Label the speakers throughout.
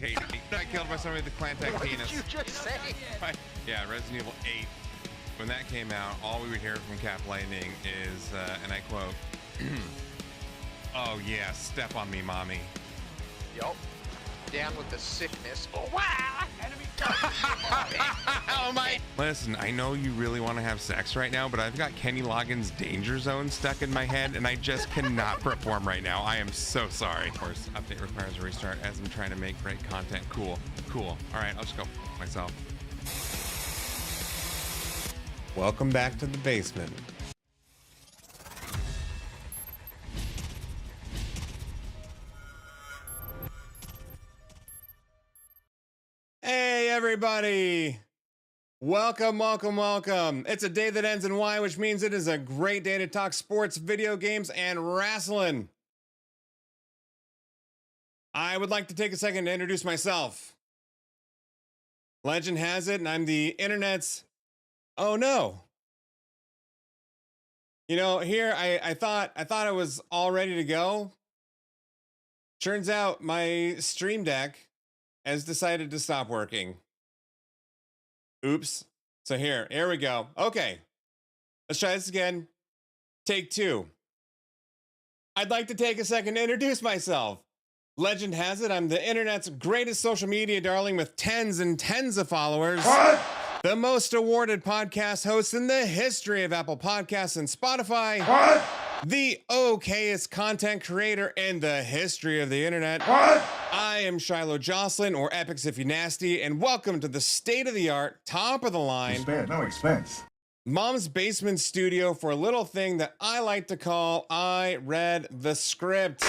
Speaker 1: Katie. I killed by somebody with the Clan Tech penis.
Speaker 2: What did you just say?
Speaker 1: Yeah, Resident Evil 8. When that came out, all we would hear from Cap Lightning is, and I quote, "Oh yeah, step on me, mommy."
Speaker 2: Yup. Down with the sickness. Oh wow! Enemy
Speaker 1: Oh my! Listen, I know you really want to have sex right now, but I've got Kenny Loggins' Danger Zone stuck in my head, and I just cannot perform right now. I am so sorry. Of course, update requires a restart as I'm trying to make great content. Cool. All right, I'll just go myself. Welcome back to the basement. Hey, everybody. Welcome. It's a day that ends in Y, which means it is a great day to talk sports, video games, and wrestling. I would like to take a second to introduce myself. Legend has it, and I'm the internet's... Oh, no. You know, here, I thought I was all ready to go. Turns out my Stream Deck has decided to stop working. Oops. So here we go. Okay. Let's try this again. Take 2. I'd like to take a second to introduce myself. Legend has it, I'm the internet's greatest social media darling with tens and tens of followers. What? The most awarded podcast host in the history of Apple Podcasts and Spotify. What? The okayest content creator in the history of the internet. What? I am Shiloh Jocelyn, or Epics If You Nasty, and welcome to the state-of-the-art, top-of-the-line...
Speaker 3: Spare no expense.
Speaker 1: Mom's Basement Studio for a little thing that I like to call I Read the Script. So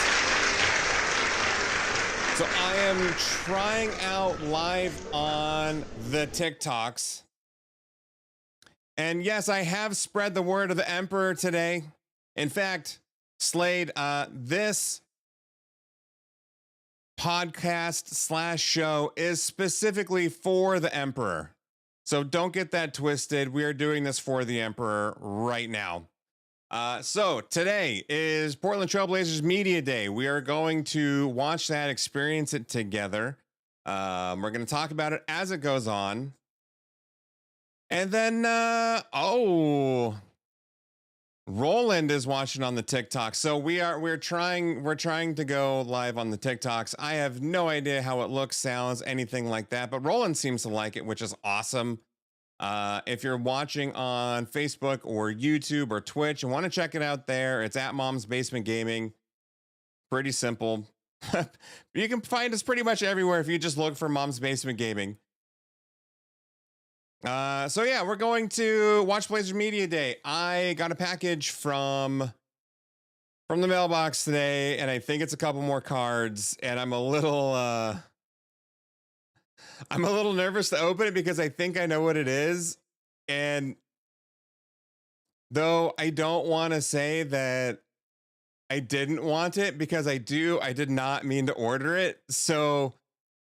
Speaker 1: I am trying out live on the TikToks. And yes, I have spread the word of the Emperor today. In fact, Slade, this podcast / show is specifically for the Emperor. So don't get that twisted. We are doing this for the Emperor right now. So today is Portland Trailblazers Media Day. We are going to watch that, experience it together. We're going to talk about it as it goes on. And then, Roland is watching on the TikTok. So we're trying to go live on the TikToks. I have no idea how it looks, sounds, anything like that, but Roland seems to like it, which is awesome. If you're watching on Facebook or YouTube or Twitch and want to check it out there, it's at Mom's Basement Gaming. Pretty simple. You can find us pretty much everywhere if you just look for Mom's Basement Gaming. So yeah, we're going to watch Blazer Media Day. I got a package from the mailbox today, and I think it's a couple more cards, and I'm a little nervous to open it because I think I know what it is. And though I don't want to say that I didn't want it because I did not mean to order it. So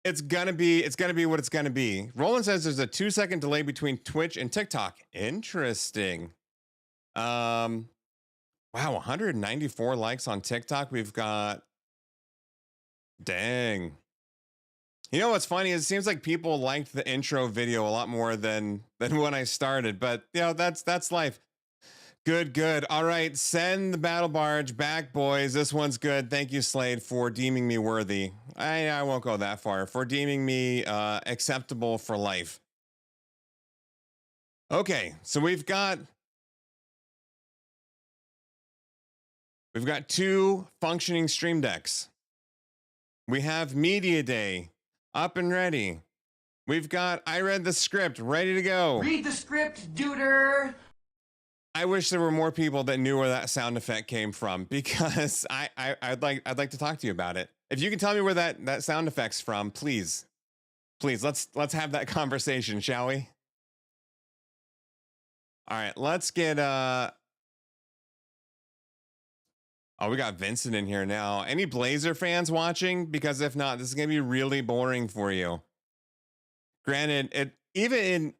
Speaker 1: it's gonna be what it's gonna be. Roland says there's a 2-second delay between Twitch and TikTok. Interesting. Wow, 194 likes on TikTok. We've got, dang. You know what's funny is it seems like people liked the intro video a lot more than when I started, but you know, that's life. Good. All right, send the battle barge back, boys. This one's good. Thank you, Slade, for deeming me worthy. I won't go that far. For deeming me acceptable for life. Okay, so we've got 2 functioning Stream Decks. We have Media Day up and ready. We've got I Read the Script ready to go.
Speaker 4: Read the script, duder.
Speaker 1: I wish there were more people that knew where that sound effect came from, because I'd like to talk to you about it. If you can tell me where that sound effect's from, please let's have that conversation, shall we? All right, let's get oh, we got Vincent in here now. Any Blazer fans watching? Because if not, this is gonna be really boring for you. Granted, even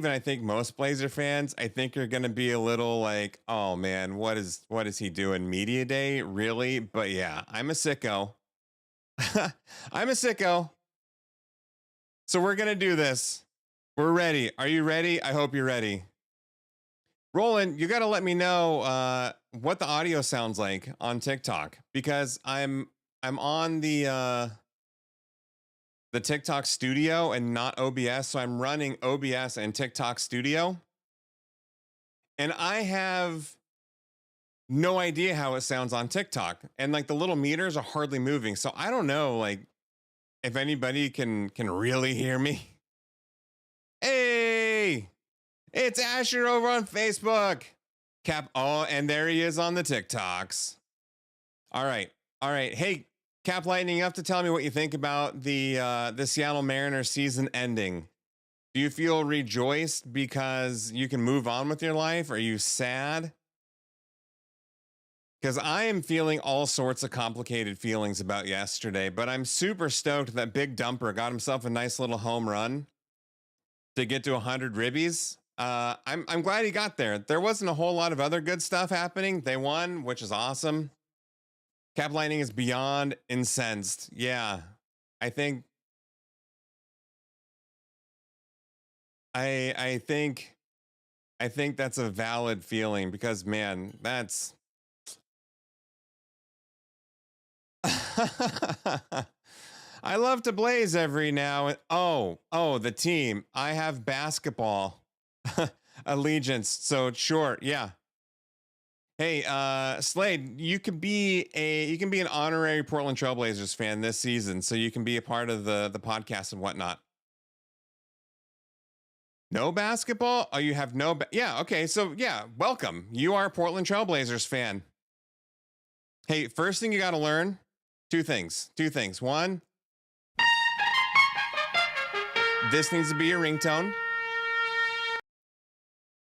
Speaker 1: I think most Blazer fans, I think are going to be a little like, oh man, what is he doing? Media Day? Really? But yeah, I'm a sicko. I'm a sicko. So we're going to do this. We're ready. Are you ready? I hope you're ready. Roland, you got to let me know what the audio sounds like on TikTok, because I'm on the TikTok studio and not OBS. So I'm running OBS and TikTok studio. And I have no idea how it sounds on TikTok. And like the little meters are hardly moving. So I don't know, like, if anybody can really hear me. Hey, it's Asher over on Facebook. Oh, and there he is on the TikToks. All right. Hey, Cap Lightning, you have to tell me what you think about the Seattle Mariners season ending. Do you feel rejoiced because you can move on with your life? Are you sad? Because I am feeling all sorts of complicated feelings about yesterday, but I'm super stoked that Big Dumper got himself a nice little home run to get to 100 ribbies. I'm glad he got there. There wasn't a whole lot of other good stuff happening. They won, which is awesome. Cap Lightning is beyond incensed. Yeah, I think that's a valid feeling, because man, that's I love to blaze every now and the team. I have basketball allegiance, so sure, yeah. Hey, Slade, you can be an honorary Portland Trailblazers fan this season, so you can be a part of the podcast and whatnot. No basketball? Oh, you have no yeah, okay, so yeah, welcome. You are a Portland Trailblazers fan. Hey, first thing you got to learn, two things. One, this needs to be your ringtone.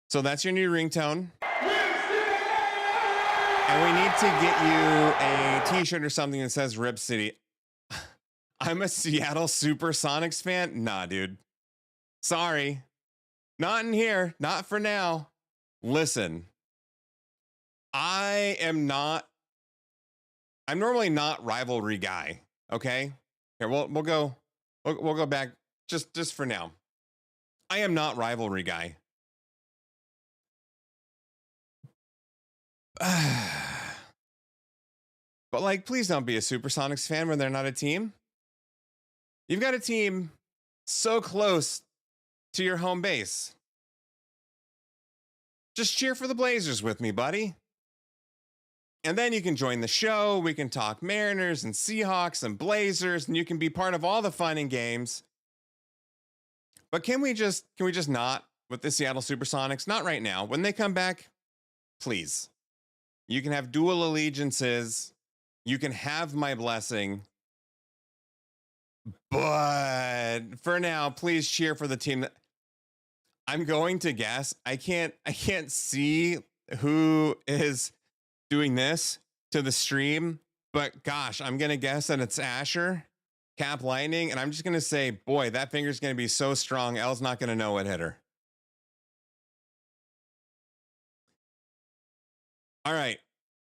Speaker 1: So that's your new ringtone. And we need to get you a t-shirt or something that says Rip City. I'm a Seattle Supersonics fan. Nah, dude. Sorry. Not in here. Not for now. Listen. I'm normally not rivalry guy. Okay? Here, we'll go back just for now. I am not rivalry guy. But like, please don't be a Supersonics fan when they're not a team. You've got a team so close to your home base. Just cheer for the Blazers with me, buddy. And then you can join the show. We can talk Mariners and Seahawks and Blazers, and you can be part of all the fun and games. But can we just not with the Seattle Supersonics? Not right now. When they come back, please. You can have dual allegiances. You can have my blessing. But for now, please cheer for the team that I'm going to guess. I can't see who is doing this to the stream, but gosh, I'm going to guess that it's Asher, Cap Lightning, and I'm just going to say, boy, that finger's going to be so strong, Elle's not going to know what hit her. All right.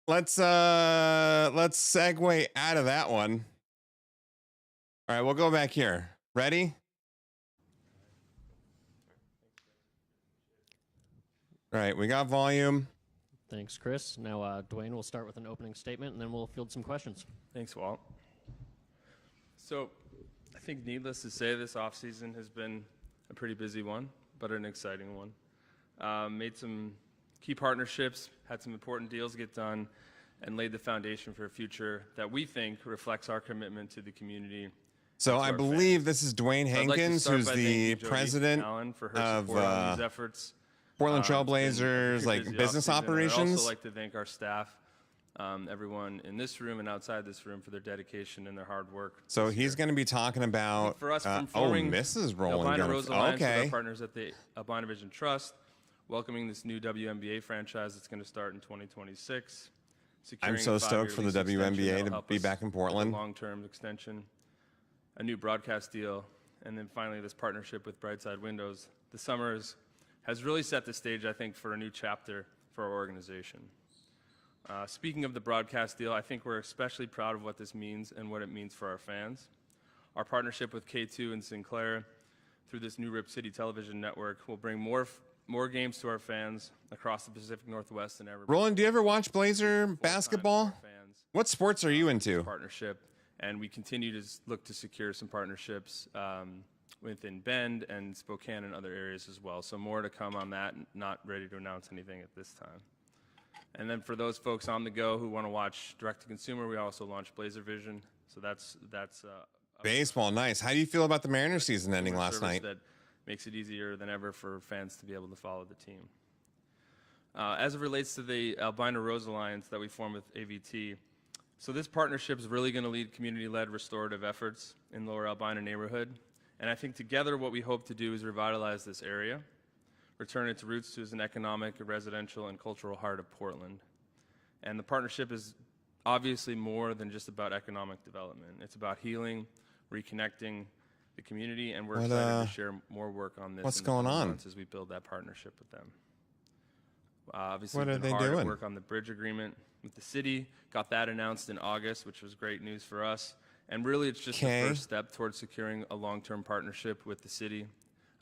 Speaker 1: Let's segue out of that one. All right, we'll go back here. Ready? All right, we got volume.
Speaker 3: Thanks, Chris. Now, Dwayne will start with an opening statement, and then we'll field some questions.
Speaker 5: Thanks, Walt. So, I think needless to say, this offseason has been a pretty busy one, but an exciting one. Made some key partnerships, had some important deals get done, and laid the foundation for a future that we think reflects our commitment to the community.
Speaker 1: So I believe this is Dwayne Hankins, who's the president of
Speaker 5: these efforts.
Speaker 1: Portland Trailblazers, like business operations.
Speaker 5: I'd also like to thank our staff, everyone in this room and outside this room, for their dedication and their hard work.
Speaker 1: So he's going to be talking about
Speaker 5: for us from forming
Speaker 1: Mrs. Roland
Speaker 5: Albina
Speaker 1: Guns.
Speaker 5: Rose Alliance with our partners at the Albina Vision Trust, welcoming this new WNBA franchise that's going to start in 2026.
Speaker 1: I'm so stoked for the WNBA to be back in Portland.
Speaker 5: Long-term extension, a new broadcast deal, and then finally this partnership with Brightside Windows. The summer has really set the stage, I think, for a new chapter for our organization. Speaking of the broadcast deal, I think we're especially proud of what this means and what it means for our fans. Our partnership with K2 and Sinclair through this new Rip City television network, will bring more games to our fans across the Pacific Northwest than ever.
Speaker 1: Roland, do you ever watch Blazer basketball? What sports are you into?
Speaker 5: Partnership, and we continue to look to secure some partnerships within Bend and Spokane and other areas as well. So more to come on that. Not ready to announce anything at this time. And then for those folks on the go who want to watch direct to consumer, we also launched Blazer Vision. So that's
Speaker 1: baseball. Nice. How do you feel about the Mariners season ending last night?
Speaker 5: That makes it easier than ever for fans to be able to follow the team. As it relates to the Albina Rose Alliance that we formed with AVT, so this partnership is really going to lead community-led restorative efforts in Lower Albina neighborhood. And I think together what we hope to do is revitalize this area, return its roots to as an economic, residential, and cultural heart of Portland. And the partnership is obviously more than just about economic development. It's about healing, reconnecting the community, and we're excited to share more work on this.
Speaker 1: What's going on
Speaker 5: as we build that partnership with them? Obviously,
Speaker 1: what are they doing?
Speaker 5: Work on the bridge agreement with the city. Got that announced in August, which was great news for us. And really, it's just the first step towards securing a long-term partnership with the city.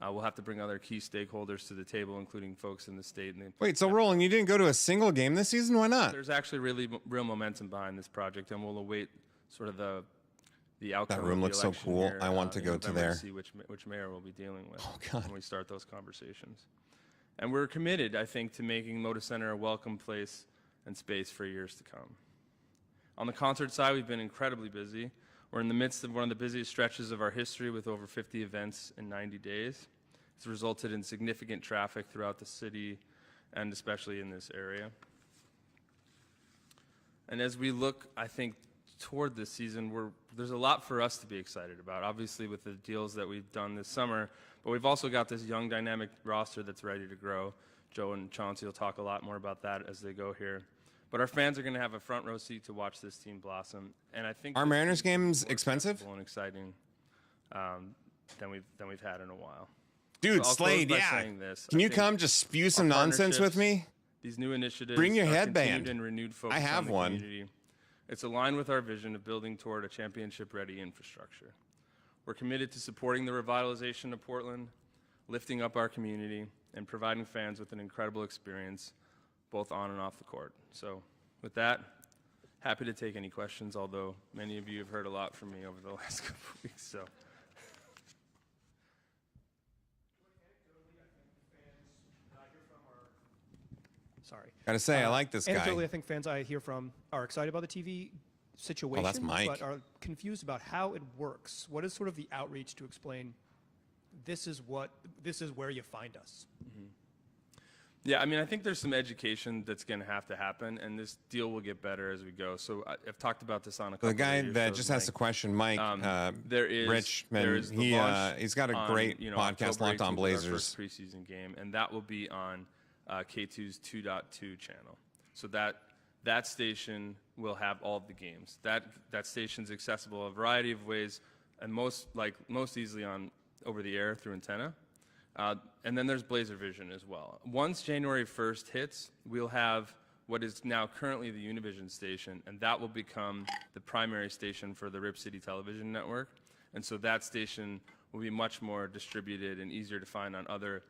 Speaker 5: We'll have to bring other key stakeholders to the table, including folks in the state.
Speaker 1: Wait, so Roland, you didn't go to a single game this season? Why not?
Speaker 5: There's actually real momentum behind this project, and we'll await sort of the outcome.
Speaker 1: That room looks so cool.
Speaker 5: Here,
Speaker 1: I want to go to there.
Speaker 5: To see which mayor we'll be dealing with
Speaker 1: when
Speaker 5: we start those conversations. And we're committed, I think, to making Moda Center a welcome place and space for years to come. On the concert side, we've been incredibly busy. We're in the midst of one of the busiest stretches of our history with over 50 events in 90 days. It's resulted in significant traffic throughout the city and especially in this area. And as we look, I think, toward this season, there's a lot for us to be excited about, obviously with the deals that we've done this summer, but we've also got this young, dynamic roster that's ready to grow. Joe and Chauncey will talk a lot more about that as they go here. But our fans are going to have a front row seat to watch this team blossom, and I think
Speaker 1: are Mariners games expensive
Speaker 5: and exciting than we've had in a while.
Speaker 1: Dude,
Speaker 5: so
Speaker 1: Slade, yeah. Can you come just spew some nonsense with me?
Speaker 5: These new initiatives,
Speaker 1: bring your headband.
Speaker 5: And renewed focus
Speaker 1: I have
Speaker 5: on the
Speaker 1: one.
Speaker 5: Community. It's aligned with our vision of building toward a championship-ready infrastructure. We're committed to supporting the revitalization of Portland, lifting up our community, and providing fans with an incredible experience, both on and off the court. So with that, happy to take any questions, although many of you have heard a lot from me over the last couple of weeks. So.
Speaker 6: Sorry.
Speaker 1: Gotta say, I like this guy.
Speaker 6: Anecdotally, I think fans I hear from are excited about the TV situation,
Speaker 1: that's Mike.
Speaker 6: but are confused about how it works. What is sort of the outreach to explain this is where you find us?
Speaker 5: Mm-hmm. Yeah, I mean, I think there's some education that's going to have to happen, and this deal will get better as we go. So I've talked about this on a couple
Speaker 1: the guy
Speaker 5: of
Speaker 1: that just asked a question, Mike, Rich, he's got a great podcast, Locked On Blazers.
Speaker 5: First preseason game, and that will be on K2's 2.2 channel. So that station will have all of the games. That station's accessible a variety of ways, and most easily on over the air through antenna. And then there's Blazer Vision as well. Once January 1st hits, we'll have what is now currently the Univision station, and that will become the primary station for the Rip City television network. And so that station will be much more distributed and easier to find on other,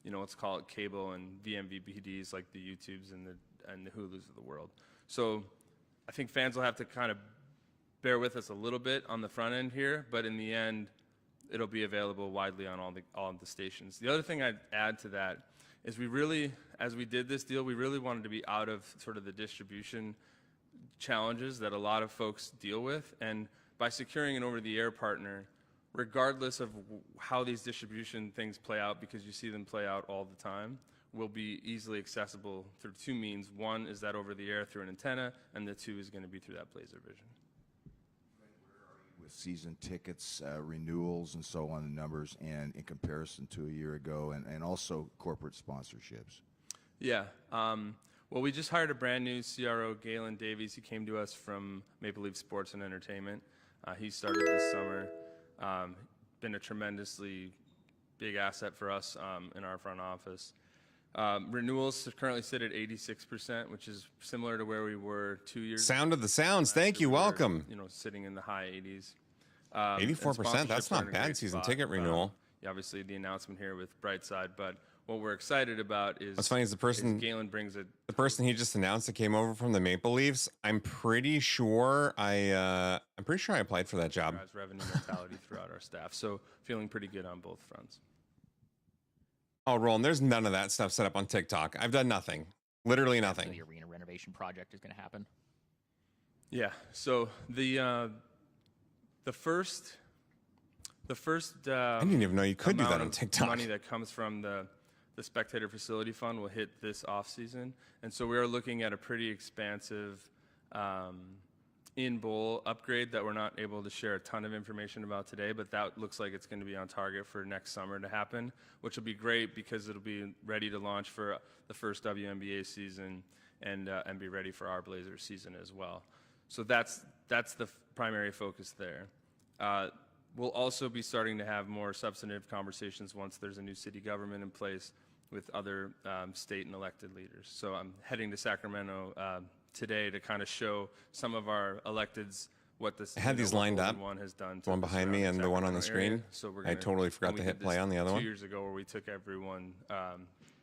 Speaker 5: let's call it cable and vMVPDs like the YouTubes and the Hulus of the world. So I think fans will have to kind of bear with us a little bit on the front end here, but in the end, it'll be available widely on all of the stations. The other thing I'd add to that is as we did this deal, we really wanted to be out of sort of the distribution challenges that a lot of folks deal with. And by securing an over-the-air partner, regardless of how these distribution things play out, because you see them play out all the time, will be easily accessible through two means. One is that over-the-air through an antenna, and the two is going to be through that Blazer Vision.
Speaker 7: With season tickets, renewals, and so on, the numbers, and in comparison to a year ago, and also corporate sponsorships. Yeah.
Speaker 5: Well, we just hired a brand new CRO, Galen Davies. He came to us from Maple Leaf Sports and Entertainment. He started this summer. Been a tremendously big asset for us in our front office. Renewals currently sit at 86%, which is similar to where we were 2 years ago.
Speaker 1: Sound of the sounds. Thank you. Welcome.
Speaker 5: Sitting in the high 80s.
Speaker 1: 84%. That's not bad season ticket renewal.
Speaker 5: obviously the announcement here with Brightside, but what we're excited about is
Speaker 1: what's funny is the person
Speaker 5: Galen brings it.
Speaker 1: The person he just announced that came over from the Maple Leafs. I'm pretty sure I applied for that job.
Speaker 5: Drives revenue mentality throughout our staff, so feeling pretty good on both fronts.
Speaker 1: Oh, Roland, there's none of that stuff set up on TikTok. I've done nothing, literally nothing.
Speaker 8: The arena renovation project is going to happen.
Speaker 5: Yeah. So the first.
Speaker 1: I didn't even know you could do that on TikTok.
Speaker 5: Money that comes from the Spectator Facility Fund will hit this offseason. And so we are looking at a pretty expansive in-bowl upgrade that we're not able to share a ton of information about today, but that looks like it's going to be on target for next summer to happen, which will be great because it'll be ready to launch for the first WNBA season and be ready for our Blazers season as well. So that's the primary focus there. We'll also be starting to have more substantive conversations once there's a new city government in place with other state and elected leaders. So I'm heading to Sacramento today to kind of show some of our electeds what this.
Speaker 1: I had these lined up.
Speaker 5: One has done.
Speaker 1: One behind me and the one on the screen.
Speaker 5: So we're
Speaker 1: I totally forgot to hit play on the other one.
Speaker 5: 2 years ago, where we took everyone.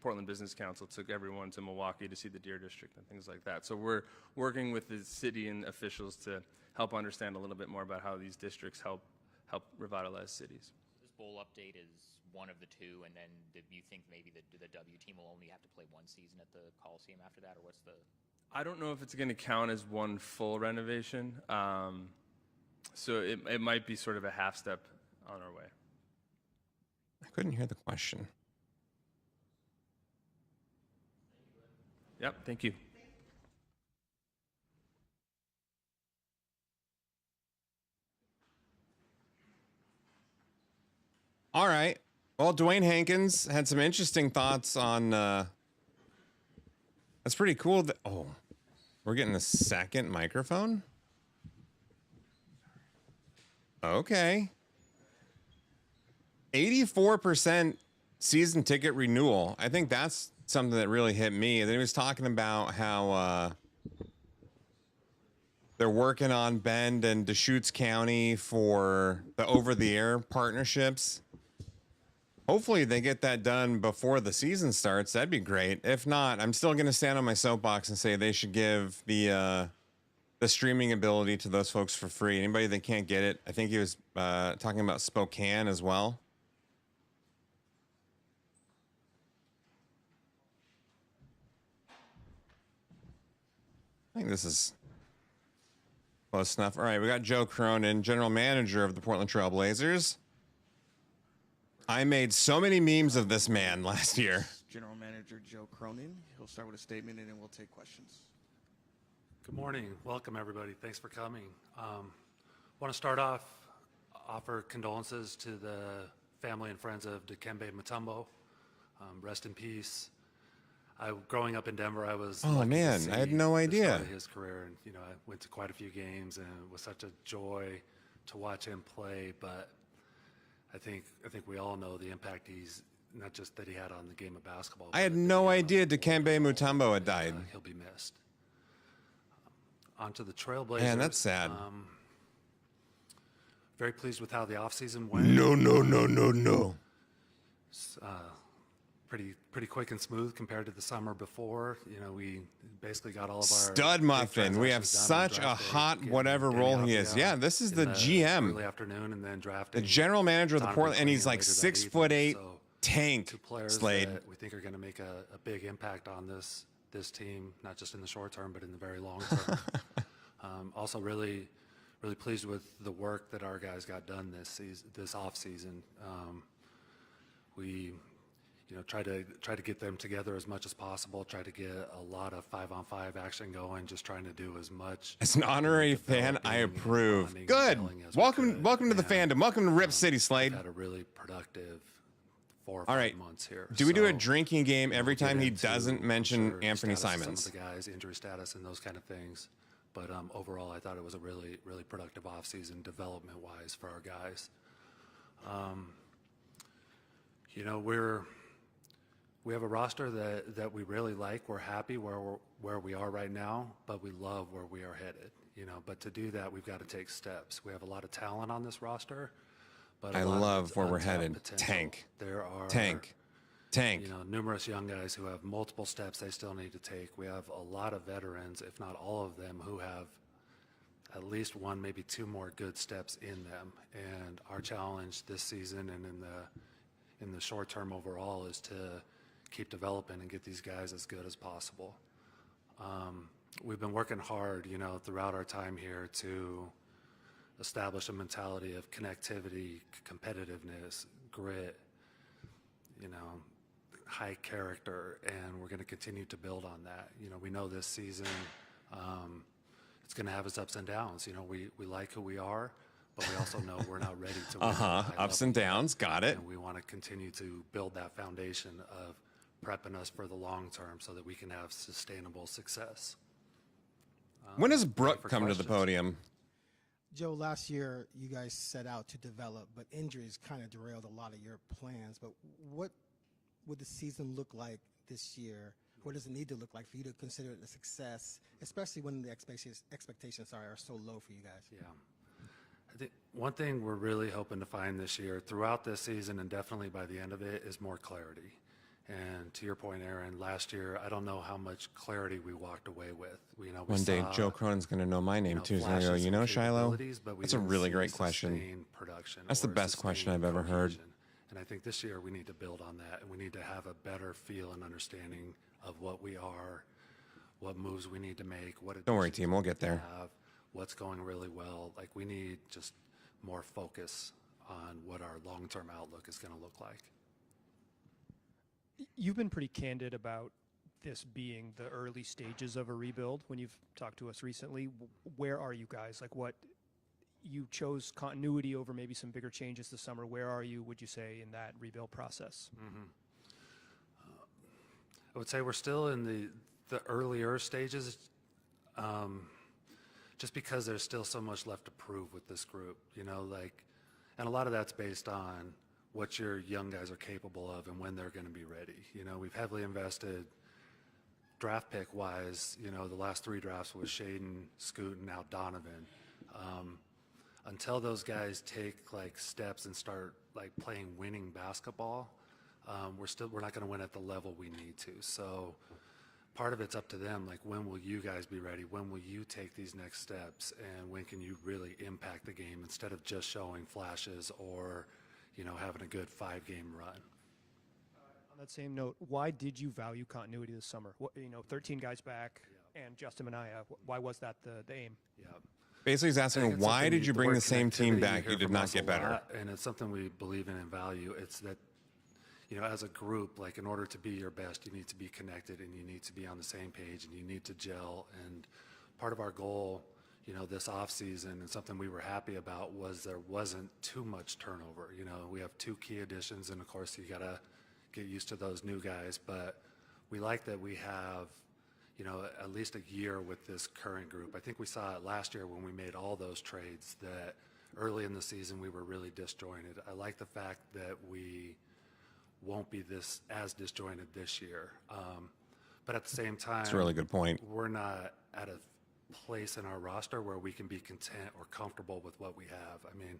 Speaker 5: Portland Business Council took everyone to Milwaukee to see the Deer District and things like that. So we're working with the city and officials to help understand a little bit more about how these districts help revitalize cities.
Speaker 8: This bowl update is one of the two, and then you think maybe the W team will only have to play one season at the Coliseum after that, or what's the?
Speaker 5: I don't know if it's going to count as one full renovation. So it might be sort of a half step on our way.
Speaker 1: I couldn't hear the question.
Speaker 5: Yep, thank you.
Speaker 1: All right. Well, Dwayne Hankins had some interesting thoughts on. That's pretty cool. Oh, we're getting a second microphone. Okay. 84% season ticket renewal. I think that's something that really hit me. And then he was talking about how they're working on Bend and Deschutes County for the over-the-air partnerships. Hopefully they get that done before the season starts. That'd be great. If not, I'm still going to stand on my soapbox and say they should give the streaming ability to those folks for free. Anybody that can't get it, I think he was talking about Spokane as well. I think this is close enough. All right, we got Joe Cronin, general manager of the Portland Trail Blazers. I made so many memes of this man last year.
Speaker 9: General Manager Joe Cronin. He'll start with a statement and then we'll take questions.
Speaker 10: Good morning. Welcome, everybody. Thanks for coming. Want to start off, offer condolences to the family and friends of Dikembe Mutombo. Rest in peace. Growing up in Denver, I was.
Speaker 1: Oh man, I had no idea.
Speaker 10: The start of his career, and I went to quite a few games, and it was such a joy to watch him play. But I think we all know the impact he's not just that he had on the game of basketball.
Speaker 1: I had no idea Dikembe Mutombo had died.
Speaker 10: He'll be missed. On to the Trailblazers.
Speaker 1: Man, that's sad.
Speaker 10: Very pleased with how the offseason went.
Speaker 1: No.
Speaker 10: Pretty quick and smooth compared to the summer before. We basically got all of our
Speaker 1: stud muffin. We have such a hot whatever role he is. Yeah, this is the GM.
Speaker 10: Early afternoon, and then drafting
Speaker 1: the general manager of the
Speaker 10: Donovan
Speaker 1: Portland, and he's
Speaker 10: Queen
Speaker 1: like
Speaker 10: later that
Speaker 1: 6'8"
Speaker 10: evening. So,
Speaker 1: tank.
Speaker 10: Two players
Speaker 1: Slade.
Speaker 10: that we think are going to make a big impact on this team, not just in the short term, but in the very long term. Also, really pleased with the work that our guys got done this off season. We try to get them together as much as possible, try to get a lot of 5-on-5 action going, just trying to do as much.
Speaker 1: As an honorary fan, I approve. Good. Welcome to the fandom. Welcome to Rip City, Slade.
Speaker 10: Had a really productive 4 or 5
Speaker 1: All right.
Speaker 10: months here.
Speaker 1: Do we do a drinking game every time he doesn't mention Anthony Simons?
Speaker 10: Some of the guys, injury status and those kind of things. But overall, I thought it was a really productive offseason development-wise for our guys. We have a roster that we really like. We're happy where we are right now, but we love where we are headed. But to do that, we've got to take steps. We have a lot of talent on this roster, but
Speaker 1: I
Speaker 10: a lot of
Speaker 1: love
Speaker 10: it's
Speaker 1: where we're
Speaker 10: untapped
Speaker 1: headed.
Speaker 10: potential.
Speaker 1: Tank.
Speaker 10: There are
Speaker 1: Tank.
Speaker 10: numerous young guys who have multiple steps they still need to take. We have a lot of veterans, if not all of them, who have at least one, maybe two more good steps in them. And our challenge this season and in the short term overall is to keep developing and get these guys as good as possible. We've been working hard, throughout our time here to establish a mentality of connectivity, competitiveness, grit, high character, and we're going to continue to build on that. We know this season it's going to have its ups and downs. We like who we are, but we also know we're not ready to win.
Speaker 1: Ups and downs. Got it.
Speaker 10: And we want to continue to build that foundation of prepping us for the long term so that we can have sustainable success.
Speaker 1: When does Brooke come to the podium?
Speaker 11: Joe, last year you guys set out to develop, but injuries kind of derailed a lot of your plans. But what would the season look like this year? What does it need to look like for you to consider it a success, especially when the expectations are so low for you guys?
Speaker 10: Yeah. I think one thing we're really hoping to find this year throughout this season and definitely by the end of it is more clarity. And to your point, Aaron, last year, I don't know how much clarity we walked away with.
Speaker 1: One day, Joe Cronin's going to know my name too. He's going to go, Shiloh? That's a really great question. That's the best question I've ever heard.
Speaker 10: And I think this year we need to build on that, and we need to have a better feel and understanding of what we are, what moves we need to make, what
Speaker 1: Don't worry, team, we'll get there.
Speaker 10: What's going really well. Like, we need just more focus on what our long-term outlook is going to look like.
Speaker 6: You've been pretty candid about this being the early stages of a rebuild when you've talked to us recently. Where are you guys? Like, what you chose continuity over maybe some bigger changes this summer. Where are you, would you say, in that rebuild process?
Speaker 10: I would say we're still in the earlier stages, just because there's still so much left to prove with this group, and a lot of that's based on what your young guys are capable of and when they're going to be ready. We've heavily invested draft pick wise, the last 3 drafts was Shaden, Scoot, and now Donovan. Until those guys take steps and start playing winning basketball, we're not going to win at the level we need to. So part of it's up to them. When will you guys be ready? When will you take these next steps? And when can you really impact the game instead of just showing flashes or having a good 5-game run?
Speaker 6: On that same note, why did you value continuity this summer? 13 guys back and Justin Minaya. Why was that the aim?
Speaker 10: Yeah.
Speaker 1: Basically, he's asking, why did you bring the same team back? You did not get better.
Speaker 10: And it's something we believe in and value. It's that, as a group, in order to be your best, you need to be connected and you need to be on the same page and you need to gel. And part of our goal, this offseason and something we were happy about was there wasn't too much turnover. We have 2 key additions, and of course you got to get used to those new guys. But we like that we have at least a year with this current group. I think we saw it last year when we made all those trades that early in the season we were really disjointed. I like the fact that we won't be as disjointed this year. But at the same time,
Speaker 1: that's a really good point.
Speaker 10: We're not at a place in our roster where we can be content or comfortable with what we have. I mean,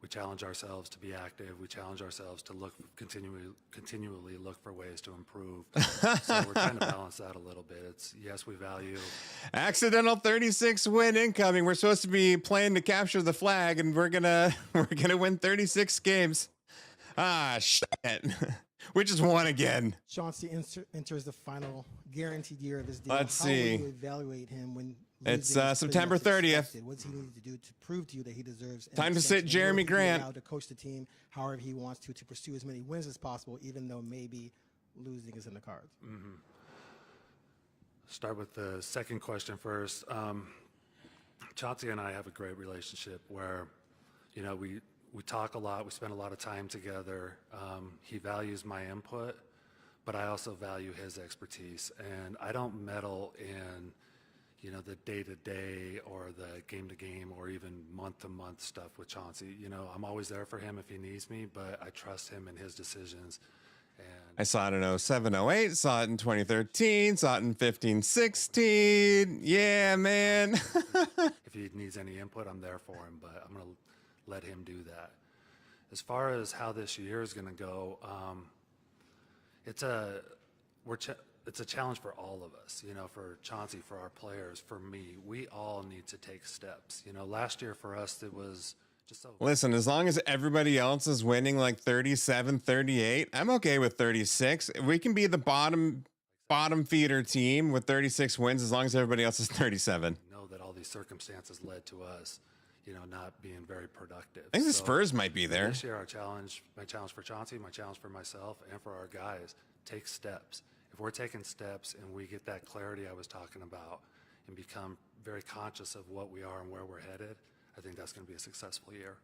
Speaker 10: we challenge ourselves to be active. We challenge ourselves to continually look for ways to improve. So we're trying to balance that a little bit. It's, yes, we value.
Speaker 1: Accidental 36 win incoming. We're supposed to be playing to capture the flag, and we're gonna win 36 games. Ah, shit. We just won again.
Speaker 11: Chauncey enters the final guaranteed year of his deal.
Speaker 1: Let's
Speaker 11: How
Speaker 1: see.
Speaker 11: will you evaluate him when
Speaker 1: It's September
Speaker 11: September
Speaker 1: 30th.
Speaker 11: What does he need to do to prove to you that he deserves an
Speaker 1: Time to sit
Speaker 11: extension? And
Speaker 1: Jeremy
Speaker 11: will he be
Speaker 1: Grant.
Speaker 11: allowed to coach the team however he wants to pursue as many wins as possible, even though maybe losing is in the cards?
Speaker 10: Start with the second question first. Chauncey and I have a great relationship where, we talk a lot, we spend a lot of time together. He values my input, but I also value his expertise. And I don't meddle in, the day-to-day or the game-to-game or even month-to-month stuff with Chauncey. I'm always there for him if he needs me, but I trust him in his decisions. And
Speaker 1: I saw it in 07, 08, saw it in 2013, saw it in 15, 16. Yeah, man.
Speaker 10: if he needs any input, I'm there for him, but I'm going to let him do that. As far as how this year is going to go, it's a challenge for all of us, for Chauncey, for our players, for me. We all need to take steps. Last year for us, it was just so.
Speaker 1: Listen, as long as everybody else is winning like 37, 38, I'm okay with 36. We can be the bottom feeder team with 36 wins as long as everybody else is 37.
Speaker 10: Know that all these circumstances led to us, not being very productive.
Speaker 1: I think the Spurs might be there.
Speaker 10: This year, my challenge for Chauncey, my challenge for myself, and for our guys, take steps. If we're taking steps and we get that clarity I was talking about and become very conscious of what we are and where we're headed, I think that's going to be a successful year.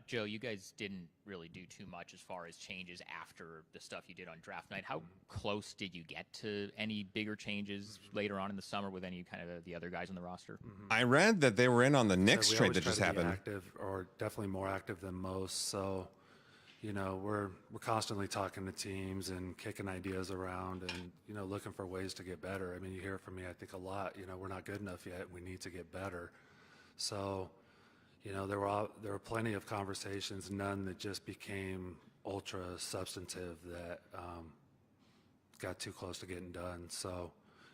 Speaker 8: Joe, you guys didn't really do too much as far as changes after the stuff you did on draft night. How close did you get to any bigger changes later on in the summer with any kind of the other guys on the roster?
Speaker 1: I read that they were in on the Knicks
Speaker 10: We
Speaker 1: trade
Speaker 10: always
Speaker 1: that
Speaker 10: try
Speaker 1: just
Speaker 10: to be
Speaker 1: happened.
Speaker 10: Active, or definitely more active than most. So, we're constantly talking to teams and kicking ideas around and looking for ways to get better. I mean, you hear it from me, I think, a lot. We're not good enough yet. We need to get better. So, there were plenty of conversations, none that just became ultra substantive that got too close to getting done. So,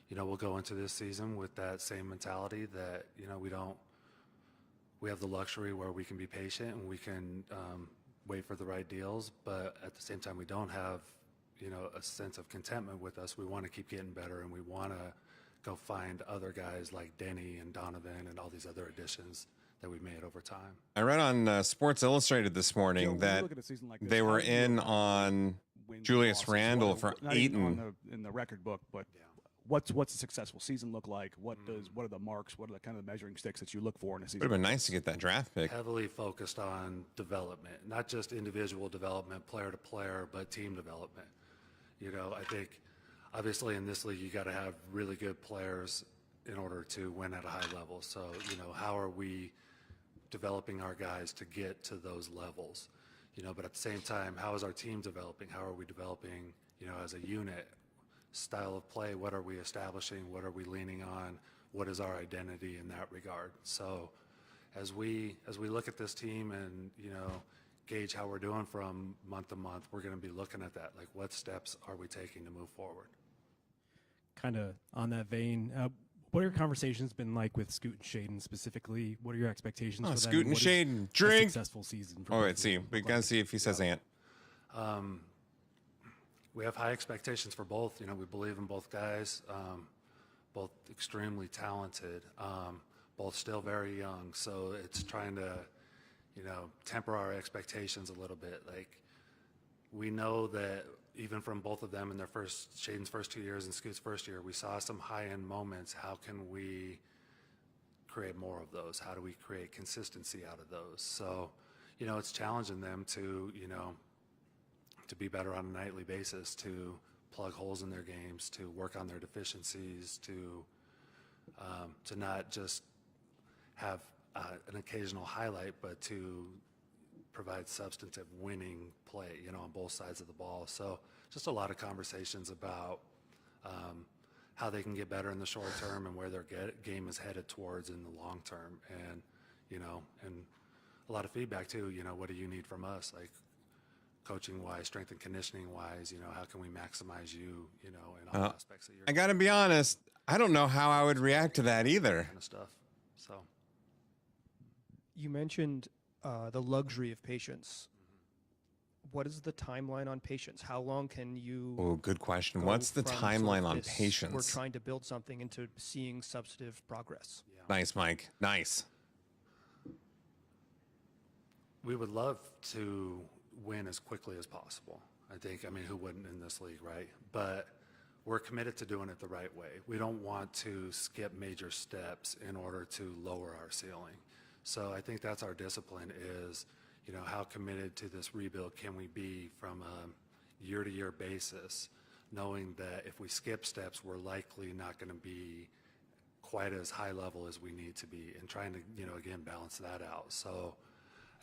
Speaker 10: we'll go into this season with that same mentality that we have the luxury where we can be patient and we can wait for the right deals, but at the same time we don't have a sense of contentment with us. We want to keep getting better, and we want to go find other guys like Denny and Donovan and all these other additions that we've made over time.
Speaker 1: I read on Sports Illustrated this morning that they were in on Julius Randle for Ayton.
Speaker 12: In the record book, but what's a successful season look like? What are the marks? What are the kind of measuring sticks that you look for in a season?
Speaker 1: Would have been nice to get that draft pick.
Speaker 10: Heavily focused on development, not just individual development, player to player, but team development. I think obviously in this league you got to have really good players in order to win at a high level. So, how are we developing our guys to get to those levels? But at the same time, how is our team developing? How are we developing, as a unit? Style of play, what are we establishing? What are we leaning on? What is our identity in that regard? So as we look at this team and, gauge how we're doing from month to month, we're going to be looking at that. Like, what steps are we taking to move forward?
Speaker 13: Kind of on that vein, what are your conversations been like with Scoot and Shaden specifically? What are your expectations for them?
Speaker 1: Scoot and Shaden, drink.
Speaker 13: A successful season.
Speaker 1: Oh, let's see. We got to see if he says Ant.
Speaker 10: We have high expectations for both. We believe in both guys, both extremely talented, both still very young. So it's trying to, temper our expectations a little bit. Like, we know that even from both of them in Shaden's first 2 years and Scoot's first year, we saw some high-end moments. How can we create more of those? How do we create consistency out of those? So, it's challenging them to, to be better on a nightly basis, to plug holes in their games, to work on their deficiencies, to not just have an occasional highlight, but to provide substantive winning play, on both sides of the ball. So just a lot of conversations about how they can get better in the short term and where their game is headed towards in the long term. And, and a lot of feedback too, what do you need from us? Like, coaching wise, strength and conditioning wise, how can we maximize you, in all aspects of your
Speaker 1: I got to be honest, I don't know how I would react to that either.
Speaker 10: kind of stuff. So
Speaker 6: You mentioned the luxury of patience. What is the timeline on patience? How long can you?
Speaker 1: Oh, good question.
Speaker 6: go
Speaker 1: What's the
Speaker 6: from
Speaker 1: timeline on
Speaker 6: this,
Speaker 1: patience?
Speaker 6: We're trying to build something into seeing substantive progress.
Speaker 1: Nice, Mike. Nice.
Speaker 10: we would love to win as quickly as possible. I mean, who wouldn't in this league, right? But we're committed to doing it the right way. We don't want to skip major steps in order to lower our ceiling. So I think that's our discipline is, how committed to this rebuild can we be from a year-to-year basis, knowing that if we skip steps, we're likely not going to be quite as high level as we need to be, and trying to, again, balance that out. So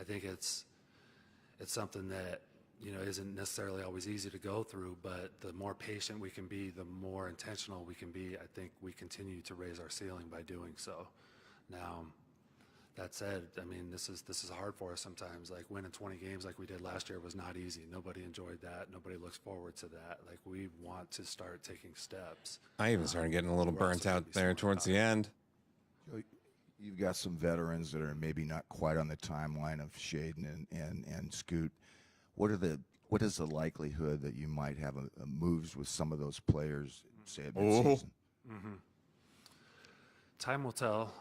Speaker 10: I think it's something that isn't necessarily always easy to go through, but the more patient we can be, the more intentional we can be. I think we continue to raise our ceiling by doing so. Now, that said, I mean, this is hard for us sometimes. Like winning 20 games like we did last year was not easy. Nobody enjoyed that. Nobody looks forward to that. Like, we want to start taking steps.
Speaker 1: I even started getting a little burnt out there towards the end.
Speaker 7: You've got some veterans that are maybe not quite on the timeline of Shaden and Scoot. What is the likelihood that you might have a moves with some of those players, say at midseason?
Speaker 10: Time will tell.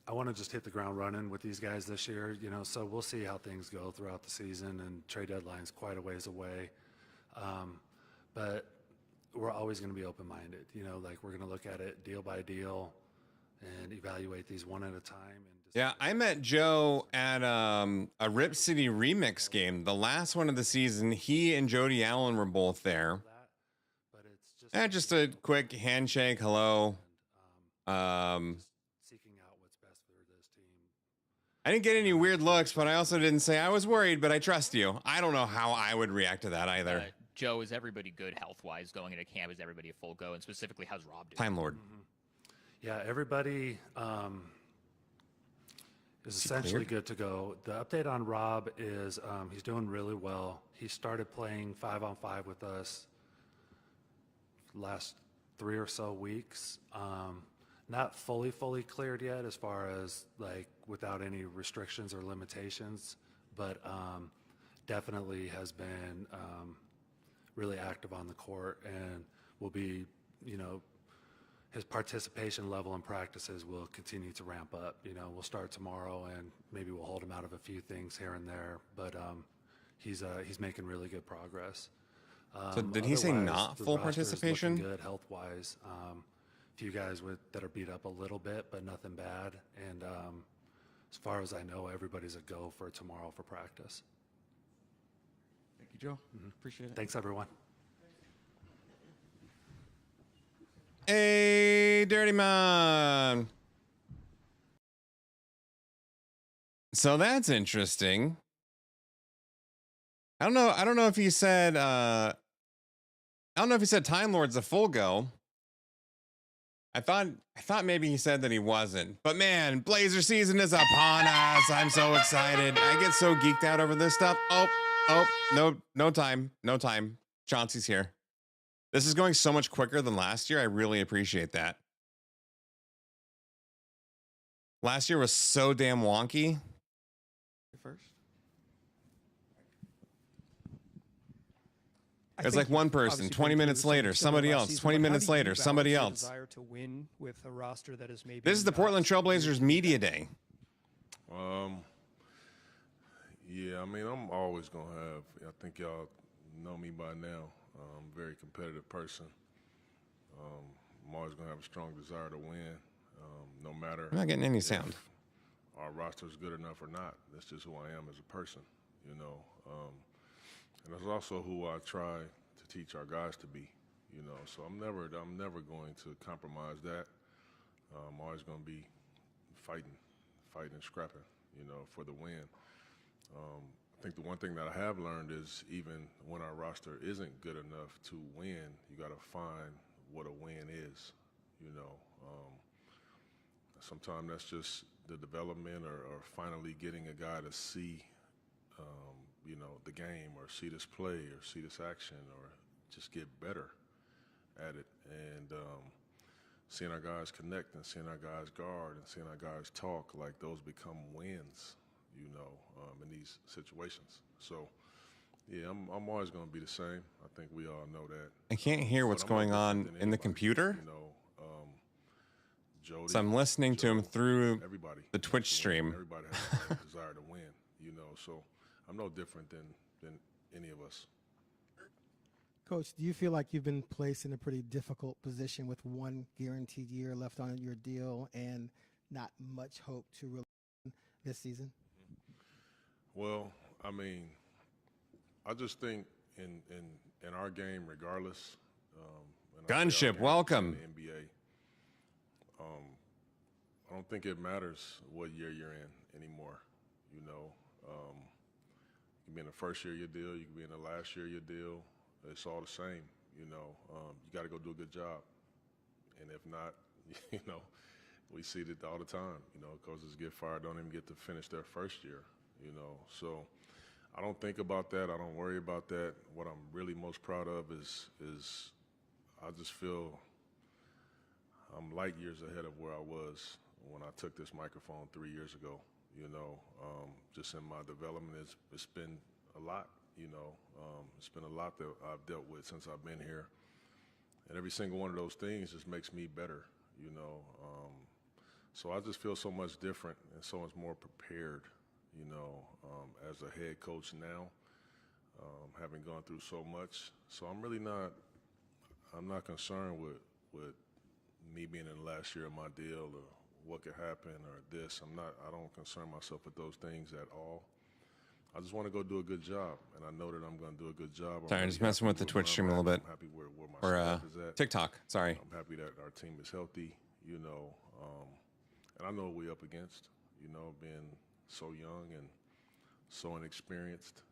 Speaker 10: I want to just hit the ground running with these guys this year, so we'll see how things go throughout the season, and trade deadline's quite a ways away. But we're always going to be open-minded, like we're going to look at it deal by deal and evaluate these one at a time.
Speaker 1: Yeah, I met Joe at a Rip City Remix game, the last one of the season. He and Jody Allen were both there. Just a quick handshake, hello. I didn't get any weird looks, but I also didn't say I was worried, but I trust you. I don't know how I would react to that either.
Speaker 8: Joe, is everybody good health-wise going into camp? Is everybody a full go? And specifically, how's Rob doing?
Speaker 1: Time Lord.
Speaker 10: Yeah, everybody is essentially good to go. The update on Rob is he's doing really well. He started playing 5-on-5 with us last 3 or so weeks. Not fully cleared yet as far as like without any restrictions or limitations, but definitely has been really active on the court and will be, his participation level in practices will continue to ramp up. We'll start tomorrow and maybe we'll hold him out of a few things here and there, but he's making really good progress.
Speaker 1: So did he say not full participation?
Speaker 10: Good health-wise. Few guys that are beat up a little bit, but nothing bad. And as far as I know, everybody's a go for tomorrow for practice.
Speaker 9: Thank you, Joe. Appreciate it.
Speaker 10: Thanks, everyone.
Speaker 1: Hey, Dirty Man. So that's interesting. I don't know if he said Time Lord's a full go. I thought maybe he said that he wasn't. But man, Blazer season is upon us. I'm so excited. I get so geeked out over this stuff. Oh, no time. Chauncey's here. This is going so much quicker than last year. I really appreciate that. Last year was so damn wonky.
Speaker 9: First.
Speaker 1: It was like one person, 20 minutes later, somebody else, 20 minutes later, somebody else.
Speaker 6: Desire to win with a roster that is maybe.
Speaker 1: This is the Portland Trailblazers Media Day.
Speaker 14: Yeah, I mean, I'm always going to have, I think y'all know me by now. I'm a very competitive person. I'm always going to have a strong desire to win, no matter.
Speaker 1: I'm not getting any sound.
Speaker 14: Our roster is good enough or not. That's just who I am as a person, and that's also who I try to teach our guys to be, So I'm never going to compromise that. I'm always going to be fighting and scrapping, for the win. I think the one thing that I have learned is even when our roster isn't good enough to win, you got to find what a win is, Sometimes that's just the development or finally getting a guy to see the game or see this play or see this action or just get better at it. And seeing our guys connect and seeing our guys guard and seeing our guys talk, like those become wins, in these situations. So, yeah, I'm always going to be the same. I think we all know that.
Speaker 1: I can't hear what's going on in the computer.
Speaker 14: Jody,
Speaker 1: so I'm listening to him through the Twitch stream.
Speaker 14: Everybody has a desire to win, so I'm no different than any of us.
Speaker 11: Coach, do you feel like you've been placed in a pretty difficult position with one guaranteed year left on your deal and not much hope to really win this season?
Speaker 14: Well, I mean, I just think in our game, regardless.
Speaker 1: Gunship, welcome.
Speaker 14: In the NBA, I don't think it matters what year you're in anymore. can be in the first year of your deal. You can be in the last year of your deal. It's all the same. You got to go do a good job. And if not, we see it all the time. Coaches get fired, don't even get to finish their first year. So I don't think about that. I don't worry about that. What I'm really most proud of is I just feel I'm light years ahead of where I was when I took this microphone 3 years ago. Just in my development, it's been a lot. It's been a lot that I've dealt with since I've been here, and every single one of those things just makes me better. So I just feel so much different and so much more prepared. As a head coach now, having gone through so much, so I'm not concerned with me being in the last year of my deal or what could happen or this. I don't concern myself with those things at all. I just want to go do a good job, and I know that I'm going to do a good job.
Speaker 1: Sorry, I'm just messing with the Twitch stream a little bit.
Speaker 14: I'm happy where my
Speaker 1: or
Speaker 14: staff is at.
Speaker 1: TikTok, sorry.
Speaker 14: I'm happy that our team is healthy, and I know what we're up against, being so young and so inexperienced.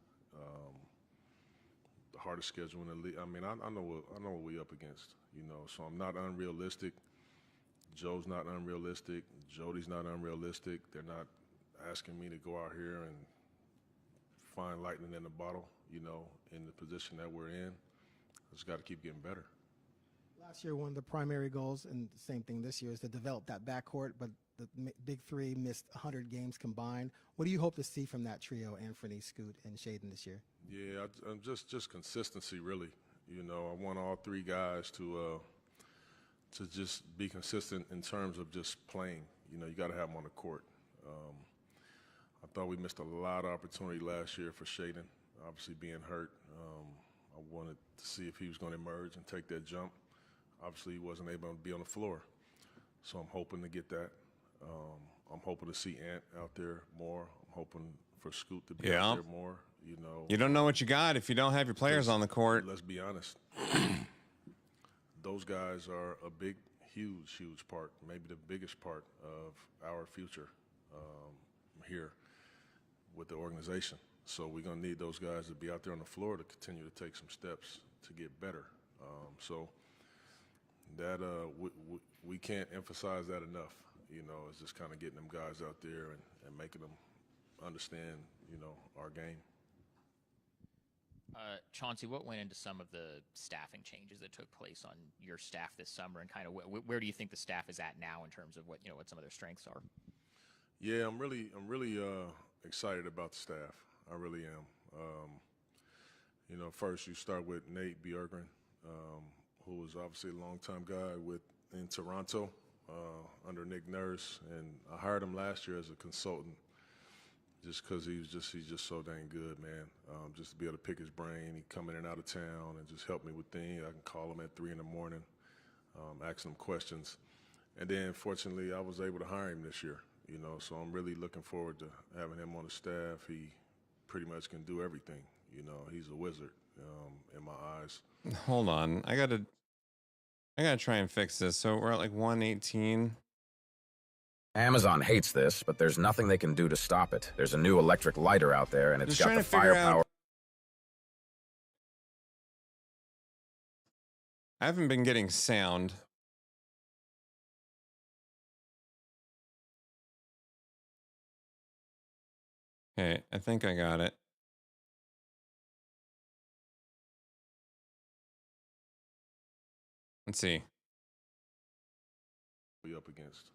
Speaker 14: The hardest schedule in the league. I know what we're up against, so I'm not unrealistic. Joe's not unrealistic. Jody's not unrealistic. They're not asking me to go out here and find lightning in the bottle, in the position that we're in. I just got to keep getting better.
Speaker 11: Last year, one of the primary goals, and the same thing this year, is to develop that backcourt, but the big three missed 100 games combined. What do you hope to see from that trio, Anthony, Scoot, and Shaden this year?
Speaker 14: Yeah, I'm just consistency, really. I want all three guys to just be consistent in terms of just playing. You got to have them on the court. I thought we missed a lot of opportunity last year for Shaden, obviously being hurt. I wanted to see if he was going to emerge and take that jump. Obviously, he wasn't able to be on the floor, so I'm hoping to get that. I'm hoping to see Ant out there more. I'm hoping for Scoot to be out there more.
Speaker 1: You don't know what you got if you don't have your players on the court.
Speaker 14: Let's be honest. Those guys are a big, huge part, maybe the biggest part of our future here with the organization. So we're going to need those guys to be out there on the floor to continue to take some steps to get better. So that we can't emphasize that enough. It's just kind of getting them guys out there and making them understand, our game.
Speaker 8: Chauncey, what went into some of the staffing changes that took place on your staff this summer, and kind of where do you think the staff is at now in terms of what some of their strengths are?
Speaker 14: Yeah, I'm really excited about the staff. I really am. First you start with Nate Bjorkgren, who was obviously a longtime guy in Toronto under Nick Nurse, and I hired him last year as a consultant. Just because he's just so dang good, man. Just to be able to pick his brain, he come in and out of town and just help me with things. I can call him at 3 in the morning, ask him questions. And then, fortunately, I was able to hire him this year, so I'm really looking forward to having him on the staff. He pretty much can do everything, he's a wizard in my eyes.
Speaker 1: Hold on, I gotta try and fix this. So we're at like 118.
Speaker 15: Amazon hates this, but there's nothing they can do to stop it. There's a new electric lighter out there, and it's got the firepower.
Speaker 1: I haven't been getting sound. Okay, I think I got it. Let's see.
Speaker 14: We up against,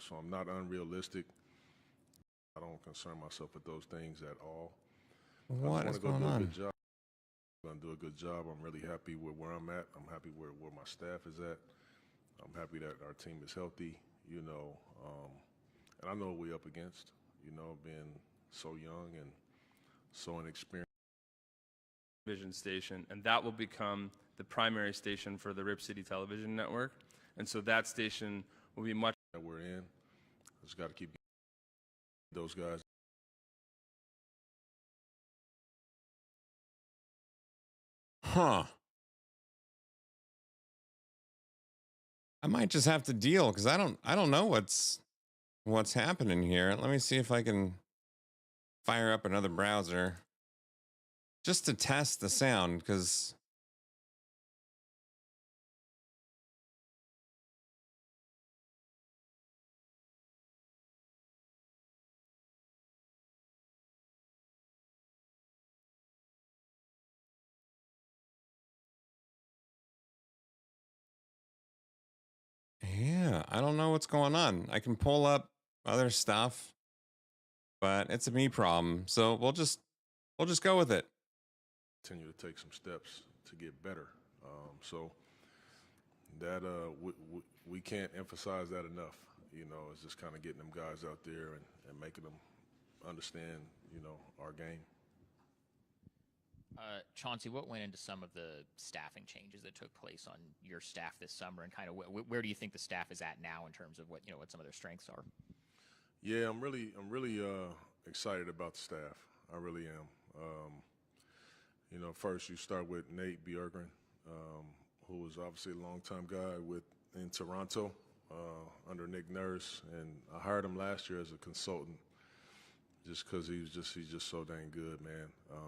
Speaker 14: so I'm not unrealistic. I don't concern myself with those things at all.
Speaker 1: What is going on?
Speaker 14: I'm going to do a good job. I'm really happy with where I'm at. I'm happy where my staff is at. I'm happy that our team is healthy, and I know what we're up against, being so young and so inexperienced.
Speaker 5: Vision station, and that will become the primary station for the Rip City Television Network. And so that station will be much
Speaker 14: that we're in. Just got to keep those guys.
Speaker 1: Huh. I might just have to deal because I don't know what's happening here. Let me see if I can fire up another browser. just to test the sound, because yeah, I don't know what's going on. I can pull up other stuff, but it's a me problem. So we'll just go with it.
Speaker 14: Continue to take some steps to get better. So that we can't emphasize that enough. You know, it's just kind of getting them guys out there and making them understand, you know, our game.
Speaker 8: Chauncey, what went into some of the staffing changes that took place on your staff this summer, and kind of where do you think the staff is at now in terms of what some of their strengths are?
Speaker 14: Yeah, I'm really excited about the staff. I really am. You know, first you start with Nate Bjorgren, who was obviously a longtime guy in Toronto under Nick Nurse, and I hired him last year as a consultant. Just because he's just so dang good, man.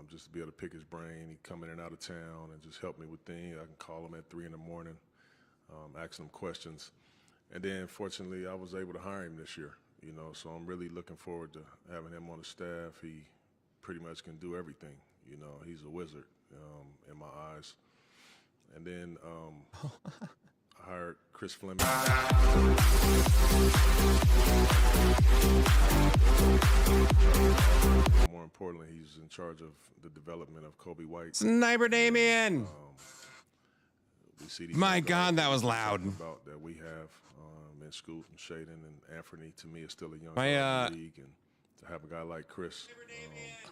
Speaker 14: Just to be able to pick his brain, he come in and out of town and just help me with things. I can call him at 3 in the morning, asking him questions. And then, fortunately, I was able to hire him this year. You know, so I'm really looking forward to having him on the staff. He pretty much can do everything. You know, he's a wizard in my eyes. And then I hired Chris Fleming. More importantly, he's in charge of the development of Kobe White.
Speaker 1: Sniper Damien!
Speaker 14: We see these
Speaker 1: My
Speaker 14: guys
Speaker 1: God, that was loud.
Speaker 14: That we have in Scoot and Shaden and Anthony, to me, is still a young
Speaker 1: My,
Speaker 14: guy in the league. And to have a guy like Chris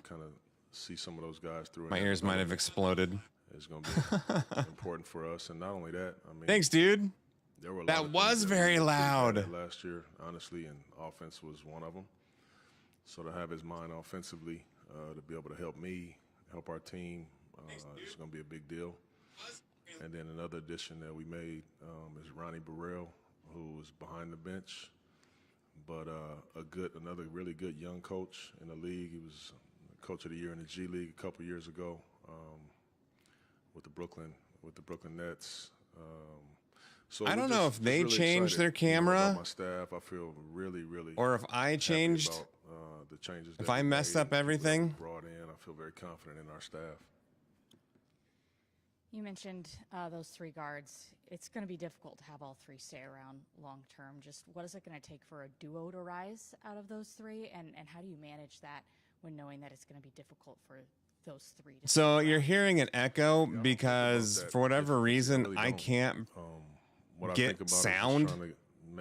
Speaker 14: kind of see some of those guys through.
Speaker 1: My ears might have exploded.
Speaker 14: It's going to be important for us. And not only that, I mean.
Speaker 1: Thanks, dude.
Speaker 14: There were a lot
Speaker 1: that
Speaker 14: of
Speaker 1: was
Speaker 14: things
Speaker 1: very
Speaker 14: we
Speaker 1: loud.
Speaker 14: did last year, honestly, and offense was one of them. So to have his mind offensively, to be able to help me, help our team, it's going to be a big deal. And then another addition that we made is Ronnie Burrell, who was behind the bench, but another really good young coach in the league. He was coach of the year in the G League a couple years ago with the Brooklyn Nets. So
Speaker 1: I don't know if they
Speaker 14: really
Speaker 1: changed their
Speaker 14: excited,
Speaker 1: camera,
Speaker 14: about my staff. I feel really,
Speaker 1: or if I changed.
Speaker 14: About, the changes
Speaker 1: if
Speaker 14: that
Speaker 1: I
Speaker 14: we
Speaker 1: messed
Speaker 14: made,
Speaker 1: up everything.
Speaker 14: Brought in, I feel very confident in our staff.
Speaker 16: You mentioned those 3 guards. It's going to be difficult to have all 3 stay around long term. Just what is it going to take for a duo to rise out of those 3, and how do you manage that when knowing that it's going to be difficult for those 3 to
Speaker 1: So you're hearing an echo because for whatever reason I can't get sound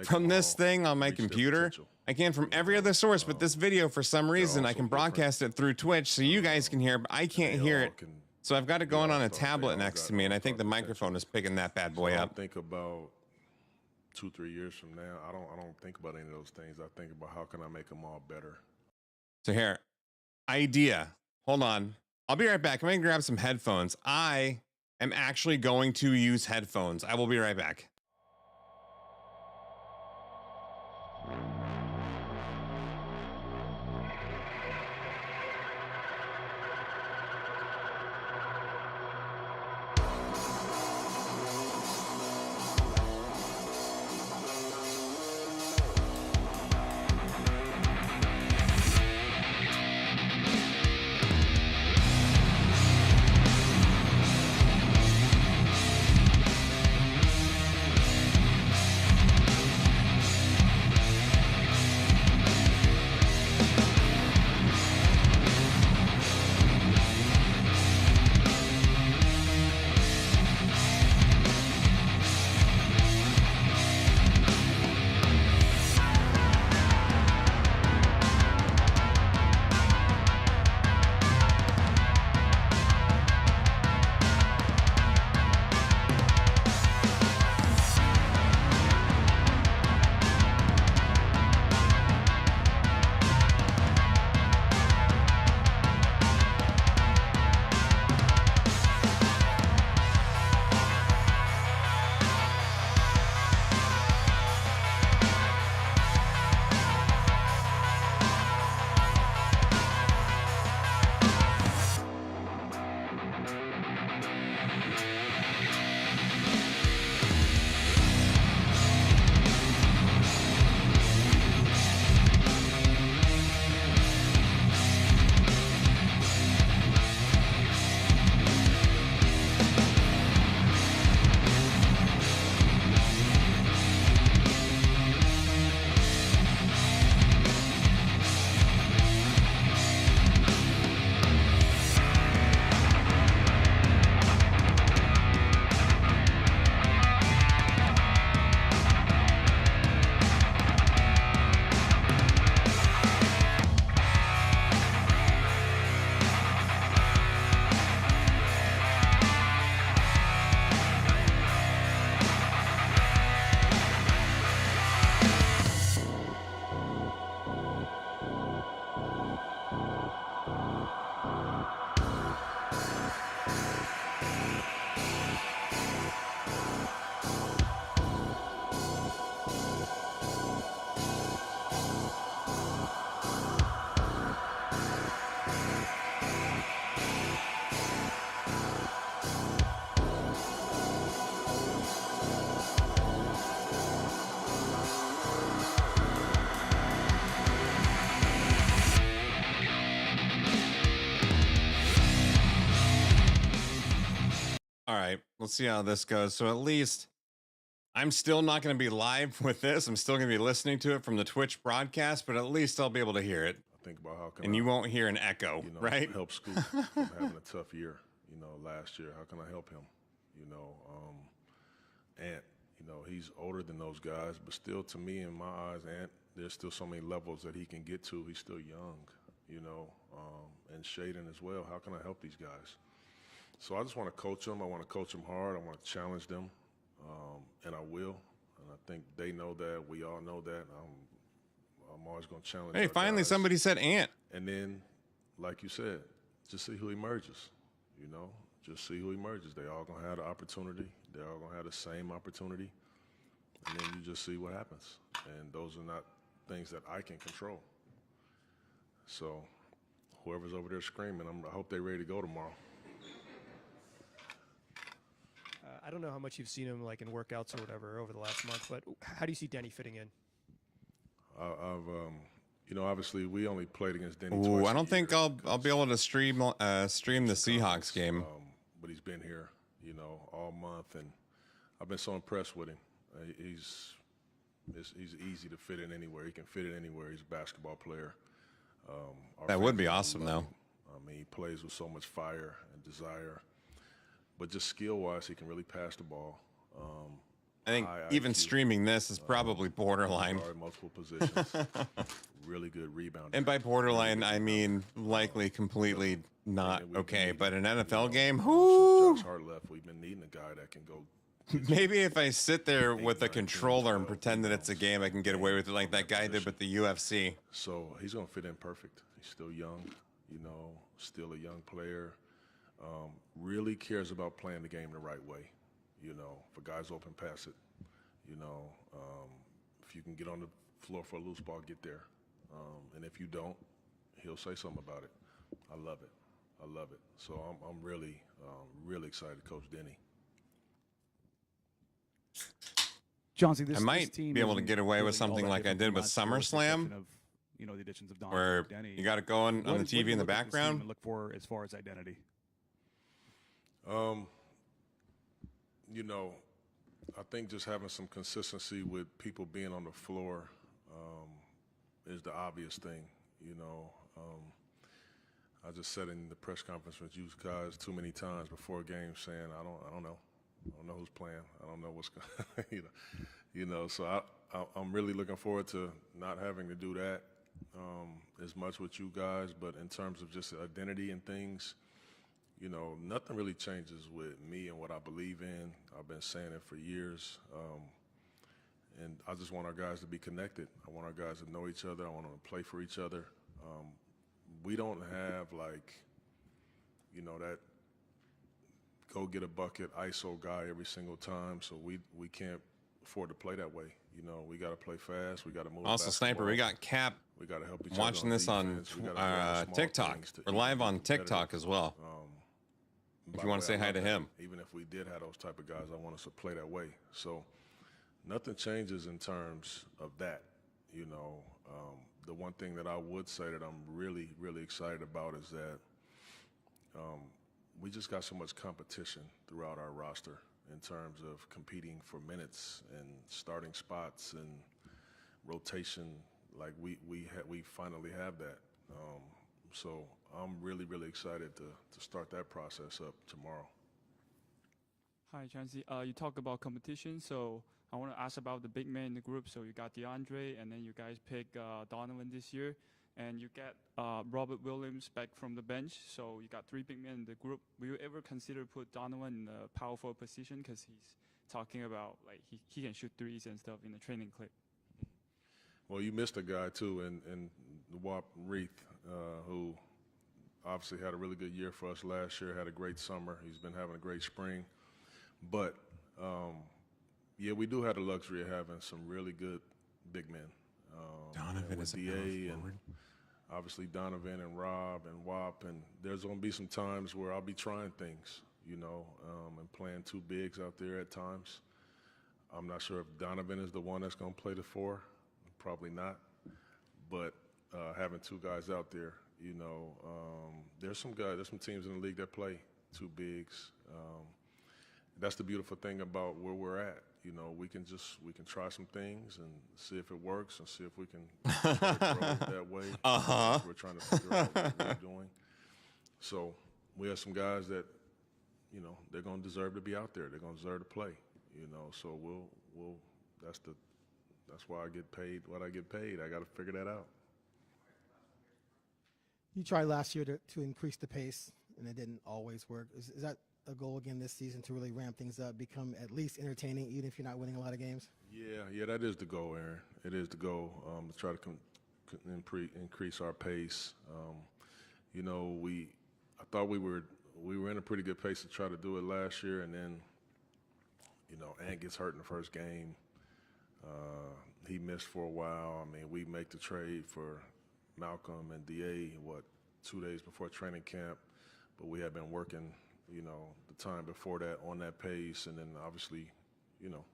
Speaker 1: from this thing on my computer. I can from every other source, but this video, for some reason, I can broadcast it through Twitch so you guys can hear, but I can't hear it. So I've got it going on a tablet next to me, and I think the microphone is picking that bad boy up.
Speaker 14: Think about 2-3 years from now. I don't think about any of those things. I think about how can I make them all better.
Speaker 1: So here, idea. Hold on. I'll be right back. I'm going to grab some headphones. I am actually going to use headphones. I will be right back. let's see how this goes. So at least I'm still not going to be live with this. I'm still going to be listening to it from the Twitch broadcast, but at least I'll be able to hear it.
Speaker 14: Think about how can
Speaker 1: And you won't hear an echo, right?
Speaker 14: help Scoop from having a tough year, last year. How can I help him? Ant, he's older than those guys, but still, to me, in my eyes, Ant, there's still so many levels that he can get to. He's still young, and Shaden as well. How can I help these guys? So I just want to coach them. I want to coach them hard. I want to challenge them, and I will. And I think they know that. We all know that. I'm always going to challenge.
Speaker 1: Hey, finally
Speaker 14: guys.
Speaker 1: somebody said Ant.
Speaker 14: And then, like you said, just see who emerges. Just see who emerges. They all gonna have the opportunity. They're all gonna have the same opportunity, and then you just see what happens. And those are not things that I can control. So, whoever's over there screaming, I hope they're ready to go tomorrow.
Speaker 6: I don't know how much you've seen him like in workouts or whatever over the last month, but how do you see Denny fitting in?
Speaker 14: Obviously we only played against Denny
Speaker 1: Ooh,
Speaker 14: twice
Speaker 1: I
Speaker 14: a
Speaker 1: don't think
Speaker 14: year
Speaker 1: I'll be able to stream the Seahawks game.
Speaker 14: But he's been here, all month, and I've been so impressed with him. He's easy to fit in anywhere. He can fit in anywhere. He's a basketball player.
Speaker 1: That would be awesome, though.
Speaker 14: He plays with so much fire and desire. But just skill-wise, he can really pass the ball.
Speaker 1: I think
Speaker 14: high
Speaker 1: even
Speaker 14: IQ,
Speaker 1: streaming this is probably borderline.
Speaker 14: guard multiple positions. Really good rebounding.
Speaker 1: And by borderline, I mean likely completely not okay. But an NFL game,
Speaker 14: Since
Speaker 1: whoo!
Speaker 14: Josh Hart left, we've been needing a guy that can go.
Speaker 1: Maybe if I sit there with a controller and pretend that it's a game, I can get away with it like that guy did with the UFC.
Speaker 14: So he's going to fit in perfect. He's still young, still a young player. Really cares about playing the game the right way. If a guy's open, pass it. If you can get on the floor for a loose ball, get there. And if you don't, he'll say something about it. I love it. I love it. So I'm really, really excited to coach Denny.
Speaker 12: Chauncey, this
Speaker 1: I might
Speaker 12: this team
Speaker 1: be able to
Speaker 12: isn't
Speaker 1: get away with
Speaker 12: really all
Speaker 1: something
Speaker 12: that
Speaker 1: like I
Speaker 12: different
Speaker 1: did
Speaker 12: from
Speaker 1: with
Speaker 12: last year, with the
Speaker 1: SummerSlam,
Speaker 12: exception of, the additions of Donovan
Speaker 1: where
Speaker 12: and Denny.
Speaker 1: you got it going on the
Speaker 12: What do
Speaker 1: TV
Speaker 12: you
Speaker 1: in the
Speaker 12: look at this team
Speaker 1: background.
Speaker 12: and look for as far as identity?
Speaker 14: I think just having some consistency with people being on the floor is the obvious thing. I just said in the press conference with you guys too many times before games saying I don't know. I don't know who's playing. I don't know what's going. So I'm really looking forward to not having to do that as much with you guys. But in terms of just identity and things, nothing really changes with me and what I believe in. I've been saying it for years. And I just want our guys to be connected. I want our guys to know each other. I want them to play for each other. We don't have that go get a bucket ISO guy every single time. So we can't afford to play that way. We got to play fast. We got to move.
Speaker 1: Also, Sniper, we got Cap
Speaker 14: we got to help each
Speaker 1: watching
Speaker 14: other
Speaker 1: this on
Speaker 14: defense. We gotta do all the small
Speaker 1: TikTok.
Speaker 14: things to
Speaker 1: We're
Speaker 14: even
Speaker 1: live
Speaker 14: be
Speaker 1: on TikTok
Speaker 14: competitive.
Speaker 1: as well. If
Speaker 14: By
Speaker 1: you want
Speaker 14: the
Speaker 1: to
Speaker 14: way,
Speaker 1: say
Speaker 14: I
Speaker 1: hi
Speaker 14: love
Speaker 1: to
Speaker 14: that.
Speaker 1: him.
Speaker 14: Even if we did have those type of guys, I want us to play that way. So nothing changes in terms of that. The one thing that I would say that I'm really, really excited about is that we just got so much competition throughout our roster in terms of competing for minutes and starting spots and rotation. Like we finally have that. So I'm really, really excited to start that process up tomorrow.
Speaker 17: Hi, Chauncey. You talk about competition, so I want to ask about the big man in the group. So you got DeAndre, and then you guys pick Donovan this year, and you get Robert Williams back from the bench. So you got three big men in the group. Will you ever consider put Donovan in a power forward position? Because he's talking about like he can shoot threes and stuff in the training clip.
Speaker 14: Well, you missed a guy too, in Wap Reith, who obviously had a really good year for us last year. Had a great summer. He's been having a great spring, but. Yeah, we do have the luxury of having some really good big men.
Speaker 1: Donovan is a
Speaker 14: DA
Speaker 1: power
Speaker 14: and
Speaker 1: forward.
Speaker 14: obviously Donovan and Rob and Wap, and there's going to be some times where I'll be trying things, and playing two bigs out there at times. I'm not sure if Donovan is the one that's going to play the four, probably not. But having two guys out there, there's some teams in the league that play two bigs. that's the beautiful thing about where we're at. You know, we can try some things and see if it works and see if we can grow it that way.
Speaker 1: Uh-huh.
Speaker 14: We're trying to figure out what we're doing. So we have some guys that, you know, they're going to deserve to be out there. They're going to deserve to play. You know, so we'll that's why I get paid what I get paid. I got to figure that out.
Speaker 11: You tried last year to increase the pace, and it didn't always work. Is that a goal again this season, to really ramp things up, become at least entertaining, even if you're not winning a lot of games?
Speaker 14: Yeah, that is the goal, Aaron. It is the goal, to try to increase our pace. You know, I thought we were in a pretty good pace to try to do it last year, and then, you know, Ant gets hurt in the first game. He missed for a while. I mean, we make the trade for Malcolm and DA, 2 days before training camp, but we had been working, you know, the time before that on that pace, and then obviously, you know,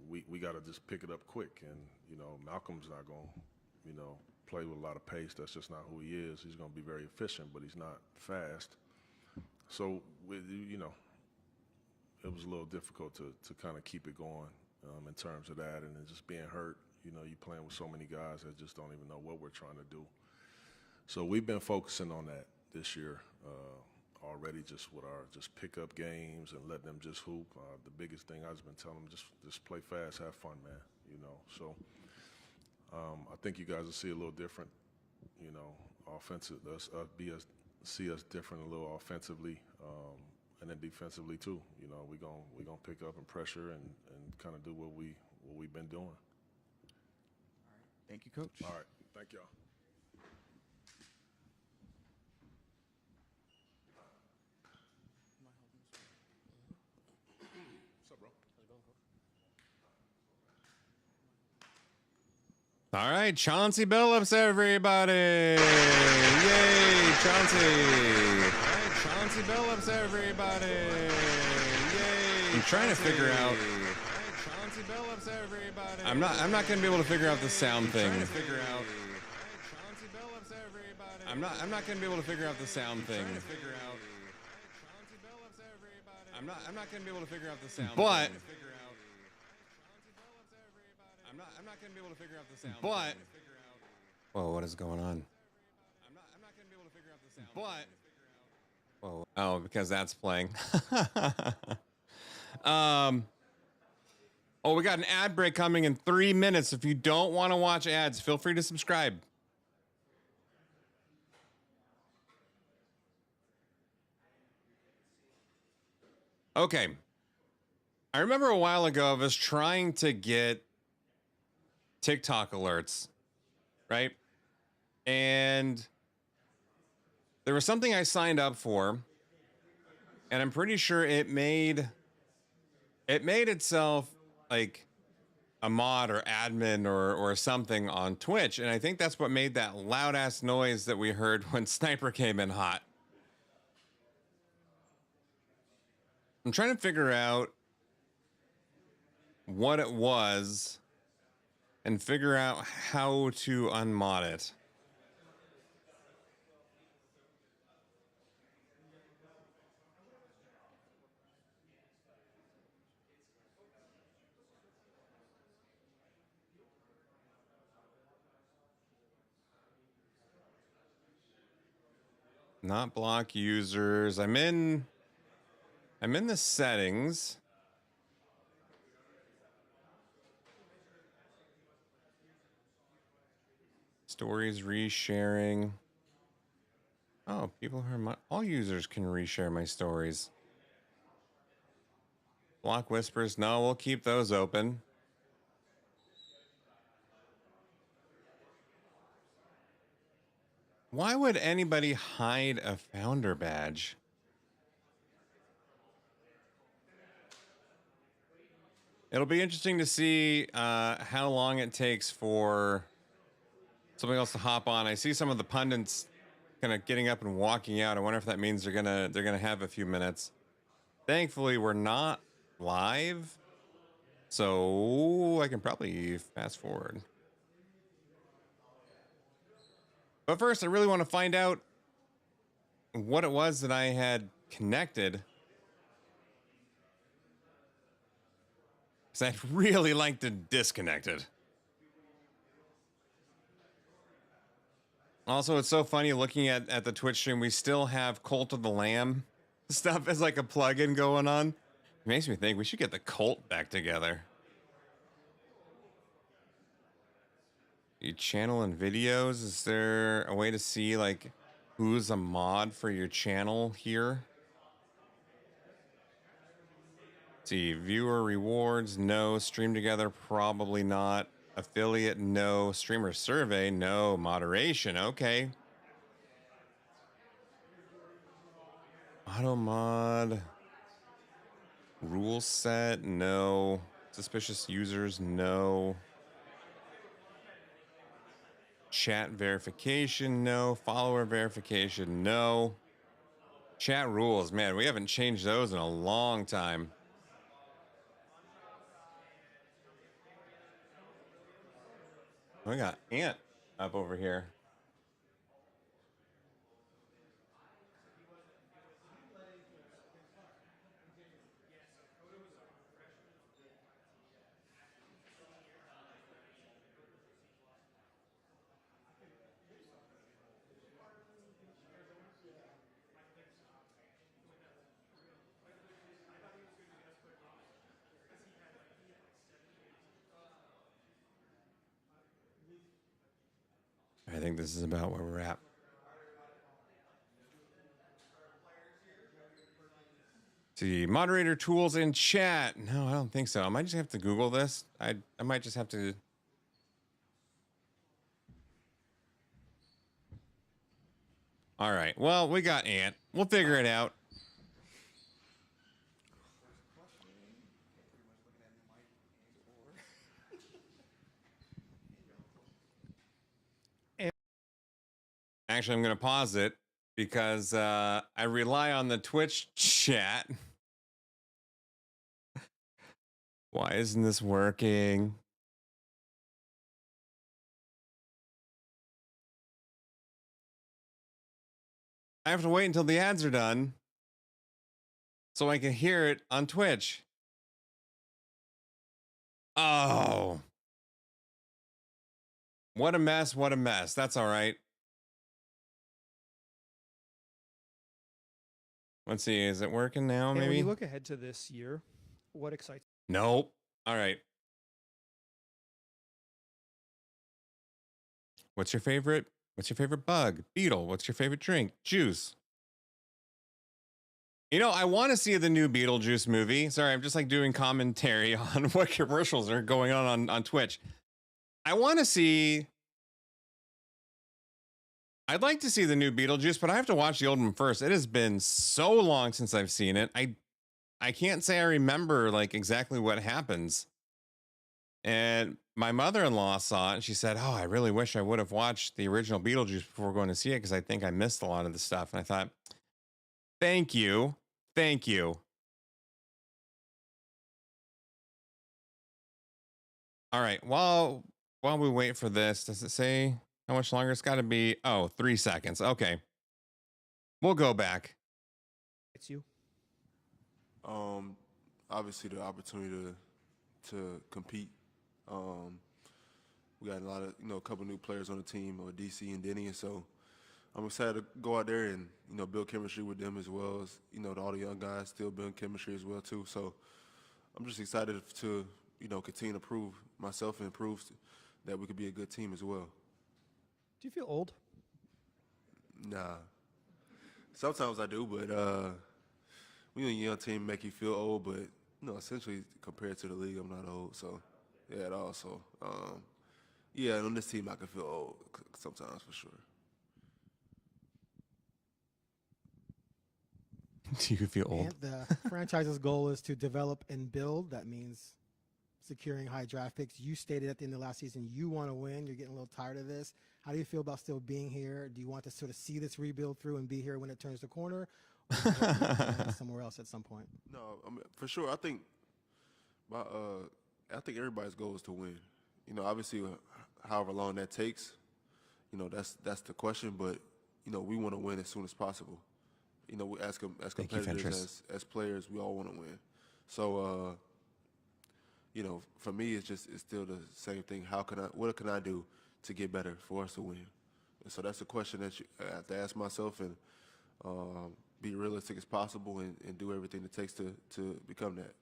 Speaker 14: we got to just pick it up quick, and, you know, Malcolm's not going to, you know, play with a lot of pace. That's just not who he is. He's going to be very efficient, but he's not fast. So, you know, it was a little difficult to kind of keep it going in terms of that, and then just being hurt. You know, you're playing with so many guys that just don't even know what we're trying to do. So we've been focusing on that this year already, just with our pick-up games and letting them just hoop. The biggest thing I've been telling them, just play fast, have fun, man. You know, so I think you guys will see a little different, you know, offensive. See us different a little offensively, and then defensively too. You know, we gonna pick up and pressure and kind of do what we've been doing.
Speaker 12: Thank you, Coach.
Speaker 14: All right, thank y'all.
Speaker 1: All right, Chauncey Billups, everybody. Yay, Chauncey. All right, Chauncey Billups, everybody. Yay. I'm trying to figure out. Chauncey Billups, everybody. I'm not going to be able to figure out the sound thing. I'm not going to be able to figure out the sound thing. I'm not going to be able to figure out the sound. But I'm not going to be able to figure out the sound. But whoa, what is going on? I'm not going to be able to figure out the sound. But whoa, oh, because that's playing. Oh, we got an ad break coming in 3 minutes. If you don't want to watch ads, feel free to subscribe. Okay. I remember a while ago I was trying to get TikTok alerts, right? And there was something I signed up for, and I'm pretty sure it made itself like a mod or admin or something on Twitch, and I think that's what made that loud ass noise that we heard when Sniper came in hot. I'm trying to figure out what it was and figure out how to unmod it. Not block users. I'm in the settings. Stories resharing. Oh, people who are all users can reshare my stories. Block whispers. No, we'll keep those open. Why would anybody hide a founder badge? It'll be interesting to see how long it takes for something else to hop on. I see some of the pundits kind of getting up and walking out. I wonder if that means they're gonna have a few minutes. Thankfully, we're not live, so I can probably fast forward. But first, I really want to find out what it was that I had connected 'Cause I'd really like to disconnect it. Also, it's so funny looking at the Twitch stream. We still have Cult of the Lamb stuff as like a plug-in going on. It makes me think we should get the cult back together. You channel and videos. Is there a way to see like who's a mod for your channel here? See, viewer rewards, no. Stream together, probably not. Affiliate, no. Streamer survey, no. Moderation, okay. Auto mod. Rule set, no. Suspicious users, no. Chat verification, no. Follower verification, no. Chat rules, man, we haven't changed those in a long time. We got Ant up over here. I think this is about where we're at. See, moderator tools in chat. No, I don't think so. I might just have to Google this. I might just have to. All right. Well, we got Ant. We'll figure it out. Actually, I'm going to pause it because I rely on the Twitch chat. Why isn't this working? I have to wait until the ads are done so I can hear it on Twitch. Oh. What a mess. What a mess. That's all right. Let's see. Is it working now,
Speaker 6: And
Speaker 1: maybe?
Speaker 6: when you look ahead to this year, what excites you?
Speaker 1: Nope. All right. What's your favorite? What's your favorite bug? Beetle. What's your favorite drink? Juice. You know, I want to see the new Beetlejuice movie. Sorry, I'm just like doing commentary on what commercials are going on Twitch. I want to see. I'd like to see the new Beetlejuice, but I have to watch the old one first. It has been so long since I've seen it. I can't say I remember like exactly what happens. And my mother-in-law saw it and she said, "Oh, I really wish I would have watched the original Beetlejuice before going to see it because I think I missed a lot of the stuff." And I thought, thank you. Thank you. All right. While we wait for this, does it say how much longer? It's got to be, 3 seconds. Okay. We'll go back.
Speaker 6: It's you.
Speaker 18: Obviously the opportunity to compete. We got a lot of, a couple new players on the team, DC and Denny, and so I'm excited to go out there and, build chemistry with them as well as, all the young guys still building chemistry as well too. So I'm just excited to, continue to prove myself and prove that we could be a good team as well.
Speaker 6: Do you feel old?
Speaker 18: Nah. Sometimes I do, but when you're a young team make you feel old, but essentially compared to the league, I'm not old, so yeah, at all. So yeah, on this team I can feel old sometimes for sure.
Speaker 1: Do you feel old?
Speaker 11: And the franchise's goal is to develop and build. That means securing high draft picks. You stated at the end of last season you want to win. You're getting a little tired of this. How do you feel about still being here? Do you want to sort of see this rebuild through and be here when it turns the corner, or do you want to be somewhere else at some point?
Speaker 18: No, I mean, for sure. I think everybody's goal is to win. Obviously, however long that takes, that's the question. But we want to win as soon as possible. As competitors, as players, we all want to win. So you know, for me, it's still the same thing. What can I do to get better for us to win? And so that's a question that I have to ask myself and be realistic as possible and do everything it takes to become that.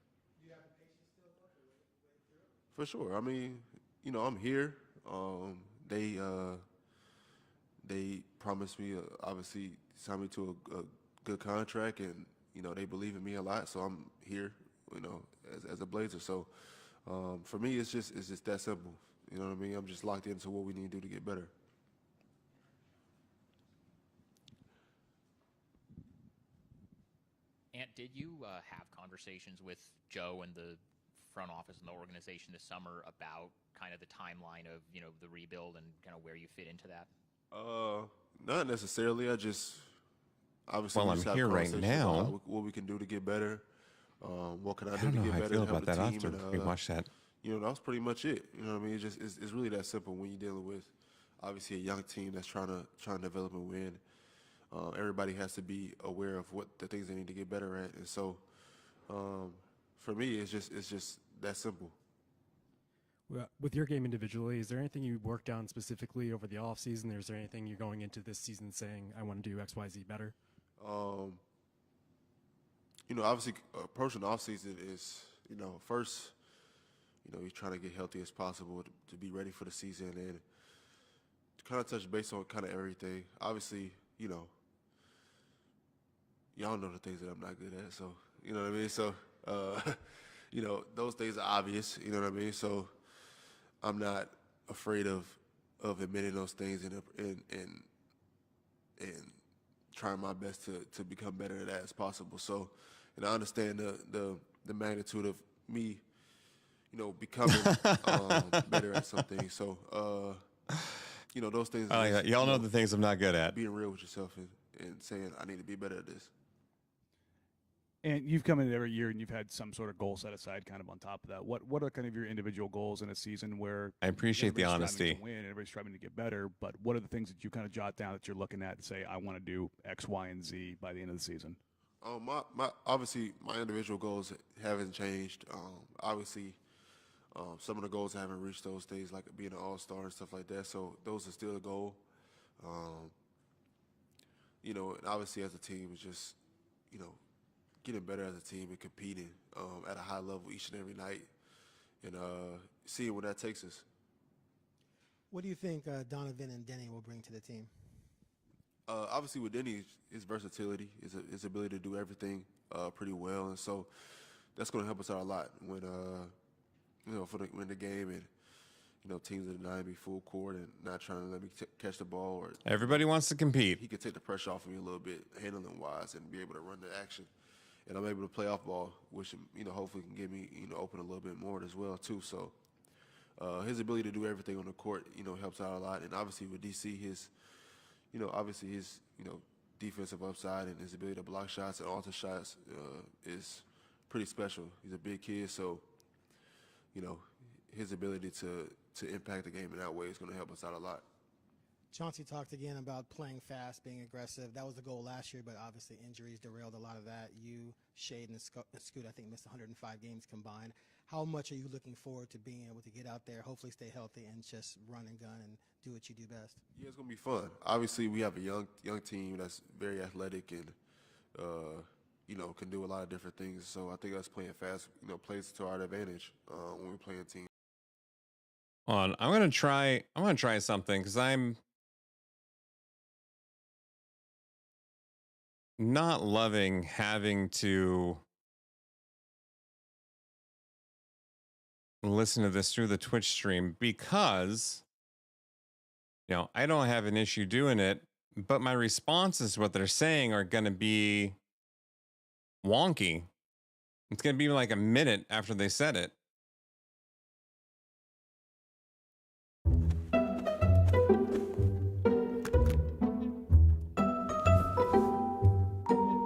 Speaker 18: For sure. I mean, you know, I'm here. They promised me, obviously, signed me to a good contract, and you know, they believe in me a lot. So I'm here, you know, as a Blazer. So for me, it's just that simple. You know what I mean? I'm just locked into what we need to do to get better.
Speaker 8: Ant, did you have conversations with Joe and the front office and the organization this summer about kind of the timeline of, you know, the rebuild and kind of where you fit into that?
Speaker 18: Not necessarily. I just obviously
Speaker 1: Well,
Speaker 18: we just
Speaker 1: I'm
Speaker 18: have
Speaker 1: here right
Speaker 18: conversations about
Speaker 1: now.
Speaker 18: what we can do to get better. What can I
Speaker 1: I
Speaker 18: do
Speaker 1: don't
Speaker 18: to
Speaker 1: know
Speaker 18: get
Speaker 1: how I
Speaker 18: better
Speaker 1: feel
Speaker 18: to help
Speaker 1: about
Speaker 18: the
Speaker 1: that. I'll
Speaker 18: team?
Speaker 1: have to rewatch that.
Speaker 18: You know, that was pretty much it. You know what I mean? It's really that simple when you're dealing with obviously a young team that's trying to develop and win. Everybody has to be aware of what the things they need to get better at, and so for me, it's just that simple.
Speaker 13: Well, with your game individually, is there anything you worked on specifically over the offseason? Or is there anything you're going into this season saying, I want to do X, Y, Z better?
Speaker 18: You know, obviously approaching the offseason is, you know, first, you know, you're trying to get healthy as possible to be ready for the season and to kind of touch base on kind of everything. Obviously, you know, y'all know the things that I'm not good at, so, you know what I mean? So, you know, those things are obvious, you know what I mean? So I'm not afraid of admitting those things and trying my best to become better at that as possible. So, and I understand the magnitude of me, you know, becoming better at some things. So, you know, those things.
Speaker 1: I like that. Y'all know the things I'm not good at.
Speaker 18: Being real with yourself and saying, I need to be better at this.
Speaker 12: And you've come in every year and you've had some sort of goal set aside kind of on top of that. What are kind of your individual goals in a season where
Speaker 1: I appreciate the
Speaker 12: everybody's striving
Speaker 1: honesty.
Speaker 12: to win, everybody's striving to get better, but what are the things that you kind of jot down that you're looking at and say, I want to do X, Y, and Z by the end of the season?
Speaker 18: Obviously my individual goals haven't changed. Obviously, some of the goals I haven't reached those days, like being an all-star and stuff like that. So those are still a goal. You know, and obviously as a team, it's just, you know, getting better as a team and competing at a high level each and every night and seeing where that takes us.
Speaker 11: What do you think Donovan and Denny will bring to the team?
Speaker 18: Obviously with Denny, his versatility, his ability to do everything pretty well. And so that's going to help us out a lot when, you know, when the game and, you know, teams are denying me full court and not trying to let me catch the ball. Or
Speaker 1: Everybody wants to compete.
Speaker 18: He could take the pressure off of me a little bit, handling-wise, and be able to run the action. And I'm able to play off ball, which, you know, hopefully can get me, you know, open a little bit more as well, too. So his ability to do everything on the court, you know, helps out a lot. And obviously with DC, his defensive upside and his ability to block shots and alter shots is pretty special. He's a big kid, so, you know, his ability to impact the game in that way is going to help us out a lot.
Speaker 11: Chauncey talked again about playing fast, being aggressive. That was the goal last year, but obviously injuries derailed a lot of that. You, Shade, and Scoot, I think, missed 105 games combined. How much are you looking forward to being able to get out there, hopefully stay healthy, and just run and gun and do what you do best?
Speaker 18: Yeah, it's going to be fun. Obviously, we have a young team that's very athletic and, you know, can do a lot of different things. So I think us playing fast, you know, plays to our advantage when we're playing team.
Speaker 1: I'm gonna try something because I'm not loving having to listen to this through the Twitch stream because, you know, I don't have an issue doing it, but my responses to what they're saying are going to be wonky. It's going to be like a minute after they said it.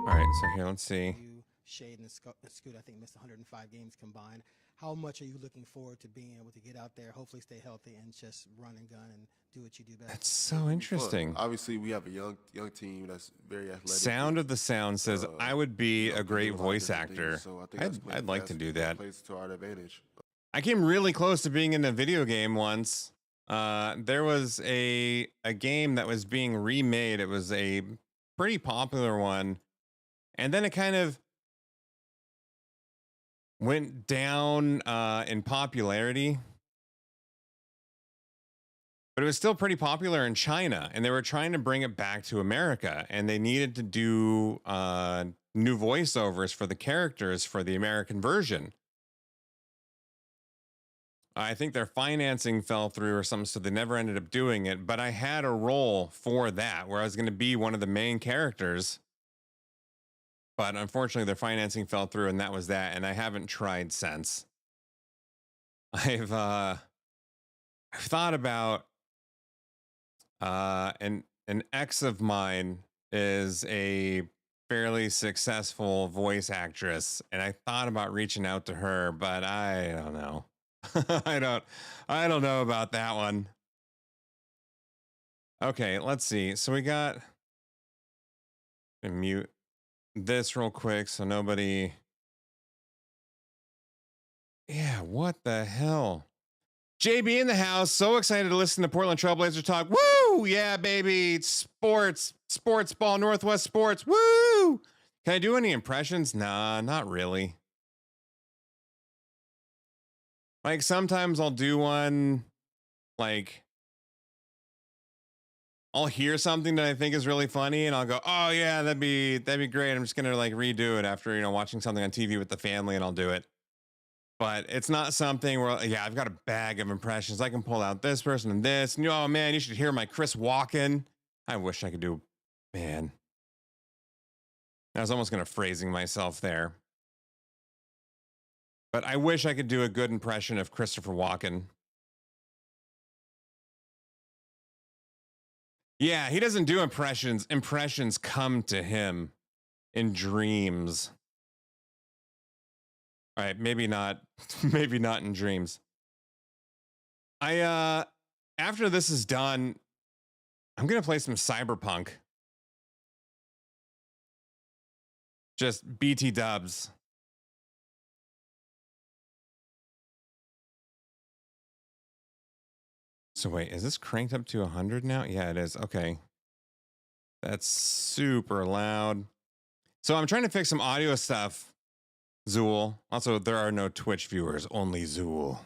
Speaker 1: All right, so here, let's see.
Speaker 11: You, Shade, and Scoot, I think, missed 105 games combined. How much are you looking forward to being able to get out there, hopefully stay healthy, and just run and gun and do what you do best?
Speaker 1: That's so interesting.
Speaker 18: Obviously, we have a young team that's very athletic.
Speaker 1: Sound of the Sound says, I would be a great voice actor.
Speaker 18: So I think
Speaker 1: I'd like to do that.
Speaker 18: Plays to our advantage.
Speaker 1: I came really close to being in a video game once. There was a game that was being remade. It was a pretty popular one. And then it kind of went down in popularity. But it was still pretty popular in China, and they were trying to bring it back to America, and they needed to do new voiceovers for the characters for the American version. I think their financing fell through or something, so they never ended up doing it. But I had a role for that where I was going to be one of the main characters. But unfortunately, their financing fell through, and that was that. And I haven't tried since. I've thought about an ex of mine is a fairly successful voice actress, and I thought about reaching out to her, but I don't know. I don't know about that one. Okay, let's see. So we got mute this real quick so nobody. Yeah, what the hell? JB in the house. So excited to listen to Portland Trailblazer talk. Woo! Yeah, baby. Sports ball, Northwest sports. Woo! Can I do any impressions? Nah, not really. Like sometimes I'll do one, like I'll hear something that I think is really funny and I'll go, oh yeah, that'd be great. I'm just gonna like redo it after, watching something on TV with the family, and I'll do it. But it's not something where, yeah, I've got a bag of impressions. I can pull out this person and this. And, oh, man, you should hear my Chris Walken. I wish I could do, man. I was almost going to phrasing myself there. But I wish I could do a good impression of Christopher Walken. Yeah, he doesn't do impressions. Impressions come to him in dreams. All right, maybe not in dreams. After this is done, I'm going to play some Cyberpunk. Just BT dubs. So wait, is this cranked up to 100 now? Yeah, it is. Okay. That's super loud. So I'm trying to fix some audio stuff. Zool. Also, there are no Twitch viewers, only Zool.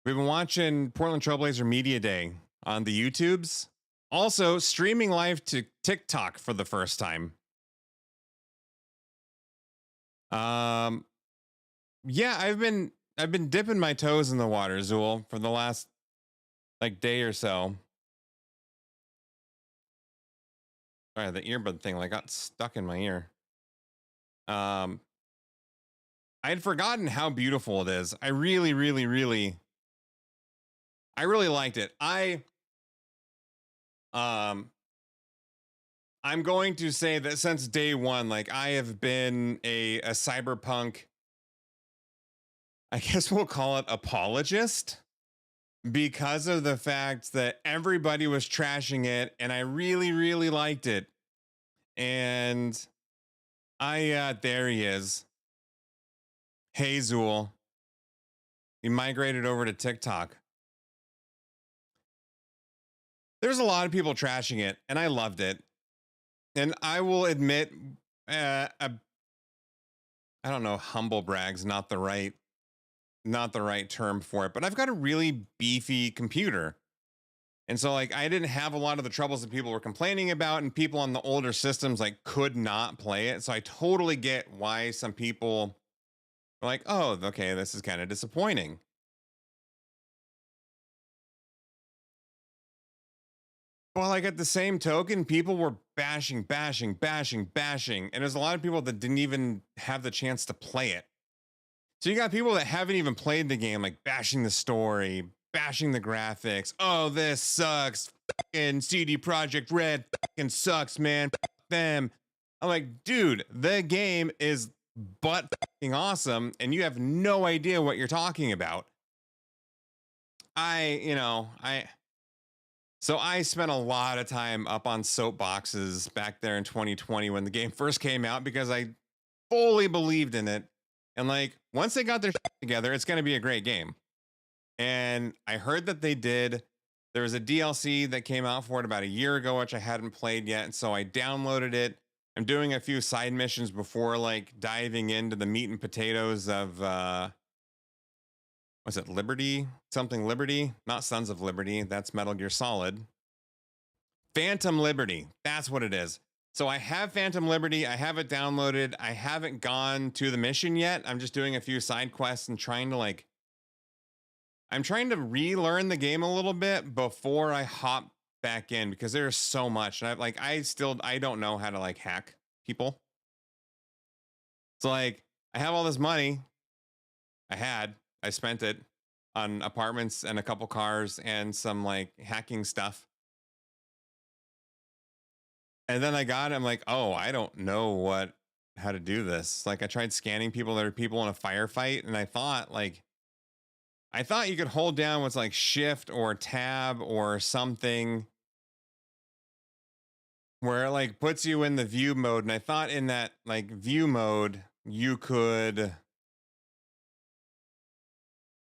Speaker 1: We've been watching Portland Trailblazer Media Day on the YouTubes. Also, streaming live to TikTok for the first time. Yeah, I've been dipping my toes in the water, Zool, for the last day or so. Sorry, the earbud thing got stuck in my ear. I had forgotten how beautiful it is. I really liked it. I'm going to say that since day one, I have been a cyberpunk, I guess we'll call it apologist, because of the fact that everybody was trashing it and I really liked it. And there he is. Hey, Zool. He migrated over to TikTok. There's a lot of people trashing it, and I loved it. And I will admit, I don't know, humble brag's not the right term for it, but I've got a really beefy computer. And so I didn't have a lot of the troubles that people were complaining about, and people on the older systems could not play it. So I totally get why some people are like, oh, okay, this is kind of disappointing. Well, at the same token, people were bashing. And there's a lot of people that didn't even have the chance to play it. So you got people that haven't even played the game, bashing the story, bashing the graphics. Oh, this sucks. Fucking CD Projekt Red fucking sucks, man. Fuck them. I'm like, dude, the game is butt fucking awesome, and you have no idea what you're talking about. So I spent a lot of time up on soapboxes back there in 2020 when the game first came out, because I fully believed in it And like, once they got their together, it's going to be a great game. And I heard that there was a DLC that came out for it about a year ago, which I hadn't played yet. And so I downloaded it. I'm doing a few side missions before like diving into the meat and potatoes of, what's it, Liberty? Something Liberty? Not Sons of Liberty. That's Metal Gear Solid. Phantom Liberty. That's what it is. So I have Phantom Liberty. I have it downloaded. I haven't gone to the mission yet. I'm just doing a few side quests and trying to relearn the game a little bit before I hop back in, because there's so much. And I don't know how to like hack people. So like, I have all this money. I spent it on apartments and a couple cars and some like hacking stuff. And then I'm like, oh, I don't know how to do this. Like I tried scanning people. There are people in a firefight. And I thought you could hold down what's like shift or tab or something where it like puts you in the view mode. And I thought in that like view mode, you could,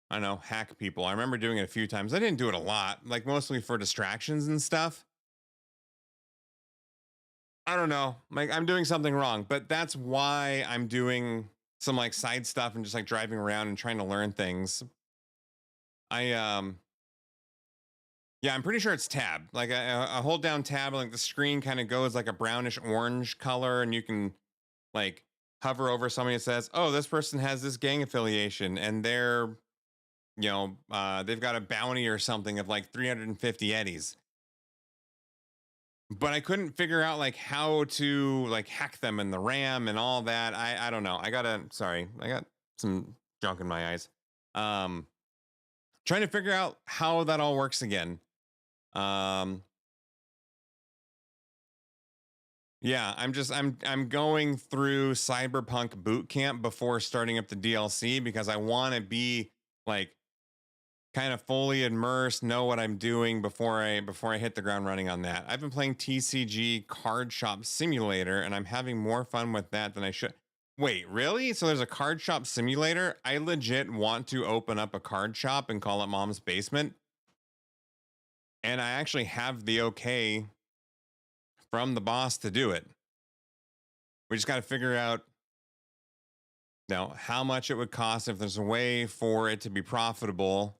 Speaker 1: I don't know, hack people. I remember doing it a few times. I didn't do it a lot, like mostly for distractions and stuff. I don't know. Like I'm doing something wrong, but that's why I'm doing some like side stuff and just like driving around and trying to learn things. I'm pretty sure it's tab. Like I hold down tab, and like the screen kind of goes like a brownish orange color, and you can like hover over somebody that says, "Oh, this person has this gang affiliation, and they're, they've got a bounty or something of like 350 eddies." But I couldn't figure out like how to like hack them in the RAM and all that. I don't know. I got some junk in my eyes. Trying to figure out how that all works again. Yeah, I'm going through Cyberpunk boot camp before starting up the DLC, because I want to be like kind of fully immersed, know what I'm doing before I hit the ground running on that. I've been playing TCG Card Shop Simulator, and I'm having more fun with that than I should. Wait, really? So there's a card shop simulator? I legit want to open up a card shop and call it Mom's Basement. And I actually have the okay from the boss to do it. We just got to figure out how much it would cost, if there's a way for it to be profitable,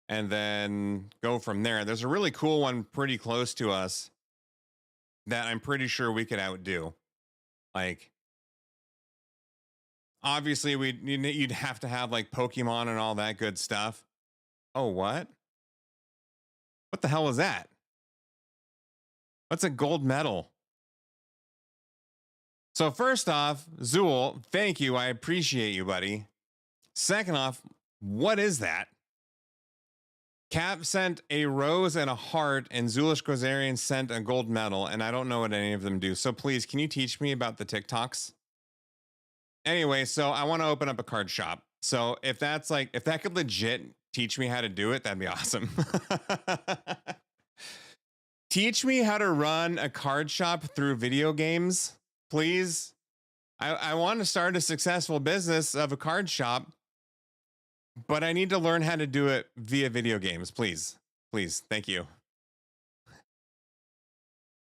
Speaker 1: and then go from there. There's a really cool one pretty close to us that I'm pretty sure we could outdo. Like, obviously you'd have to have like Pokemon and all that good stuff. Oh, what? What the hell was that? What's a gold medal? So first off, Zool, thank you. I appreciate you, buddy. Second off, what is that? Cap sent a rose and a heart, and Zulish Gozarian sent a gold medal, and I don't know what any of them do. So please, can you teach me about the TikToks? Anyway, so I want to open up a card shop. So if that could legit teach me how to do it, that'd be awesome. Teach me how to run a card shop through video games, please. I want to start a successful business of a card shop, but I need to learn how to do it via video games, please. Please, thank you.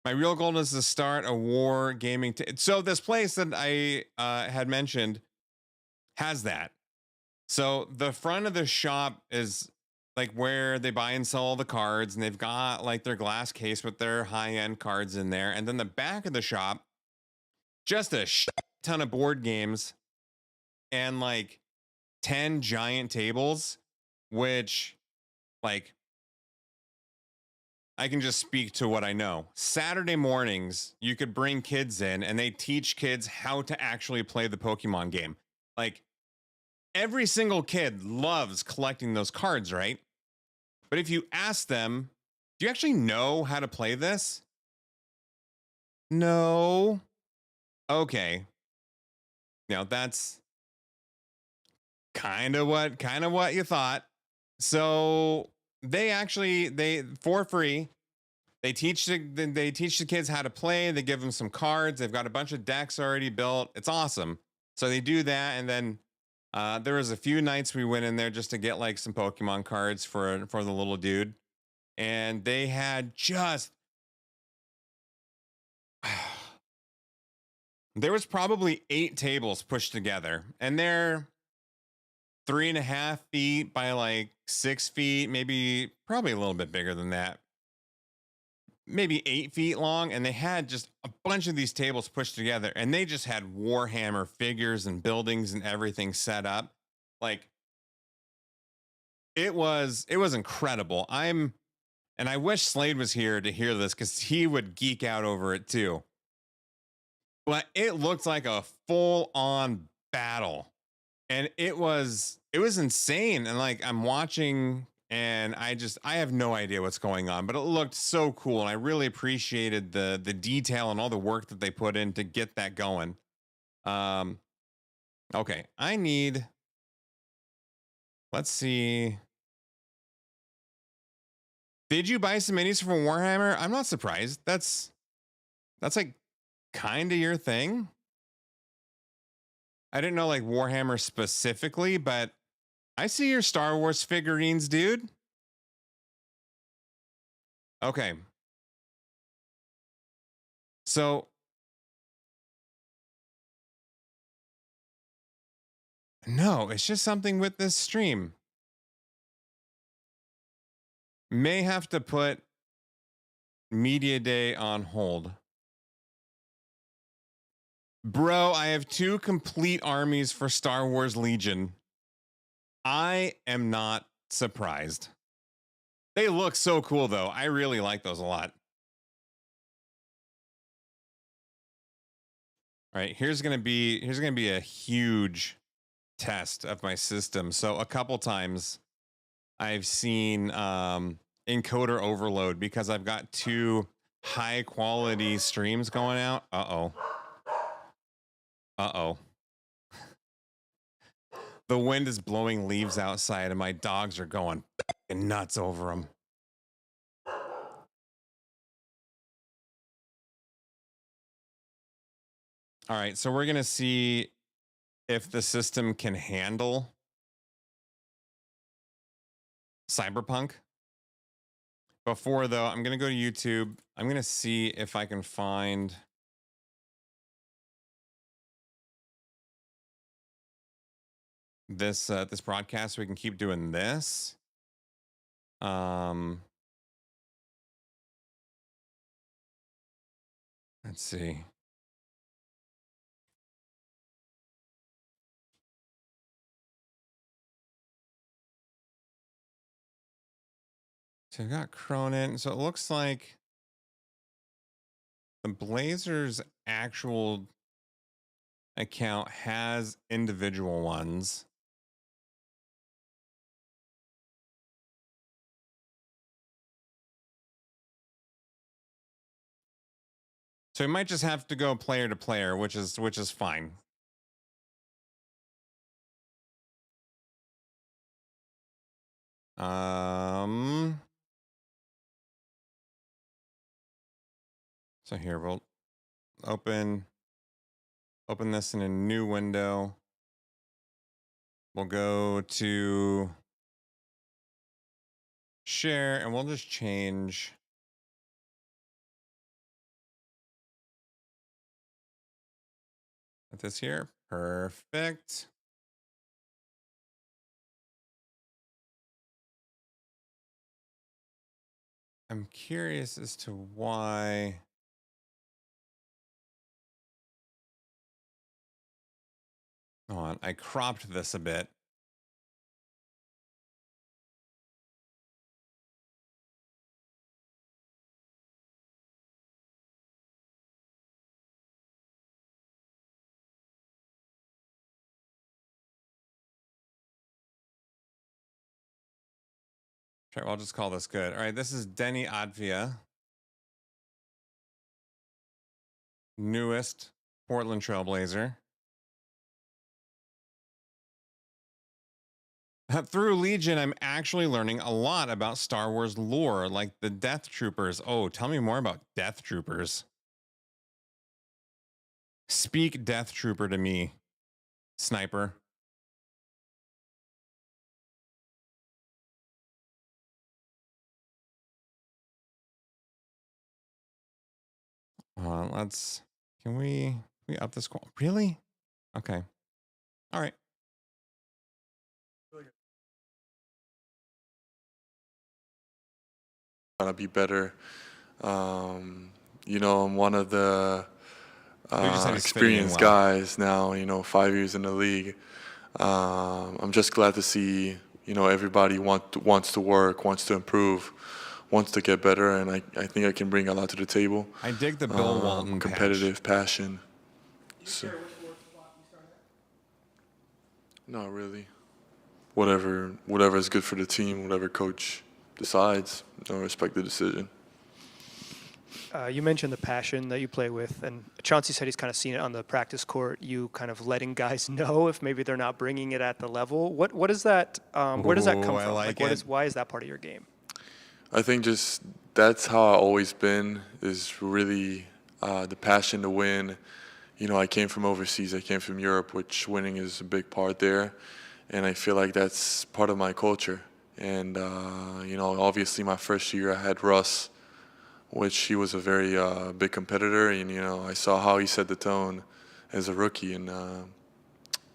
Speaker 1: My real goal is to start a war gaming. So this place that I had mentioned has that. So the front of the shop is like where they buy and sell all the cards, and they've got like their glass case with their high-end cards in there. And then the back of the shop, just a ton of board games and like 10 giant tables, which like I can just speak to what I know. Saturday mornings, you could bring kids in and they teach kids how to actually play the Pokemon game. Like every single kid loves collecting those cards, right? But if you ask them, do you actually know how to play this? No. Okay. That's kind of what you thought. So they for free, they teach the kids how to play. They give them some cards. They've got a bunch of decks already built. It's awesome. So they do that, and then There was a few nights we went in there just to get like some Pokemon cards for the little dude, and they had just there was probably 8 tables pushed together, and they're 3.5 feet by like 6 feet, maybe probably a little bit bigger than that, maybe 8 feet long. And they had just a bunch of these tables pushed together, and they just had Warhammer figures and buildings and everything set up. Like it was incredible. And I wish Slade was here to hear this because he would geek out over it too. But it looked like a full-on battle, and it was insane. And like I'm watching, and I have no idea what's going on, but it looked so cool, and I really appreciated the detail and all the work that they put in to get that going. Okay, let's see. Did you buy some minis from Warhammer? I'm not surprised. That's like kind of your thing. I didn't know like Warhammer specifically, but I see your Star Wars figurines, dude. Okay. So no, it's just something with this stream. May have to put Media Day on hold. Bro, I have 2 complete armies for Star Wars Legion. I am not surprised. They look so cool though. I really like those a lot. All right, here's gonna be a huge test of my system. So a couple times I've seen encoder overload because I've got 2 high quality streams going out. Uh-oh. The wind is blowing leaves outside, and my dogs are going nuts over them. All right, so we're going to see if the system can handle Cyberpunk. Before, though, I'm going to go to YouTube. I'm going to see if I can find this this broadcast so we can keep doing this. Let's see. So we got Cronin. So it looks like the Blazers actual account has individual ones. So we might just have to go player to player, which is fine. So here we'll open this in a new window. We'll go to share, and we'll just change this here. Perfect. I'm curious as to why. Hold on, I cropped this a bit. Sure, I'll just call this good. All right, this is Denny Advia, newest Portland Trailblazer. Through Legion, I'm actually learning a lot about Star Wars lore, like the Death Troopers. Oh, tell me more about Death Troopers. Speak Death Trooper to me, Sniper. on. Can we up this quality? Really? Okay. All right.
Speaker 19: Trying to be better. I'm one of the experienced guys now, 5 years in the league. I'm just glad to see, everybody wants to work, wants to improve, wants to get better, and I think I can bring a lot to the table.
Speaker 1: I dig the Bill Walton
Speaker 19: competitive passion. So, not really. Whatever is good for the team, whatever coach decides, I respect the decision.
Speaker 6: You mentioned the passion that you play with, and Chauncey said he's kind of seen it on the practice court. You kind of letting guys know if maybe they're not bringing it at the level. What is that? Where does that come from?
Speaker 1: Like
Speaker 6: why is that part of your game?
Speaker 19: I think just that's how I've always been. Is really the passion to win. I came from overseas. I came from Europe, which winning is a big part there, and I feel like that's part of my culture. And obviously my first year I had Russ, which he was a very big competitor, and I saw how he set the tone as a rookie, and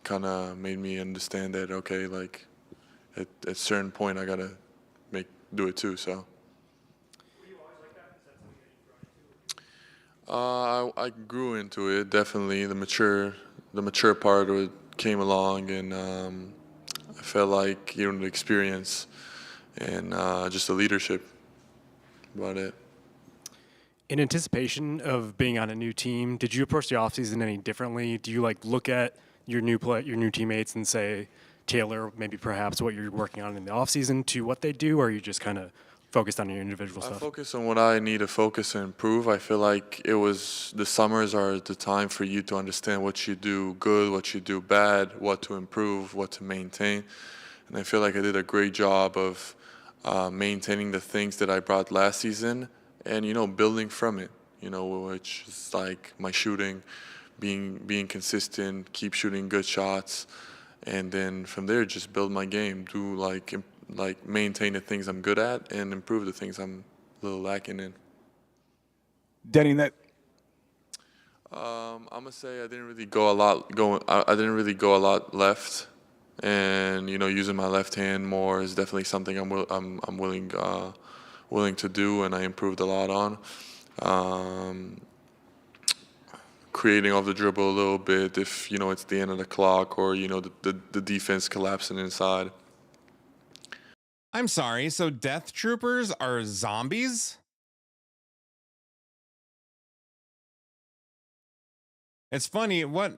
Speaker 19: kind of made me understand that okay, like at a certain point I gotta do it too. So. I grew into it, definitely. The mature part of it came along, and I felt like the experience and just the leadership. About it.
Speaker 13: In anticipation of being on a new team, did you approach the offseason any differently? Do you look at your new teammates and say, tailor maybe perhaps what you're working on in the offseason to what they do, or are you just kind of focused on your individual stuff?
Speaker 19: I focus on what I need to focus and improve. I feel like the summers are the time for you to understand what you do good, what you do bad, what to improve, what to maintain. And I feel like I did a great job of maintaining the things that I brought last season and, building from it, which is like my shooting, being consistent, keep shooting good shots. And then from there, just build my game, do maintain the things I'm good at and improve the things I'm a little lacking in.
Speaker 12: Denny,
Speaker 19: I'm gonna say I didn't really go a lot left, and using my left hand more is definitely something I'm willing to do, and I improved a lot on. Creating off the dribble a little bit if it's the end of the clock or the defense collapsing inside.
Speaker 1: I'm sorry, so Death Troopers are zombies? It's funny, what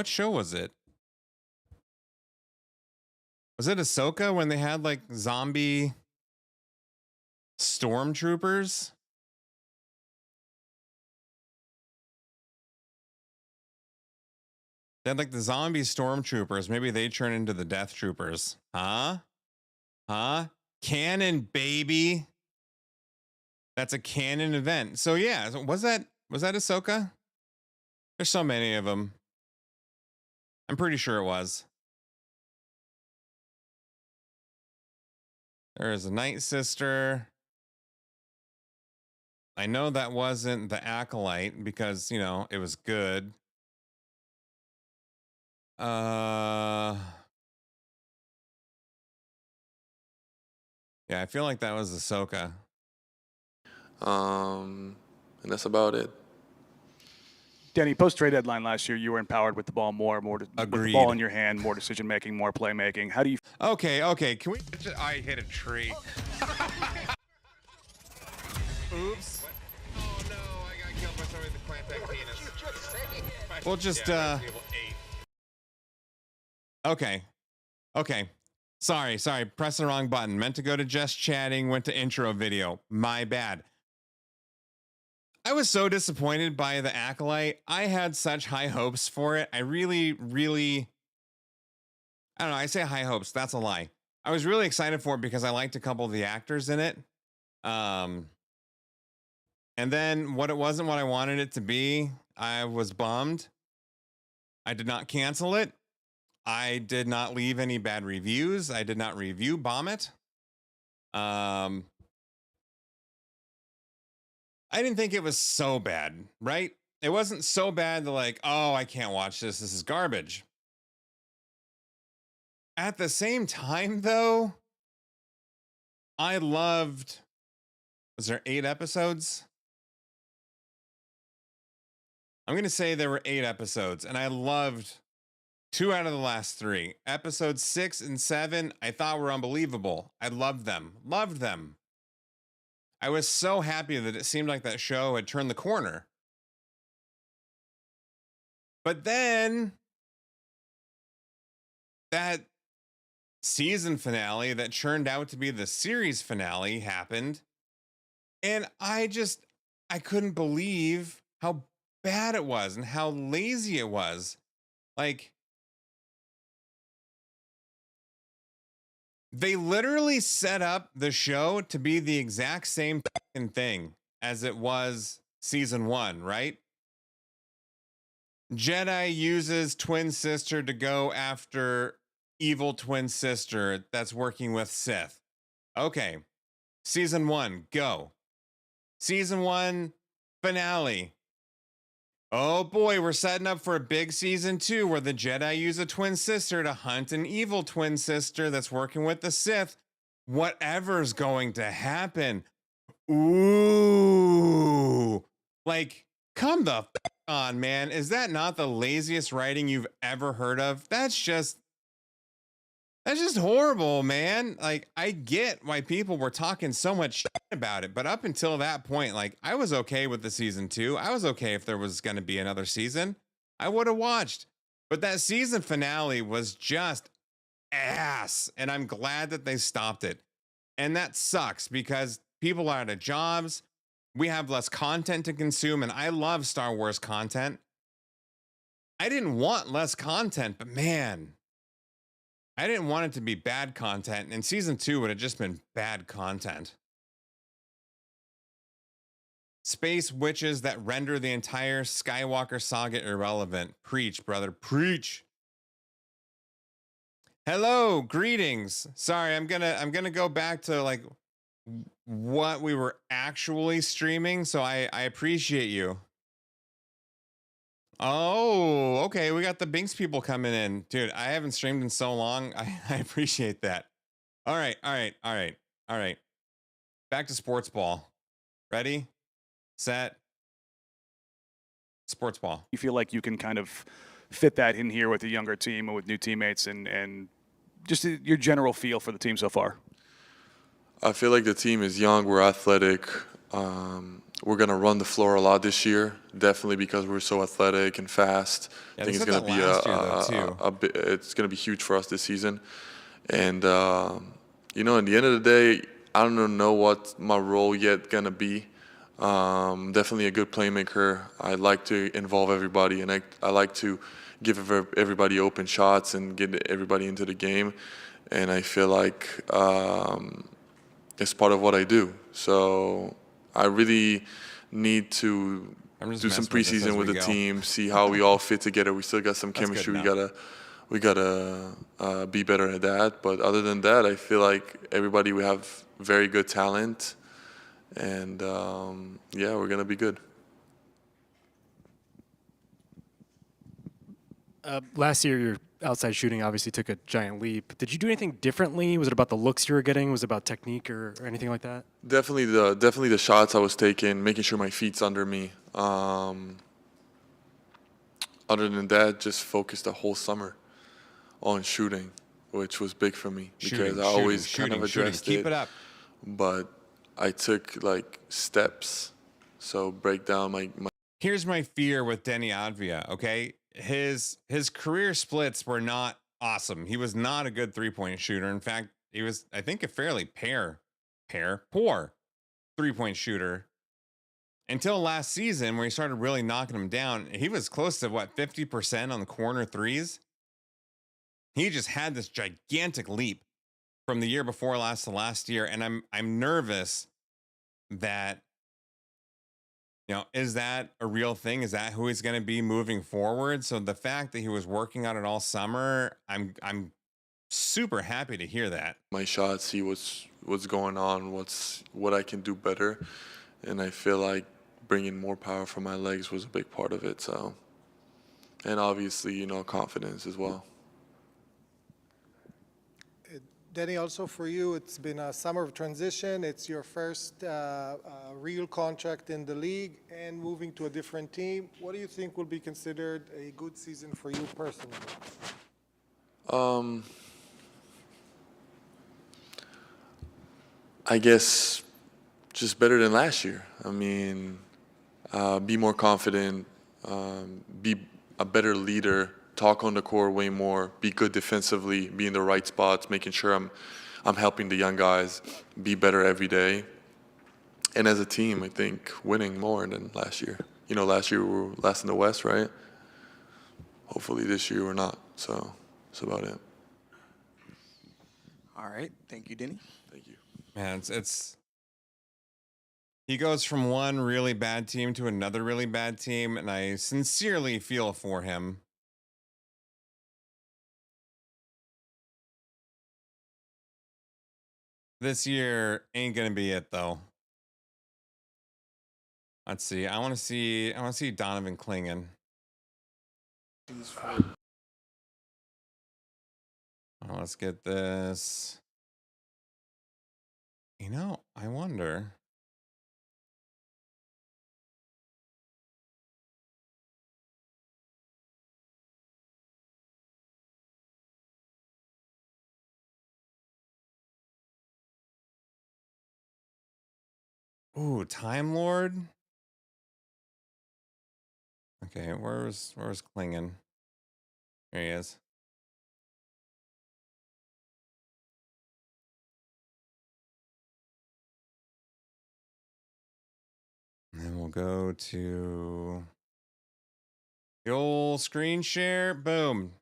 Speaker 1: show was it? Was it Ahsoka when they had zombie stormtroopers? They had the zombie stormtroopers. Maybe they turn into the Death Troopers. Huh? Canon, baby. That's a canon event. So yeah, was that Ahsoka? There's so many of them. I'm pretty sure it was. There is a Night Sister. I know that wasn't the Acolyte because, it was good. Yeah, I feel like that was Ahsoka.
Speaker 19: And that's about it.
Speaker 12: Denny, post-trade deadline last year, you were empowered with the ball with the ball in your hand, more decision-making, more playmaking. How do you...
Speaker 1: Okay. Can we... I hit a tree. Oops.
Speaker 2: Oh, no. I got killed by somebody with the plant that penis. What did you just say?
Speaker 1: We'll just, Okay. Sorry. Press the wrong button. Meant to go to just chatting, went to intro video. My bad. I was so disappointed by the Acolyte. I had such high hopes for it. I really, I don't know. I say high hopes. That's a lie. I was really excited for it because I liked a couple of the actors in it. And then what it wasn't what I wanted it to be, I was bummed. I did not cancel it. I did not leave any bad reviews. I did not bomb it. I didn't think it was so bad, right? It wasn't so bad that like, oh, I can't watch this. This is garbage. At the same time, though, I loved, was there 8 episodes? I'm going to say there were 8 episodes, and I loved 2 out of the last 3. Episodes 6 and 7, I thought were unbelievable. I loved them. Loved them. I was so happy that it seemed like that show had turned the corner. But then that season finale that turned out to be the series finale happened. And I couldn't believe how bad it was and how lazy it was. Like, they literally set up the show to be the exact same fucking thing as it was season 1, right? Jedi uses twin sister to go after evil twin sister that's working with Sith. Okay. Season 1, go. Season 1 finale. Oh boy, we're setting up for a big season 2 where the Jedi use a twin sister to hunt an evil twin sister that's working with the Sith. Whatever's going to happen. Ooh. Like, come the on, man. Is that not the laziest writing you've ever heard of? That's just horrible, man. Like, I get why people were talking so much shit about it, but up until that point, like, I was okay with the season 2. I was okay if there was going to be another season. I would have watched. But that season finale was just ass, and I'm glad that they stopped it. And that sucks because people are out of jobs. We have less content to consume, and I love Star Wars content. I didn't want less content, but man, I didn't want it to be bad content, and season 2 would have just been bad content. Space witches that render the entire Skywalker saga irrelevant. Preach, brother, preach. Hello, greetings. Sorry, I'm gonna go back to like what we were actually streaming, so I appreciate you. Oh, okay. We got the Binks people coming in. Dude, I haven't streamed in so long. I appreciate that. All right. Back to sports ball. Ready, set, sports ball.
Speaker 12: You feel like you can kind of fit that in here with a younger team and with new teammates and just your general feel for the team so far?
Speaker 19: I feel like the team is young. We're athletic. We're going to run the floor a lot this year, definitely because we're so athletic and fast.
Speaker 1: Yeah,
Speaker 19: I think it's going to be it's going to be huge for us this season. And you know, in the end of the day, I don't know what my role yet going to be. Definitely a good playmaker. I like to involve everybody, and I like to give everybody open shots and get everybody into the game. And I feel like it's part of what I do. So I really need to do some preseason with the team, see how we all fit together. We still got some chemistry. We gotta be better at that. But other than that, I feel like everybody, we have very good talent, and yeah, we're gonna be good.
Speaker 13: Last year, your outside shooting obviously took a giant leap. Did you do anything differently? Was it about the looks you were getting? Was it about technique or anything like that?
Speaker 19: Definitely the shots I was taking, making sure my feet's under me. Other than that, just focused the whole summer on shooting, which was big for me because I always kind of addressed it.
Speaker 1: Keep it up.
Speaker 19: But I took like steps, so break down my.
Speaker 1: Here's my fear with Denny Advia, okay? His career splits were not awesome. He was not a good 3-point shooter. In fact, he was, I think, a fairly poor 3-point shooter until last season where he started really knocking him down. He was close to 50% on the corner threes. He just had this gigantic leap from the year before last to last year, and I'm nervous that, you know, is that a real thing? Is that who he's going to be moving forward? So the fact that he was working on it all summer, I'm super happy to hear that.
Speaker 19: My shots, see what's going on, what I can do better, and I feel like bringing more power from my legs was a big part of it. So, and obviously, confidence as well.
Speaker 20: Denny, also for you, it's been a summer of transition. It's your first real contract in the league and moving to a different team. What do you think will be considered a good season for you personally?
Speaker 19: I guess just better than last year. I mean, be more confident, be a better leader, talk on the court way more, be good defensively, be in the right spots, making sure I'm helping the young guys be better every day. And as a team, I think winning more than last year. Last year we were last in the West, right? Hopefully this year we're not. So that's about it.
Speaker 9: All right. Thank you, Denny.
Speaker 19: Thank you.
Speaker 1: Man, he goes from one really bad team to another really bad team, and I sincerely feel for him. This year ain't gonna be it though. Let's see. I want to see Donovan Clingan. Oh, let's get this. I wonder. Ooh, Time Lord. Okay, where's Klingon? There he is. And then we'll go to the old screen share. Boom.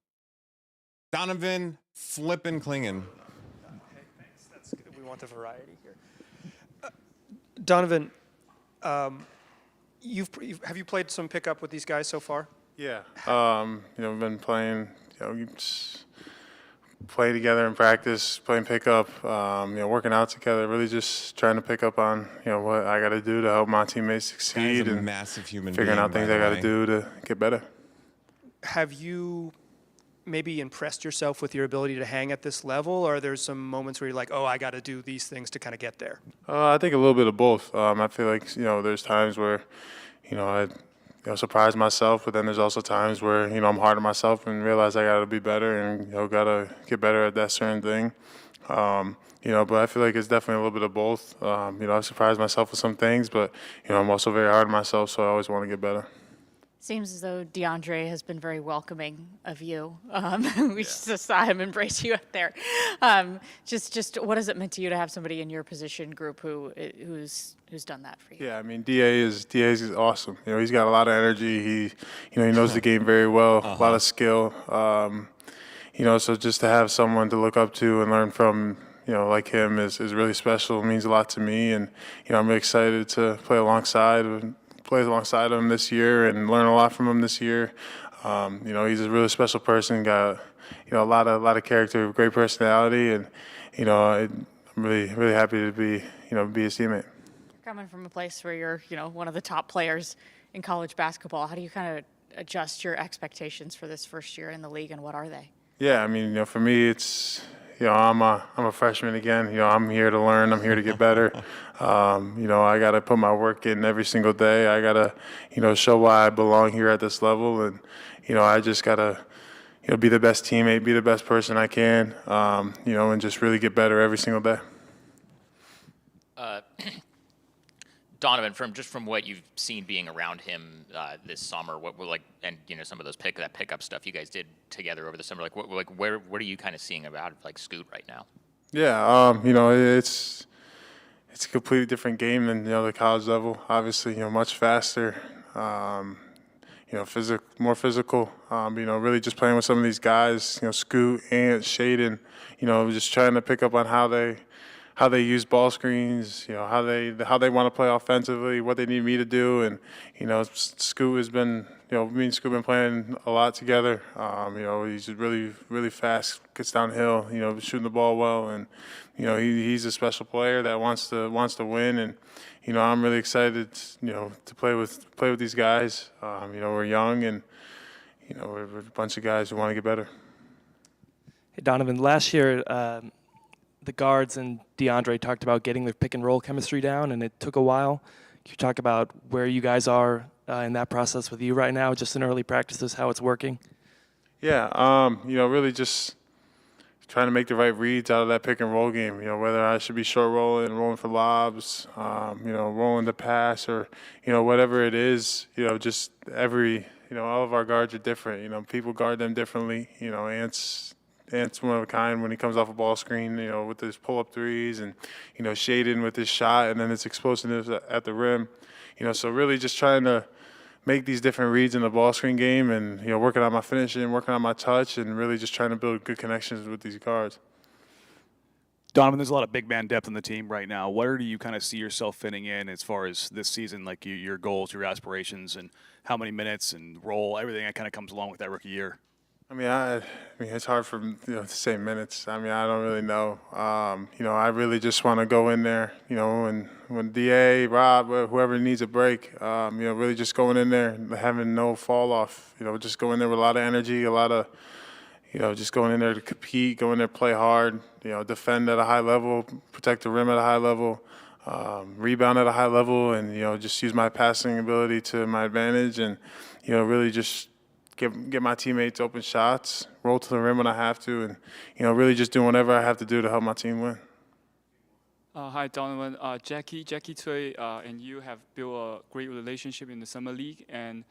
Speaker 1: Donovan flippin' Klingon.
Speaker 6: Hey, thanks. That's good. We want the variety here. Donovan, have you played some pickup with these guys so far?
Speaker 21: Yeah. We've been playing, you just play together in practice, playing pickup, working out together, really just trying to pick up on, what I got to do to help my teammates succeed
Speaker 1: Guy's a
Speaker 21: and
Speaker 1: massive human
Speaker 21: figuring
Speaker 1: being,
Speaker 21: out things
Speaker 1: by
Speaker 21: I
Speaker 1: the
Speaker 21: got
Speaker 1: way.
Speaker 21: to do to get better.
Speaker 6: Have you maybe impressed yourself with your ability to hang at this level, or are there some moments where you're like, oh, I got to do these things to kind of get there?
Speaker 21: I think a little bit of both. I feel like, there's times where, I surprise myself, but then there's also times where, I'm hard on myself and realize I got to be better and, got to get better at that certain thing. But I feel like it's definitely a little bit of both. I've surprised myself with some things, but, I'm also very hard on myself, so I always want to get better.
Speaker 16: Seems as though DeAndre has been very welcoming of you. We just saw him embrace you out there. Just what has it meant to you to have somebody in your position group who's done that for you?
Speaker 21: Yeah, I mean, DA is awesome. He's got a lot of energy. He knows the game very well, a lot of skill. So just to have someone to look up to and learn from, like him is really special. It means a lot to me, and I'm really excited to play alongside him this year and learn a lot from him this year. He's a really special person. Got a lot of character, great personality, and I'm really happy to be his teammate.
Speaker 16: Coming from a place where you're one of the top players in college basketball, how do you kind of adjust your expectations for this first year in the league, and what are they?
Speaker 21: Yeah, I mean, for me, it's I'm a freshman again. I'm here to learn. I'm here to get better. I got to put my work in every single day. I got to, show why I belong here at this level. And, I just got to, be the best teammate, be the best person I can, and just really get better every single day.
Speaker 8: Donovan, from what you've seen being around him this summer, what were and some of those pickup stuff you guys did together over the summer, what are you kind of seeing about Scoot right now?
Speaker 21: Yeah, it's a completely different game than the college level. Obviously, much faster, more physical. Really just playing with some of these guys, Scoot, Ant, Shaden, just trying to pick up on how how they use ball screens, how they want to play offensively, what they need me to do, and Scoot has been, me and Scoot been playing a lot together. He's really really fast, gets downhill, shooting the ball well, and he's a special player that wants to win, and I'm really excited, to play with these guys. We're young, and we're a bunch of guys who want to get better.
Speaker 4: Hey Donovan, last year the guards and DeAndre talked about getting their pick and roll chemistry down, and it took a while. Can you talk about where you guys are in that process with you right now, just in early practices, how it's working?
Speaker 21: Yeah, really just trying to make the right reads out of that pick and roll game. Whether I should be short rolling for lobs, rolling the pass, or whatever it is. Just all of our guards are different. People guard them differently. Ant's one of a kind when he comes off a ball screen, with his pull-up threes, and, Shaden with his shot, and then his explosiveness at the rim. So really just trying to make these different reads in the ball screen game, and, working on my finishing, working on my touch, and really just trying to build good connections with these guards.
Speaker 12: Donovan, there's a lot of big man depth in the team right now. Where do you kind of see yourself fitting in as far as this season, like your goals, your aspirations, and how many minutes and role, everything that kind of comes along with that rookie year?
Speaker 21: I mean, it's hard for to say minutes. I don't really know. I really just want to go in there. When Da, Rob, whoever needs a break, really just going in there, having no fall off. Just going there with a lot of energy, a lot of, just going in there to compete, go in there, play hard. Defend at a high level, protect the rim at a high level, rebound at a high level, and just use my passing ability to my advantage, and really just get my teammates open shots, roll to the rim when I have to, and really just do whatever I have to do to help my team win.
Speaker 17: Hi, Donovan. Jackie Tsui and you have built a great relationship in the summer league, and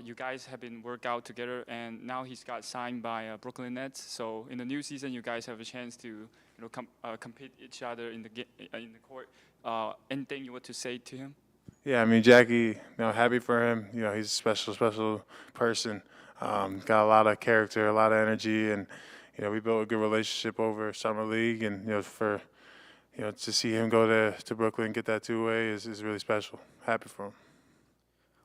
Speaker 17: you guys have been work out together. And now he's got signed by Brooklyn Nets. So in the new season, you guys have a chance to compete each other in the court. Anything you want to say to him?
Speaker 21: Yeah, Jackie, happy for him. He's a special person. Got a lot of character, a lot of energy, and we built a good relationship over summer league, and to see him go to Brooklyn and get that two-way is really special. Happy for him.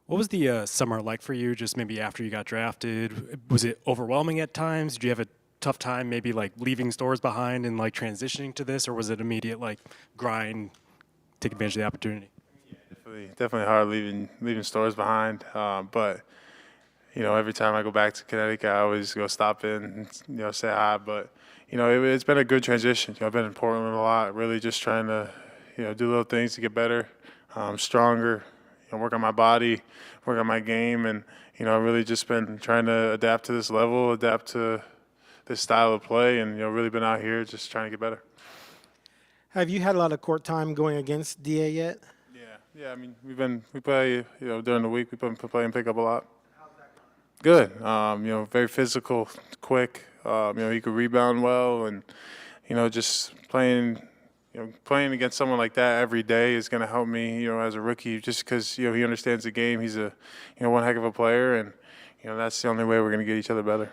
Speaker 13: What was the summer like for you, just maybe after you got drafted? Was it overwhelming at times? Did you have a tough time maybe like leaving stores behind and like transitioning to this, or was it immediate like grind, take advantage of the opportunity?
Speaker 21: Definitely hard leaving stores behind, but every time I go back to Connecticut, I always go stop in and say hi. But it's been a good transition. I've been in Portland a lot, really just trying to do little things to get better, stronger, work on my body, work on my game, and really just been trying to adapt to this level, adapt to this style of play, and really been out here just trying to get better.
Speaker 11: Have you had a lot of court time going against DA yet?
Speaker 21: Yeah, we play, during the week, we play and pick up a lot. How's that going? Good. Very physical, quick. He could rebound well, and, just playing against someone like that every day is going to help me, as a rookie, just because, he understands the game. He's a, one heck of a player, and, that's the only way we're going to get each other better.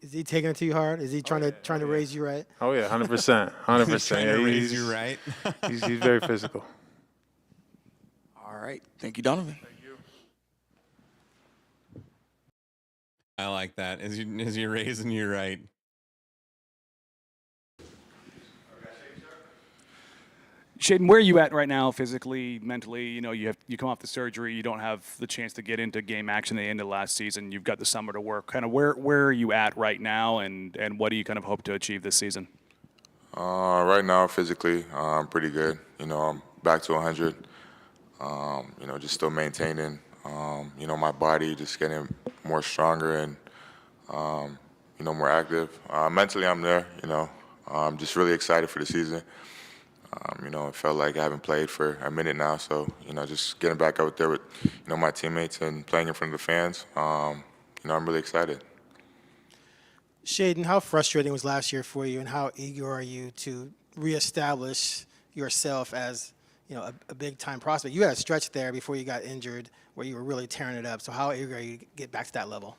Speaker 11: Is he taking it too hard? Is he trying to raise you right?
Speaker 21: Oh, yeah, 100%. 100%.
Speaker 1: He's trying to raise you right?
Speaker 21: he's very physical.
Speaker 9: All right. Thank you, Donovan.
Speaker 21: Thank you.
Speaker 1: I like that. Is he raising you right?
Speaker 12: Shaden, where are you at right now physically, mentally? You come off the surgery. You don't have the chance to get into game action at the end of last season. You've got the summer to work. Kind of where are you at right now, and what do you kind of hope to achieve this season?
Speaker 22: Right now, physically, I'm pretty good. I'm back to 100. Just still maintaining, my body, just getting more stronger and, more active. Mentally, I'm there, I'm just really excited for the season. It felt like I haven't played for a minute now, so, just getting back out there with, my teammates and playing in front of the fans, I'm really excited.
Speaker 11: Shaden, how frustrating was last year for you, and how eager are you to reestablish yourself as a big-time prospect? You had a stretch there before you got injured where you were really tearing it up. So how eager are you to get back to that level?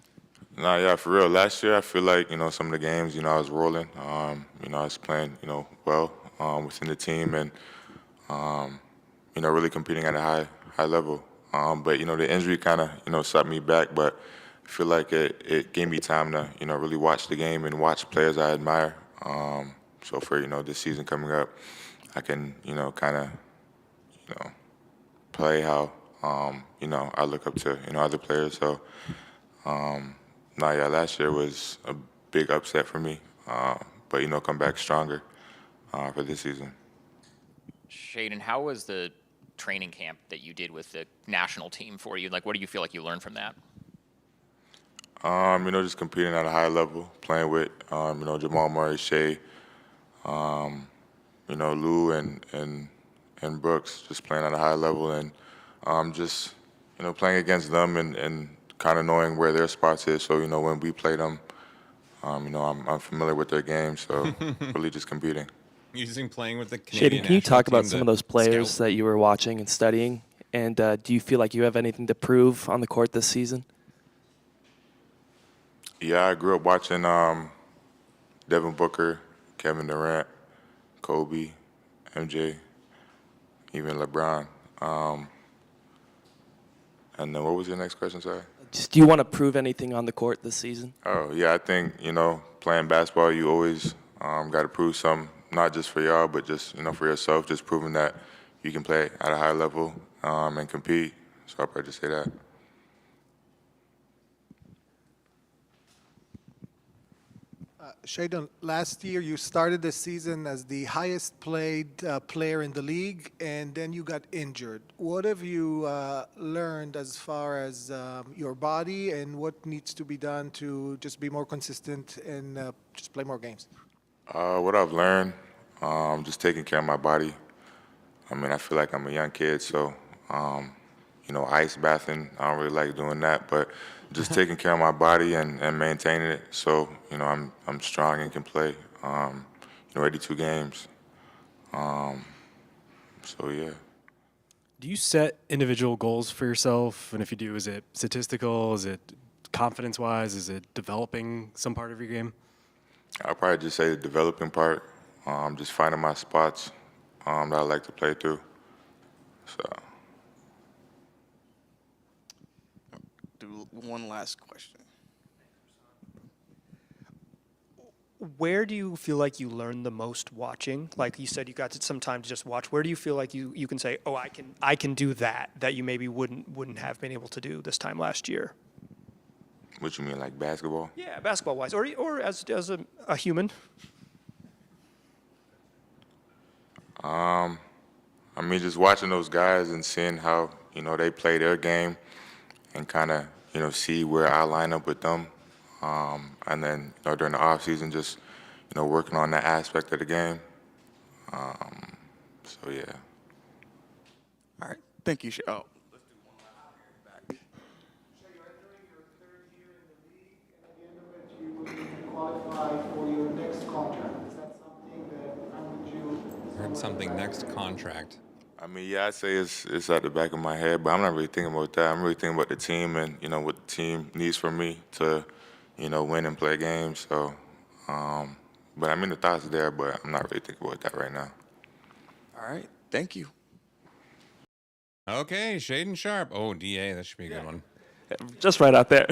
Speaker 22: Yeah, for real. Last year, I feel like, some of the games, I was rolling. I was playing, well. within the team and, really competing at a high level. But, the injury kind of, set me back, but I feel like it gave me time to, really watch the game and watch players I admire. So for, this season coming up, I can, kind of, play how, I look up to, other players. So, last year was a big upset for me, but, come back stronger for this season.
Speaker 8: Shaden, how was the training camp that you did with the national team for you? Like, what do you feel like you learned from that?
Speaker 22: Just competing at a high level, playing with, Jamal Murray, Shea, Lou and Brooks, just playing at a high level and just, playing against them and kind of knowing where their spots is. So, when we play them, I'm familiar with their game, so really just competing.
Speaker 1: Using playing with the Canadian
Speaker 4: Shaden, can you
Speaker 1: national
Speaker 4: talk about
Speaker 1: team
Speaker 4: some
Speaker 1: to
Speaker 4: of those players
Speaker 1: scout?
Speaker 4: that you were watching and studying? And do you feel like you have anything to prove on the court this season?
Speaker 22: Yeah, I grew up watching Devin Booker, Kevin Durant, Kobe, MJ, even LeBron. And then what was your next question, sorry?
Speaker 4: Just, do you want to prove anything on the court this season?
Speaker 22: Oh, yeah, I think, playing basketball, you always got to prove something, not just for y'all, but just, for yourself, just proving that you can play at a high level and compete. So I'll probably just say that.
Speaker 20: Shaden, last year you started the season as the highest paid player in the league, and then you got injured. What have you learned as far as your body, and what needs to be done to just be more consistent and just play more games?
Speaker 22: What I've learned, just taking care of my body. I feel like I'm a young kid, so, ice bathing, I don't really like doing that, but just taking care of my body and maintaining it so, I'm strong and can play, 82 games. So, yeah.
Speaker 13: Do you set individual goals for yourself? And if you do, is it statistical? Is it confidence-wise? Is it developing some part of your game?
Speaker 22: I'll probably just say the developing part, just finding my spots that I like to play through. So.
Speaker 9: Do one last question.
Speaker 6: Where do you feel like you learn the most watching? Like you said, you got some time to just watch. Where do you feel like you can say, oh, I can do that you maybe wouldn't have been able to do this time last year?
Speaker 22: What you mean, like basketball?
Speaker 6: Yeah, basketball-wise, or as a human.
Speaker 22: Just watching those guys and seeing how, they play their game and kind of, see where I line up with them. And then, during the off season, just, working on that aspect of the game. So, yeah.
Speaker 9: All right. Thank you. Oh.
Speaker 20: Qualify for your next contract. Is that something that would you?
Speaker 1: Heard something next contract.
Speaker 22: I'd say it's at the back of my head, but I'm not really thinking about that. I'm really thinking about the team and, what the team needs from me to, win and play games. So, but the thoughts are there, but I'm not really thinking about that right now.
Speaker 9: All right. Thank you.
Speaker 1: Okay, Shaden Sharp. Oh, DA, that should be a good one.
Speaker 4: Just right out there.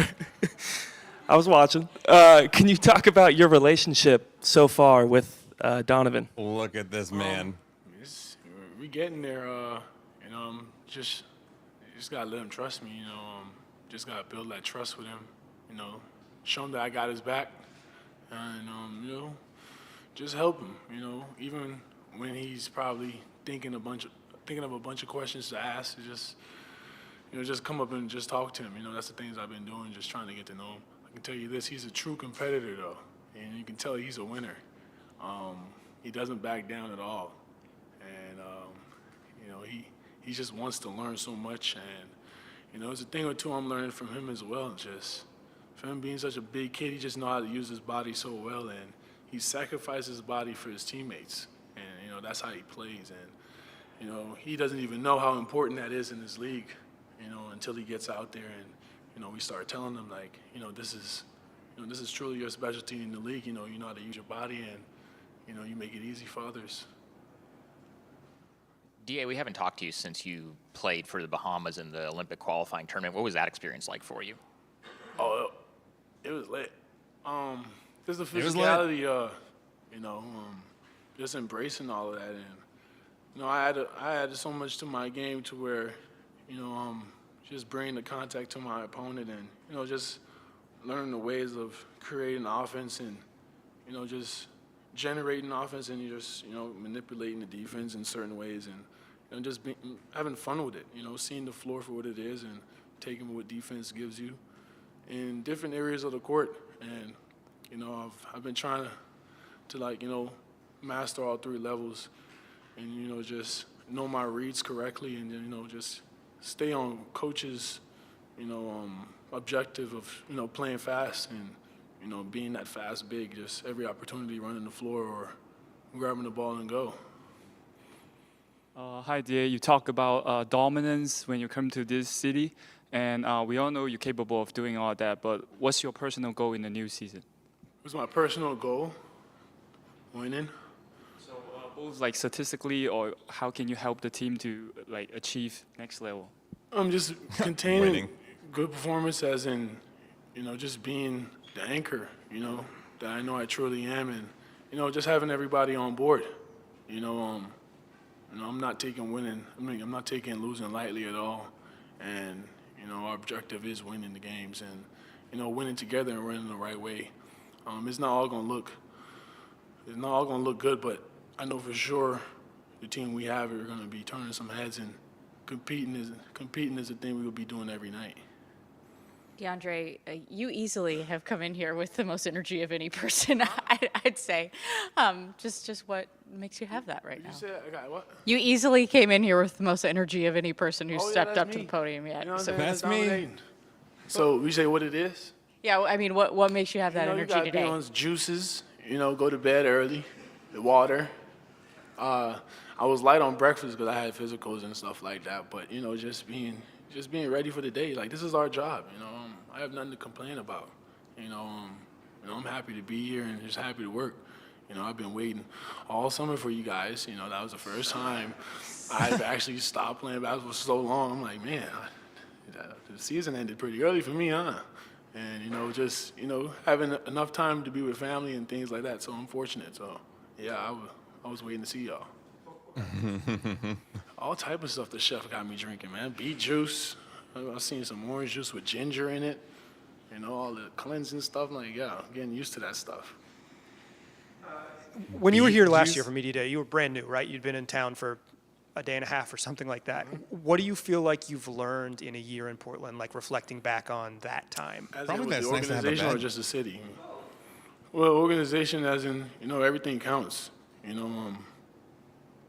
Speaker 4: I was watching. Can you talk about your relationship so far with Donovan?
Speaker 1: Look at this man.
Speaker 3: We getting there, just gotta let him trust me, just gotta build that trust with him, show him that I got his back, and just help him, even when he's probably thinking of a bunch of questions to ask, just come up and just talk to him. That's the things I've been doing, just trying to get to know him. I can tell you this: he's a true competitor, though, and you can tell he's a winner. He doesn't back down at all. And, he just wants to learn so much. And, there's a thing or two I'm learning from him as well. Just for him being such a big kid, he just knows how to use his body so well. And he sacrifices his body for his teammates. And, that's how he plays. And, he doesn't even know how important that is in his league, until he gets out there and, we start telling him, like, this is truly your specialty in the league. You know how to use your body and, you make it easy for others.
Speaker 8: DA, we haven't talked to you since you played for the Bahamas in the Olympic qualifying tournament. What was that experience like for you?
Speaker 3: Oh, it was lit. Just the
Speaker 1: It was lit.
Speaker 3: physicality, just embracing all of that, and I added so much to my game to where, just bringing the contact to my opponent, and just learning the ways of creating offense, and just generating offense, and you just manipulating the defense in certain ways, and just having fun with it. Seeing the floor for what it is, and taking what defense gives you in different areas of the court, and I've been trying to master all three levels, and just know my reads correctly, and just stay on coach's objective of playing fast, and being that fast big, just every opportunity running the floor or grabbing the ball and go.
Speaker 17: Hi, DA. You talk about dominance when you come to this city, and we all know you're capable of doing all that, but what's your personal goal in the new season?
Speaker 3: What's my personal goal? Winning.
Speaker 17: So both like statistically, or how can you help the team to achieve next level?
Speaker 3: I'm just containing good performance, as in, just being the anchor, that I know I truly am, and, just having everybody on board. I'm not taking I'm not taking losing lightly at all. And, our objective is winning the games and, winning together and running the right way. It's not all going to look good, but I know for sure the team we have are going to be turning some heads, and competing is the thing we will be doing every night.
Speaker 16: DeAndre, you easily have come in here with the most energy of any person, I'd say. Just what makes you have that right now?
Speaker 3: You said I got what?
Speaker 16: You easily came in here with the most energy of any person who stepped
Speaker 3: that's
Speaker 16: up to
Speaker 3: me.
Speaker 16: the podium yet.
Speaker 3: That's me. So you say what it is?
Speaker 16: Yeah, I mean, what makes you have that energy
Speaker 3: you gotta
Speaker 16: today?
Speaker 3: Be on juices. Go to bed early. The water. I was light on breakfast because I had physicals and stuff like that. But just being ready for the day. Like, this is our job. I have nothing to complain about. I'm happy to be here and just happy to work. I've been waiting all summer for you guys. That was the first time I've actually stopped playing basketball for so long. I'm like, man, the season ended pretty early for me, huh? And, just, having enough time to be with family and things like that. So I'm fortunate. So, yeah, I was waiting to see y'all. All type of stuff the chef got me drinking, man. Beet juice. I've seen some orange juice with ginger in it. All the cleansing stuff. Like, yeah, I'm getting used to that stuff.
Speaker 6: When you were here last year for Media Day, you were brand new, right? You'd been in town for a day and a half or something like that. What do you feel like you've learned in a year in Portland, like reflecting back on that time?
Speaker 3: As in with the organization or just the city? Well, organization as in, everything counts.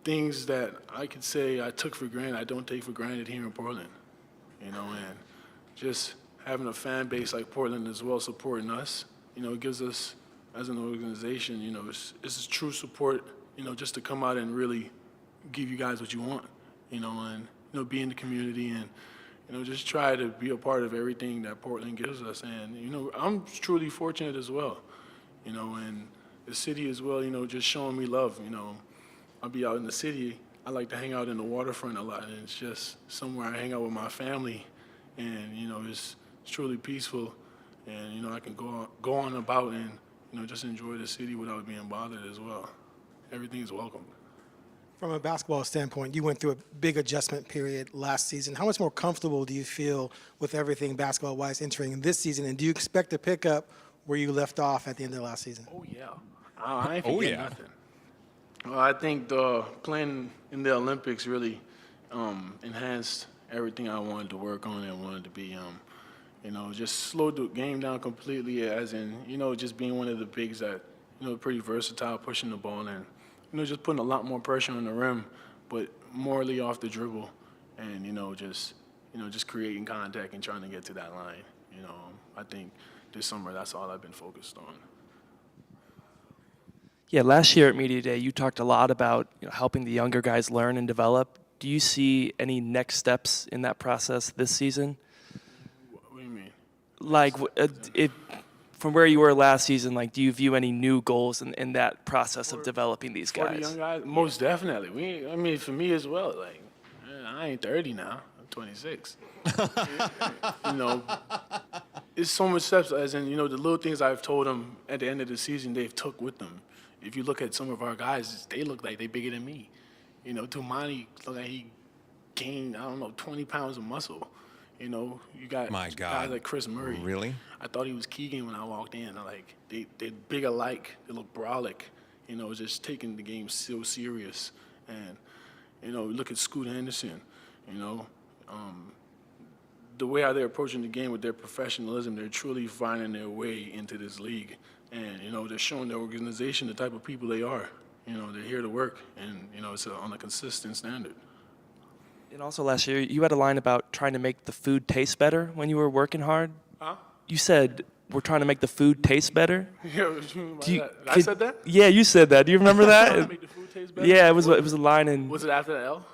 Speaker 3: Things that I could say I took for granted, I don't take for granted here in Portland. And just having a fan base like Portland as well supporting us, it gives us, as an organization, it's true support, just to come out and really give you guys what you want, and, be in the community and, just try to be a part of everything that Portland gives us. And, I'm truly fortunate as well, and the city as well, just showing me love. I'll be out in the city. I like to hang out in the waterfront a lot, and it's just somewhere I hang out with my family, and, it's truly peaceful, and, I can go on about and, just enjoy the city without being bothered as well. Everything is welcome.
Speaker 11: From a basketball standpoint, you went through a big adjustment period last season. How much more comfortable do you feel with everything basketball-wise entering this season, and do you expect to pick up where you left off at the end of last season?
Speaker 3: Oh, yeah. I ain't forgetting nothing. I think playing in the Olympics really enhanced everything I wanted to work on and wanted to be. Just slowed the game down completely, as in, just being one of the bigs that, pretty versatile, pushing the ball and, just putting a lot more pressure on the rim, but morely off the dribble, and, just creating contact and trying to get to that line. I think this summer that's all I've been focused on.
Speaker 4: Yeah, last year at Media Day, you talked a lot about helping the younger guys learn and develop. Do you see any next steps in that process this season?
Speaker 3: What do you mean?
Speaker 4: Like, from where you were last season, like, do you view any new goals in that process of developing these
Speaker 3: For the
Speaker 4: guys?
Speaker 3: young guys, most definitely. I mean, for me as well. Like, I ain't 30 now. I'm 26. You know, it's so much steps. As in, you know, the little things I've told them at the end of the season, they've took with them. If you look at some of our guys, they look like they bigger than me. You know, Tumani look like he gained, I don't know, 20 pounds of muscle. You know, you got
Speaker 1: My God.
Speaker 3: guys like Chris Murray.
Speaker 1: Really?
Speaker 3: I thought he was Keegan when I walked in. Like, they're big alike. They look brolic. You know, just taking the game so serious. And, you know, look at Scoot Henderson. You know, the way how they're approaching the game with their professionalism, they're truly finding their way into this league. And, you know, they're showing the organization the type of people they are. You know, they're here to work. And, you know, it's on a consistent standard.
Speaker 4: And also last year, you had a line about trying to make the food taste better when you were working hard.
Speaker 3: Huh?
Speaker 4: You said, we're trying to make the food taste better.
Speaker 3: Yeah, what you mean by that? I said that?
Speaker 4: Yeah, you said that. Do you remember that?
Speaker 3: Trying to make the food taste better?
Speaker 4: Yeah, it was a line in.
Speaker 3: Was it after the L?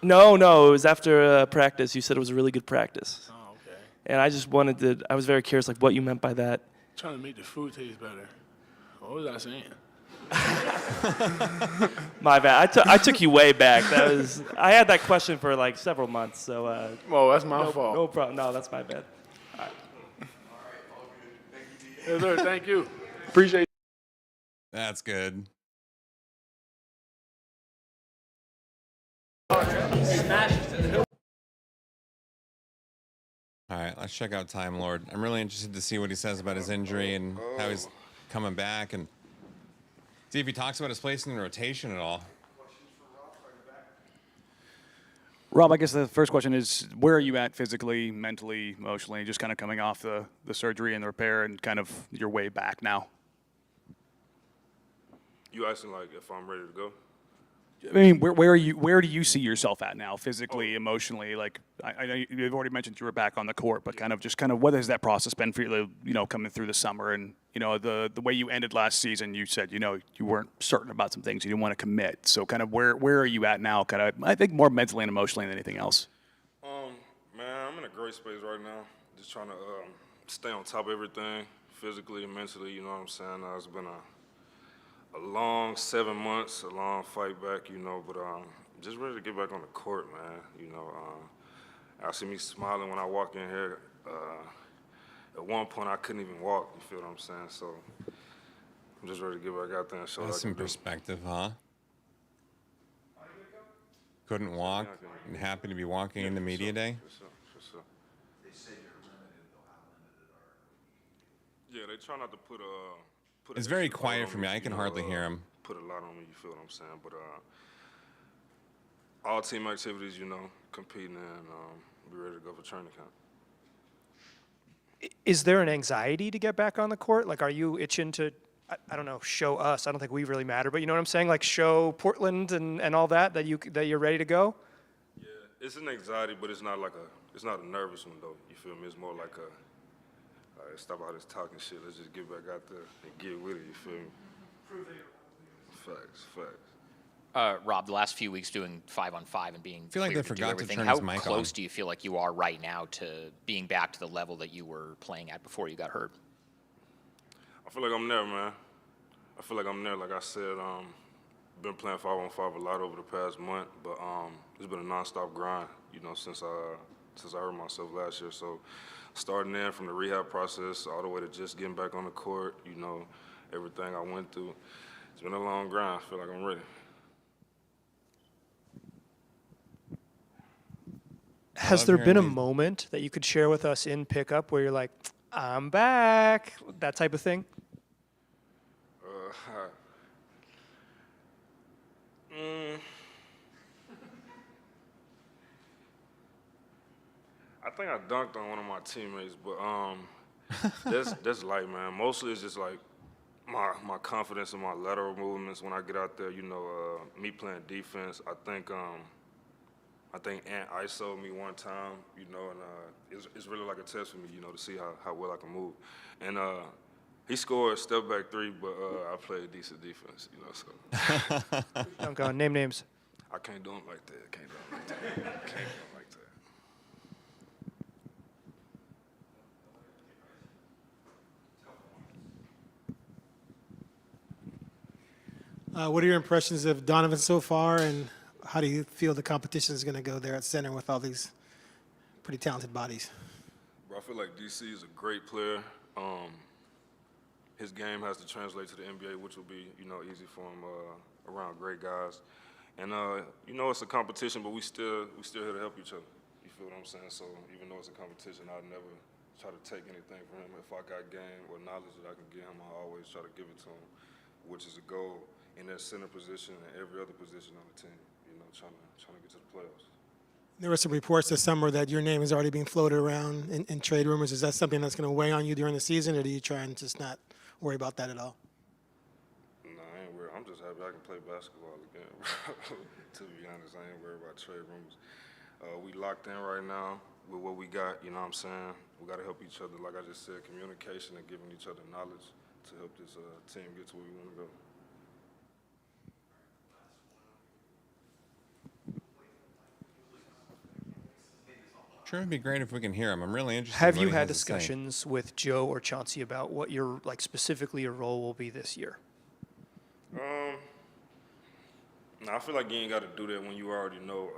Speaker 4: No, it was after practice. You said it was a really good practice.
Speaker 3: Oh, okay.
Speaker 4: And I just I was very curious, like, what you meant by that.
Speaker 3: Trying to make the food taste better. What was I saying?
Speaker 4: My bad. I took you way back. I had that question for like several months. So.
Speaker 3: Oh, that's my fault.
Speaker 4: No problem. No, that's my bad. All right.
Speaker 3: Yes, sir. Thank you. Appreciate it.
Speaker 1: That's good. All right, let's check out Time Lord. I'm really interested to see what he says about his injury and how he's coming back, and see if he talks about his place in the rotation at all.
Speaker 12: Rob, I guess the first question is, where are you at physically, mentally, emotionally, just kind of coming off the surgery and the repair and kind of your way back now?
Speaker 18: You asking like if I'm ready to go?
Speaker 12: I mean, where do you see yourself at now, physically, emotionally? Like, I know you've already mentioned you were back on the court, but kind of what has that process been for you, you know, coming through the summer? And, you know, the way you ended last season, you said, you know, you weren't certain about some things, you didn't want to commit. So kind of where are you at now? Kind of, I think more mentally and emotionally than anything else.
Speaker 18: Man, I'm in a great space right now. Just trying to stay on top of everything, physically and mentally, you know what I'm saying? It's been a long 7 months, a long fight back, you know, but just ready to get back on the court, man. You know, I see me smiling when I walk in here. At one point, I couldn't even walk, you feel what I'm saying? So I'm just ready to get back out there and show
Speaker 1: That's some perspective, huh? Couldn't walk and happy to be walking into media day?
Speaker 18: For sure. They say you're limited, though. How limited are you? Yeah, they try not to put
Speaker 1: It's very quiet for me. I can hardly hear him.
Speaker 18: Put a lot on me, you feel what I'm saying? But all team activities, you know, competing and be ready to go for training camp.
Speaker 6: Is there an anxiety to get back on the court? Like, are you itching to, I don't know, show us? I don't think we really matter, but you know what I'm saying? Like, show Portland and all that you're ready to go?
Speaker 18: Yeah, it's an anxiety, but it's not a nervous one though. You feel me? It's more like a, stop all this talking shit. Let's just get back out there and get with it. You feel me? Facts.
Speaker 8: Rob, the last few weeks doing 5-on-5 and being
Speaker 1: I feel like
Speaker 8: cleared
Speaker 1: they
Speaker 8: to do
Speaker 1: forgot to
Speaker 8: everything,
Speaker 1: turn
Speaker 8: how
Speaker 1: his mic
Speaker 8: close
Speaker 1: on.
Speaker 8: do you feel like you are right now to being back to the level that you were playing at before you got hurt?
Speaker 18: I feel like I'm there, man. I feel like I'm there. Like I said, been playing 5-on-5 a lot over the past month, but it's been a nonstop grind, you know, since I hurt myself last year. So starting in from the rehab process all the way to just getting back on the court, you know, everything I went through. It's been a long grind. I feel like I'm ready.
Speaker 6: Has there been a moment that you could share with us in pickup where you're like, I'm back, that type of thing?
Speaker 18: I think I dunked on one of my teammates, but that's light, man. Mostly it's just like my confidence in my lateral movements when I get out there. You know, me playing defense. I think Ant ISO'd me one time. You know, and it's really like a test for me. You know, to see how well I can move. And he scored a step back three, but I played decent defense. You know, so.
Speaker 6: Dunk on. Name names.
Speaker 18: I can't do them like that. Can't do them like that. Can't do them like that.
Speaker 20: What are your impressions of Donovan so far, and how do you feel the competition is going to go there at center with all these pretty talented bodies?
Speaker 7: Bro, I feel like DC is a great player. His game has to translate to the NBA, which will be, easy for him around great guys. And it's a competition, but we still here to help each other. You feel what I'm saying? So even though it's a competition, I'd never try to take anything from him. If I got game or knowledge that I can give him, I always try to give it to him, which is a goal in that center position and every other position on the team. Trying to get to the playoffs.
Speaker 20: There were some reports this summer that your name is already being floated around in trade rumors. Is that something that's going to weigh on you during the season, or do you try and just not worry about that at all?
Speaker 7: No, I ain't worried. I'm just happy I can play basketball again, bro. To be honest, I ain't worried about trade rumors. We locked in right now with what we got, you know what I'm saying? We got to help each other, like I just said, communication and giving each other knowledge to help this team get to where we want to go.
Speaker 1: Sure, it'd be great if we can hear him. I'm really interested.
Speaker 6: Have
Speaker 1: in what
Speaker 6: you
Speaker 1: he
Speaker 6: had
Speaker 1: has to say.
Speaker 6: discussions with Joe or Chauncey about what your specifically your role will be this year?
Speaker 7: No, I feel like you ain't got to do that when you already know,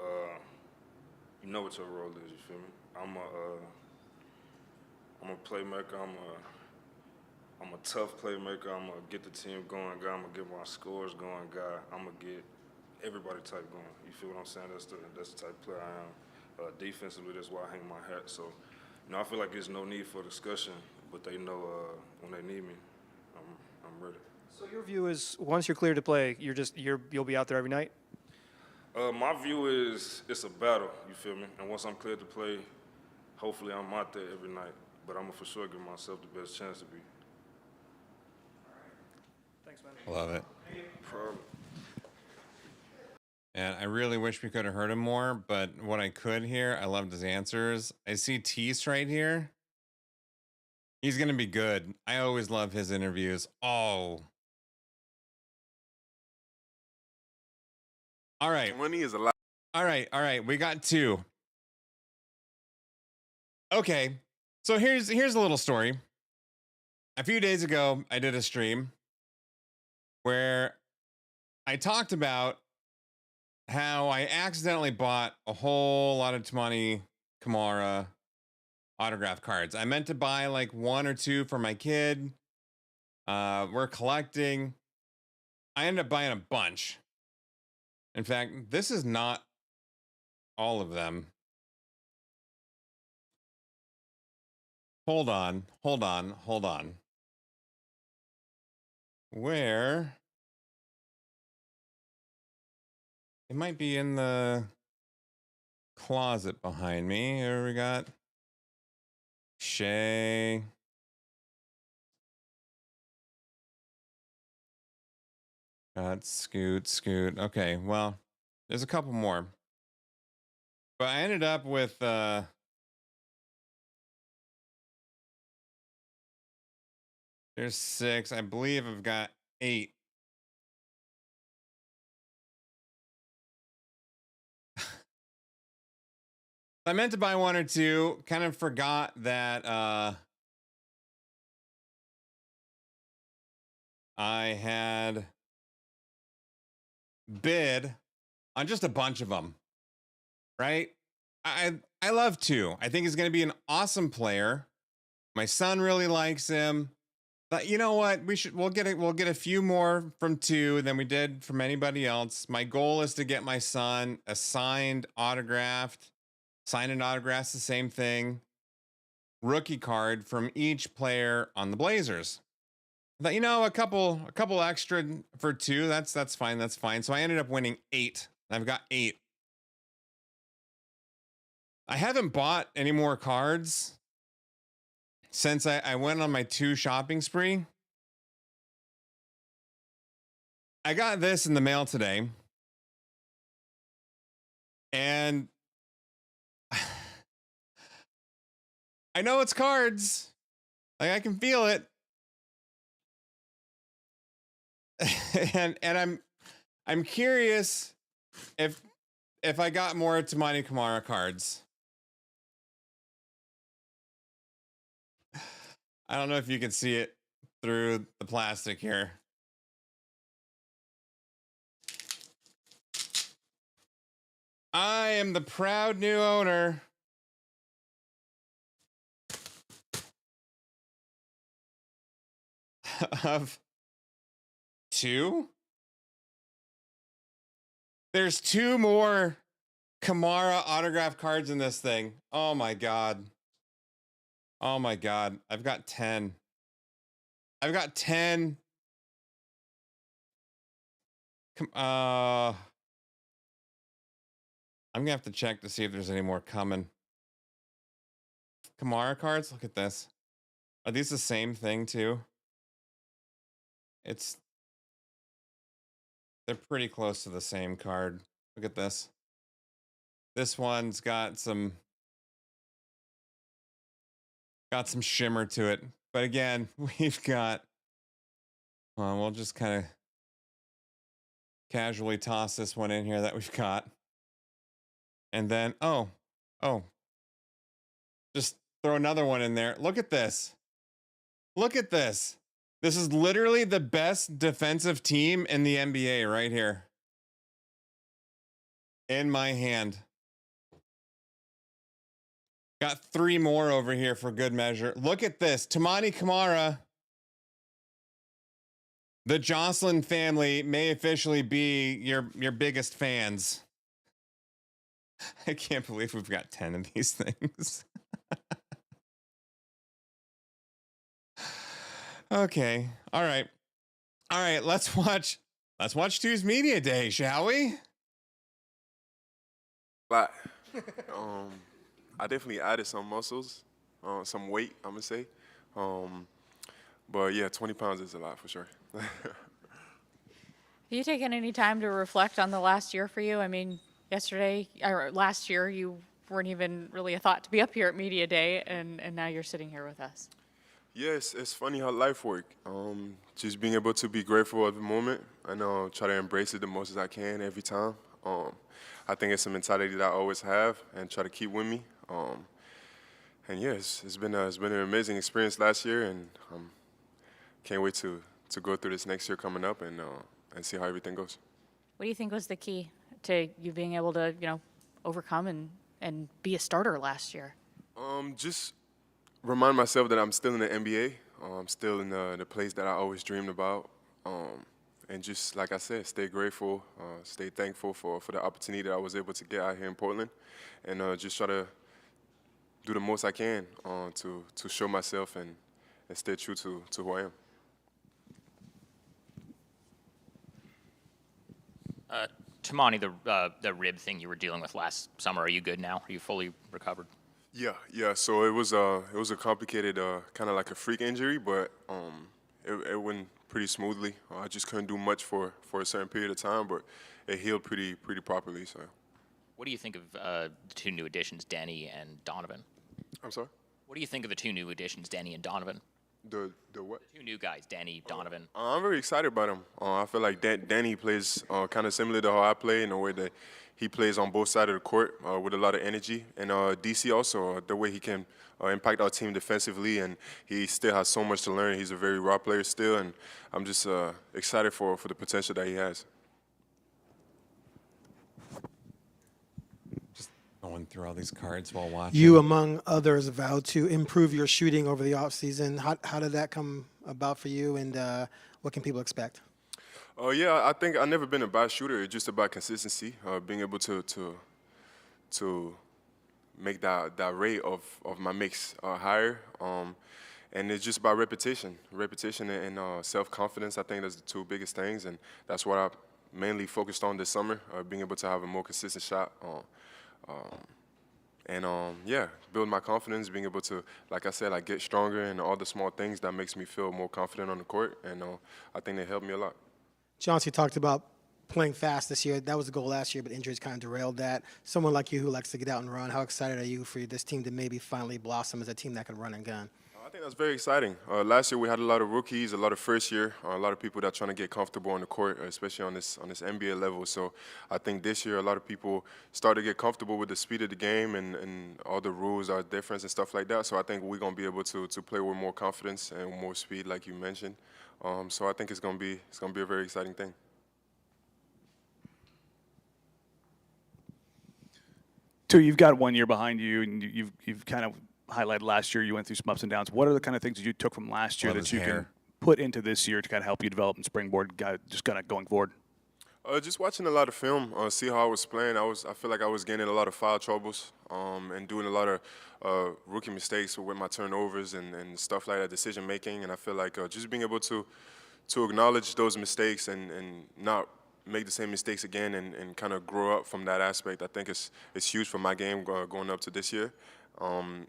Speaker 7: what your role is. You feel me? I'm a playmaker. I'm a tough playmaker. I'm gonna get the team going guy. I'm gonna get my scores going guy. I'm gonna get everybody type going. You feel what I'm saying? That's the type of player I am. Defensively, that's why I hang my hat. So, I feel like there's no need for discussion, but they know when they need me, I'm ready.
Speaker 6: So your view is once you're cleared to play, you'll be out there every night?
Speaker 7: My view is it's a battle, you feel me? And once I'm cleared to play, hopefully I'm out there every night. But I'm going to for sure give myself the best chance to be.
Speaker 6: Thanks, man.
Speaker 1: Love it.
Speaker 7: Problem.
Speaker 1: And I really wish we could have heard him more, but what I could hear, I loved his answers. I see Tease right here. He's going to be good. I always love his interviews. Oh. All right.
Speaker 18: Money is a lot.
Speaker 1: All right. We got two. Okay. So here's a little story. A few days ago, I did a stream where I talked about how I accidentally bought a whole lot of Tamani Kamara autograph cards. I meant to buy like one or two for my kid. We're collecting. I ended up buying a bunch. In fact, this is not all of them. Hold on. Where? It might be in the closet behind me. Here we got Shay. Got Scoot. Okay, well, there's a couple more. But I ended up with there's 6. I believe I've got 8. I meant to buy 1 or 2, kind of forgot that I had bid on just a bunch of them, right? I love 2. I think he's going to be an awesome player. My son really likes him. But you know what? We'll get a few more from 2 than we did from anybody else. My goal is to get my son a signed autographed. Signed and autographs, the same thing. Rookie card from each player on the Blazers. But a couple extra for 2. That's fine. So I ended up winning 8. I've got 8. I haven't bought any more cards since I went on my 2 shopping spree. I got this in the mail today. And I know it's cards. Like I can feel it. and I'm curious if I got more Tamani Kamara cards. I don't know if you can see it through the plastic here. am the proud new owner of 2. There's 2 more Kamara autograph cards in this thing. Oh my God. Oh my God. I've got 10. I've got 10. I'm gonna have to check to see if there's any more coming. Kamara cards, look at this. Are these the same thing too? They're pretty close to the same card. Look at this. This one's got some shimmer to it. But again, we've got, well, we'll just kind of casually toss this one in here that we've got. And then, oh, just throw another one in there. Look at this. Look at this. This is literally the best defensive team in the NBA right here. In my hand. Got 3 more over here for good measure. Look at this. Tamani Kamara. The Jocelyn family may officially be your biggest fans. I can't believe we've got 10 of these things. Okay. All right. Let's watch 2's Media Day, shall we?
Speaker 10: But I definitely added some muscles, some weight, I'm gonna say. But yeah, 20 pounds is a lot for sure.
Speaker 16: Have you taken any time to reflect on the last year for you? I mean, last year, you weren't even really a thought to be up here at Media Day, and now you're sitting here with us.
Speaker 10: Yes, it's funny how life works. Just being able to be grateful at the moment and try to embrace it the most as I can every time. I think it's a mentality that I always have and try to keep with me. And yes, it's been an amazing experience last year, and can't wait to go through this next year coming up and see how everything goes.
Speaker 16: What do you think was the key to you being able to, overcome and be a starter last year?
Speaker 10: Just remind myself that I'm still in the NBA. I'm still in the place that I always dreamed about. And just, like I said, stay grateful, stay thankful for the opportunity that I was able to get out here in Portland. And just try to do the most I can to show myself and stay true to who I am.
Speaker 8: Tamani, the rib thing you were dealing with last summer, are you good now? Are you fully recovered?
Speaker 10: Yeah. So it was a complicated, kind of like a freak injury, but it went pretty smoothly. I just couldn't do much for a certain period of time, but it healed pretty properly. So.
Speaker 8: What do you think of the 2 new additions, Denny and Donovan?
Speaker 10: I'm sorry?
Speaker 8: What do you think of the 2 new additions, Denny and Donovan?
Speaker 10: The what?
Speaker 8: The 2 new guys, Denny, Donovan.
Speaker 10: I'm very excited about him. I feel like Danny plays kind of similar to how I play in the way that he plays on both sides of the court with a lot of energy. And DC also, the way he can impact our team defensively, and he still has so much to learn. He's a very raw player still, and I'm just excited for the potential that he has.
Speaker 1: Going through all these cards while watching.
Speaker 11: You, among others, vowed to improve your shooting over the offseason. How did that come about for you, and what can people expect?
Speaker 10: Yeah, I think I've never been a bad shooter. It's just about consistency, being able to make that rate of my makes higher. And it's just about repetition and self-confidence. I think that's the 2 biggest things, and that's what I mainly focused on this summer, being able to have a more consistent shot. Build my confidence, being able to, like I said, like get stronger and all the small things that makes me feel more confident on the court, and I think they helped me a lot.
Speaker 11: Chauncey talked about playing fast this year. That was the goal last year, but injuries kind of derailed that. Someone like you who likes to get out and run, how excited are you for this team to maybe finally blossom as a team that can run and gun?
Speaker 10: I think that's very exciting. Last year we had a lot of rookies, a lot of first year, a lot of people that are trying to get comfortable on the court, especially on this NBA level. So I think this year a lot of people started to get comfortable with the speed of the game and all the rules are different and stuff like that. So I think we're going to be able to play with more confidence and more speed, like you mentioned. So I think it's going to be a very exciting thing.
Speaker 12: Two, you've got 1 year behind you, and you've kind of highlighted last year. You went through some ups and downs. What are the kind of things that you took from last year
Speaker 1: Love
Speaker 12: that
Speaker 1: his
Speaker 12: you
Speaker 1: hair.
Speaker 12: can put into this year to kind of help you develop and springboard, just kind of going forward?
Speaker 10: Just watching a lot of film, see how I was playing. I feel like I was getting a lot of foul troubles and doing a lot of rookie mistakes with my turnovers and stuff like that, decision making. And I feel like just being able to acknowledge those mistakes and not make the same mistakes again and kind of grow up from that aspect, I think it's huge for my game going up to this year.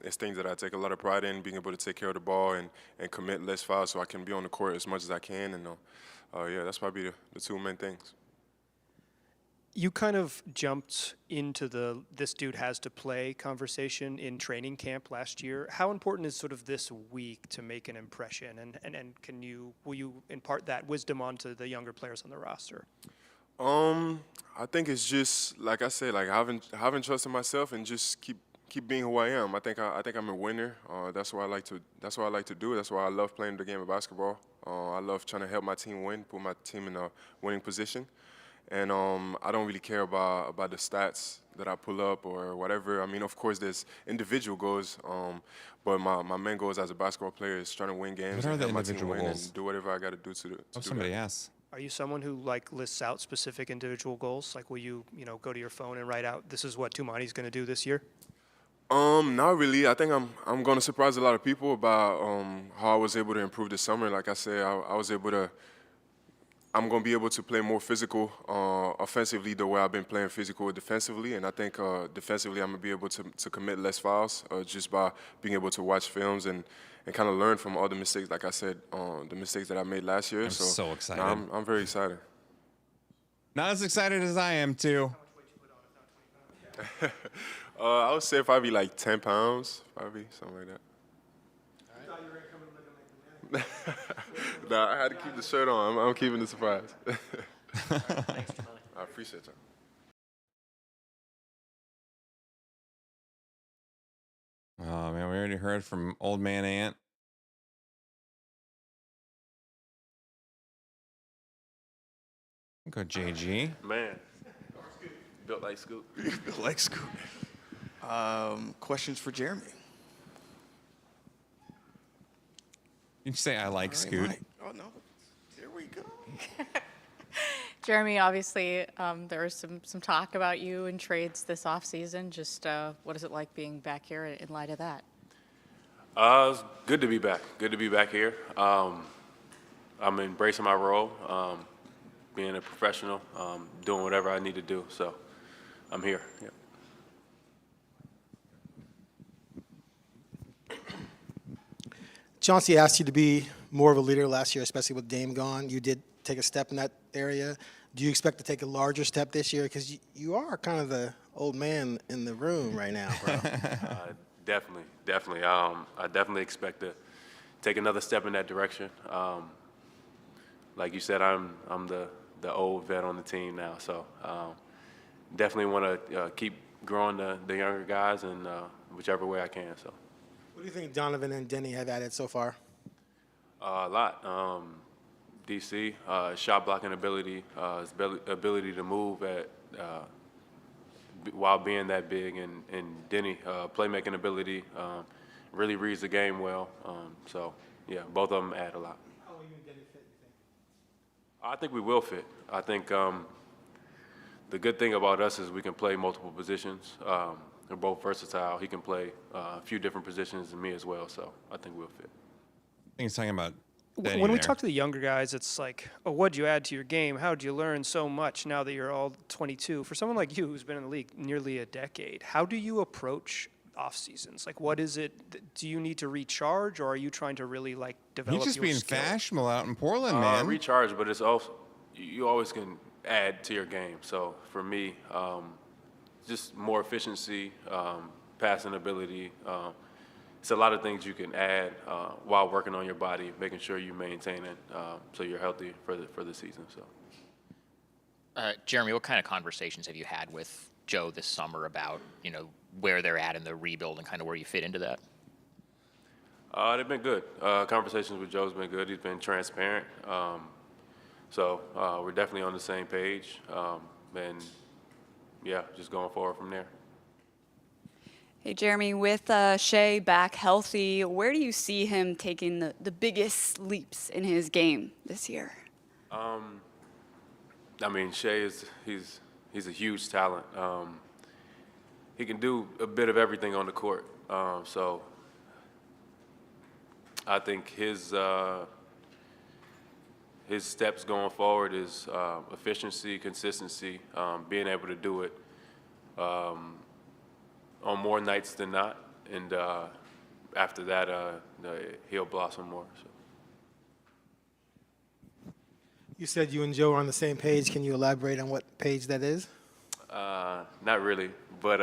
Speaker 10: It's things that I take a lot of pride in, being able to take care of the ball and commit less fouls so I can be on the court as much as I can. And yeah, that's probably the two main things.
Speaker 6: You kind of jumped into the "this dude has to play" conversation in training camp last year. How important is sort of this week to make an impression, and will you impart that wisdom onto the younger players on the roster?
Speaker 10: I think it's just like I said, like having trust in myself and just keep being who I am. I think I'm a winner. That's what I like to do. That's why I love playing the game of basketball. I love trying to help my team win, put my team in a winning position. And I don't really care about the stats that I pull up or whatever. I mean, of course, there's individual goals, but my main goals as a basketball player is trying to win games
Speaker 1: What are
Speaker 10: and
Speaker 1: the
Speaker 10: help my team
Speaker 1: individual
Speaker 10: win
Speaker 1: goals?
Speaker 10: and do whatever I got to do to do
Speaker 1: Somebody
Speaker 10: that.
Speaker 1: asks.
Speaker 6: Are you someone who lists out specific individual goals? Like, will you go to your phone and write out, this is what Tumani's going to do this year?
Speaker 10: Not really. I think I'm going to surprise a lot of people about how I was able to improve this summer. Like I said, I'm going to be able to play more physical offensively the way I've been playing physical defensively. And I think defensively I'm going to be able to commit less fouls just by being able to watch films and kind of learn from all the mistakes, like I said, the mistakes that I made last year.
Speaker 1: I'm so excited.
Speaker 10: I'm very excited.
Speaker 1: Not as excited as I am, too.
Speaker 10: I would say probably like 10 pounds, probably, something like that. Nah, I had to keep the shirt on. I'm keeping the surprise. I appreciate you.
Speaker 1: Oh, man, we already heard from Old Man Ant. Go JG.
Speaker 5: Man, built like Scoop.
Speaker 9: Built like Scoop. Questions for Jeremy.
Speaker 1: Did you say I like Scoot?
Speaker 9: Oh, no. There we go.
Speaker 16: Jeremy, obviously, there was some talk about you in trades this offseason. Just what is it like being back here in light of that?
Speaker 5: It's good to be back. Good to be back here. I'm embracing my role, being a professional, doing whatever I need to do. So I'm here. Yeah.
Speaker 11: Chauncey asked you to be more of a leader last year, especially with Dame gone. You did take a step in that area. Do you expect to take a larger step this year? Because you are kind of the old man in the room right now, bro.
Speaker 5: Definitely. I definitely expect to take another step in that direction. Like you said, I'm the old vet on the team now, so definitely want to keep growing the younger guys in whichever way I can. So.
Speaker 11: What do you think Donovan and Denny have added so far?
Speaker 5: A lot. DC, shot blocking ability, his ability to move while being that big, and Denny, playmaking ability, really reads the game well. So, yeah, both of them add a lot.
Speaker 11: How will you and Denny fit, you think?
Speaker 5: I think we will fit. I think the good thing about us is we can play multiple positions. They're both versatile. He can play a few different positions than me as well, so I think we'll fit.
Speaker 1: I think he's talking about
Speaker 6: When we talk to the younger guys, it's like, oh, what'd you add to your game? How'd you learn so much now that you're all 22? For someone like you who's been in the league nearly a decade, how do you approach off seasons? Like, what is it? Do you need to recharge, or are you trying to really develop
Speaker 1: He's just
Speaker 6: your
Speaker 1: being
Speaker 6: skill?
Speaker 1: fashionable out in Portland, man.
Speaker 5: Recharge, but it's also you always can add to your game. So for me, just more efficiency, passing ability. It's a lot of things you can add while working on your body, making sure you maintain it so you're healthy for the season. So,
Speaker 8: Jeremy, what kind of conversations have you had with Joe this summer about where they're at in the rebuild and kind of where you fit into that?
Speaker 5: They've been good. Conversations with Joe's been good. He's been transparent. So we're definitely on the same page. And yeah, just going forward from there.
Speaker 14: Hey, Jeremy, with Shea back healthy, where do you see him taking the biggest leaps in his game this year?
Speaker 5: I mean, Shea he's a huge talent. He can do a bit of everything on the court. So I think his steps going forward is efficiency, consistency, being able to do it on more nights than not, and after that, he'll blossom more. So.
Speaker 11: You said you and Joe are on the same page. Can you elaborate on what page that is?
Speaker 5: Not really, but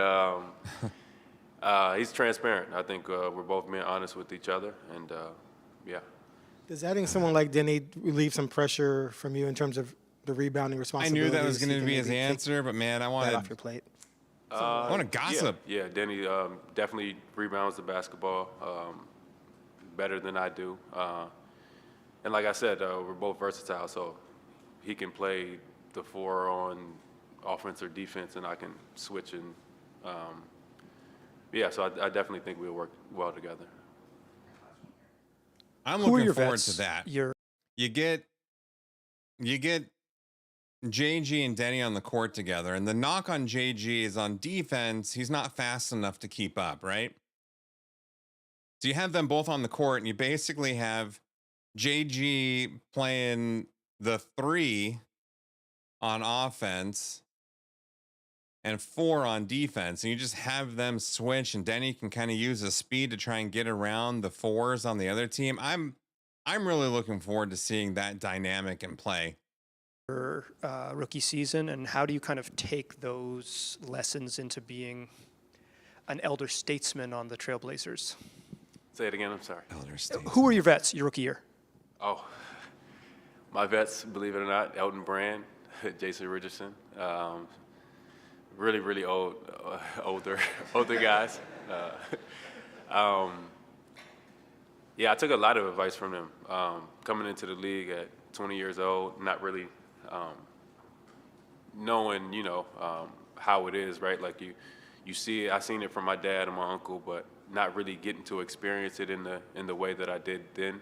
Speaker 5: he's transparent. I think we're both being honest with each other, and yeah.
Speaker 11: Does adding someone like Denny relieve some pressure from you in terms of the rebounding
Speaker 1: I
Speaker 11: responsibility?
Speaker 1: knew that was going to be his answer, but man, I wanted
Speaker 11: off your plate.
Speaker 1: I want to gossip.
Speaker 5: Yeah, Denny definitely rebounds the basketball better than I do. And like I said, we're both versatile, so he can play the 4 on offense or defense, and I can switch. And yeah, so I definitely think we'll work well together.
Speaker 1: I'm
Speaker 6: Who are
Speaker 1: looking
Speaker 6: your
Speaker 1: forward
Speaker 6: vets?
Speaker 1: to that.
Speaker 6: Your
Speaker 1: You get JG and Denny on the court together, and the knock on JG is on defense. He's not fast enough to keep up, right? So you have them both on the court, and you basically have JG playing the 3 on offense and 4 on defense, and you just have them switch, and Denny can kind of use his speed to try and get around the 4s on the other team. I'm really looking forward to seeing that dynamic in play.
Speaker 6: rookie season, and how do you kind of take those lessons into being an elder statesman on the Trailblazers?
Speaker 5: Say it again, I'm sorry.
Speaker 1: Elder statesman.
Speaker 6: Who were your vets your rookie year?
Speaker 5: Oh, my vets, believe it or not, Elton Brand, Jason Richardson, really older guys. Yeah, I took a lot of advice from them. Coming into the league at 20 years old, not really knowing, how it is, right? Like you see it. I seen it from my dad and my uncle, but not really getting to experience it in the way that I did then.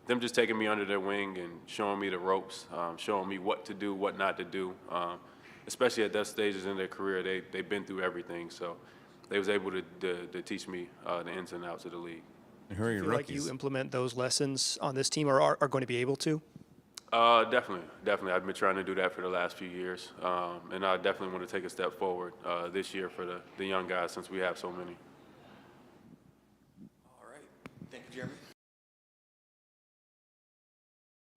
Speaker 5: Them just taking me under their wing and showing me the ropes, showing me what to do, what not to do. Especially at those stages in their career, they've been through everything, so they was able to teach me the ins and outs of the league.
Speaker 1: And who are your
Speaker 6: Feel like
Speaker 1: rookies?
Speaker 6: you implement those lessons on this team, or are going to be able to?
Speaker 5: Definitely. I've been trying to do that for the last few years, and I definitely want to take a step forward this year for the young guys since we have so many.
Speaker 9: All right. Thank you, Jeremy.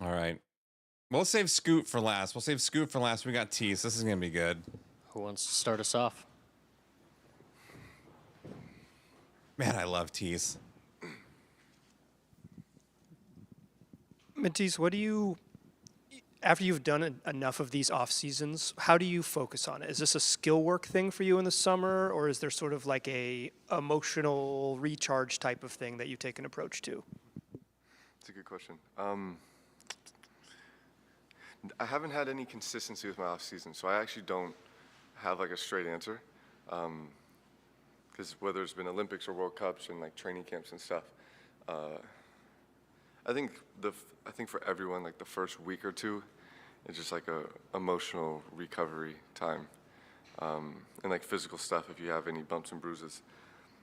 Speaker 1: All right. We'll save Scoot for last. We got Tease. This is going to be good.
Speaker 15: Who wants to start us off?
Speaker 1: Man, I love Tease.
Speaker 6: Matisse, what do you, after you've done enough of these off seasons, how do you focus on it? Is this a skill work thing for you in the summer, or is there sort of like a emotional recharge type of thing that you take an approach to?
Speaker 23: That's a good question. I haven't had any consistency with my off season, so I actually don't have like a straight answer. Because whether it's been Olympics or World Cups and like training camps and stuff, I think for everyone, like the first week or two, it's just like a emotional recovery time, and like physical stuff if you have any bumps and bruises.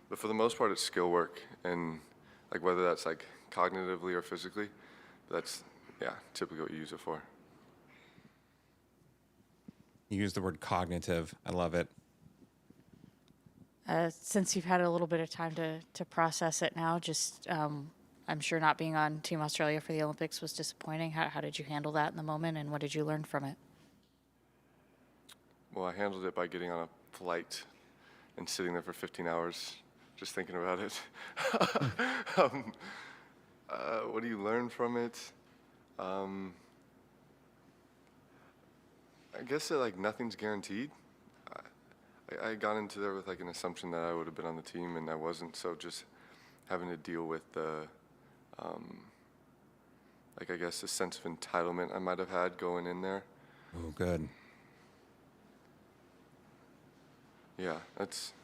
Speaker 23: But for the most part, it's skill work, and like whether that's like cognitively or physically, that's typically what you use it for.
Speaker 1: You use the word cognitive. I love it.
Speaker 16: Since you've had a little bit of time to process it now, just I'm sure not being on Team Australia for the Olympics was disappointing. How did you handle that in the moment, and what did you learn from it?
Speaker 23: Well, I handled it by getting on a flight and sitting there for 15 hours just thinking about it. What do you learn from it? I guess that like nothing's guaranteed. I got into there with like an assumption that I would have been on the team, and I wasn't. So just having to deal with the, like I guess a sense of entitlement I might have had going in there.
Speaker 1: Oh, good.
Speaker 23: Yeah, that's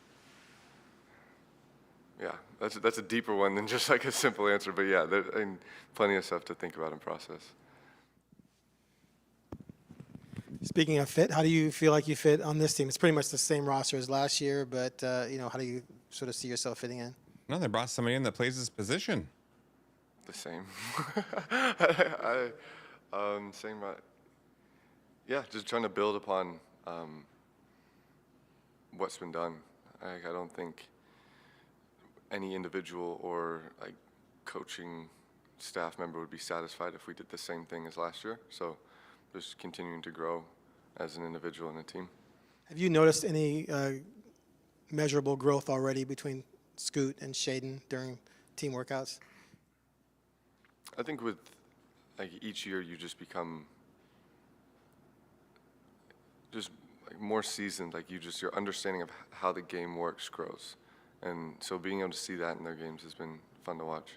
Speaker 23: Yeah, that's a deeper one than just like a simple answer. But yeah, and plenty of stuff to think about and process.
Speaker 11: Speaking of fit, how do you feel like you fit on this team? It's pretty much the same roster as last year, but how do you sort of see yourself fitting in?
Speaker 1: No, they brought somebody in that plays his position.
Speaker 23: The same. Same. Yeah, just trying to build upon what's been done. I don't think any individual or like coaching staff member would be satisfied if we did the same thing as last year. So just continuing to grow as an individual and a team.
Speaker 11: Have you noticed any measurable growth already between Scoot and Shaden during team workouts?
Speaker 23: I think with like each year you just become just like more seasoned. Like your understanding of how the game works grows, and so being able to see that in their games has been fun to watch.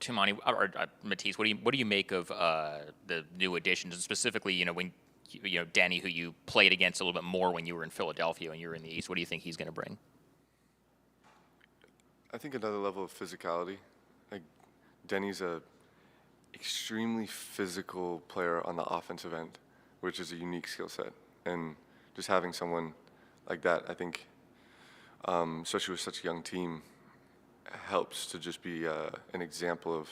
Speaker 8: Tumani or Matisse, what do you make of the new additions, and specifically, when Denny, who you played against a little bit more when you were in Philadelphia and you were in the East? What do you think he's going to bring?
Speaker 23: I think another level of physicality. Like Denny's a extremely physical player on the offensive end, which is a unique skill set, and just having someone like that, I think, especially with such a young team, helps to just be an example of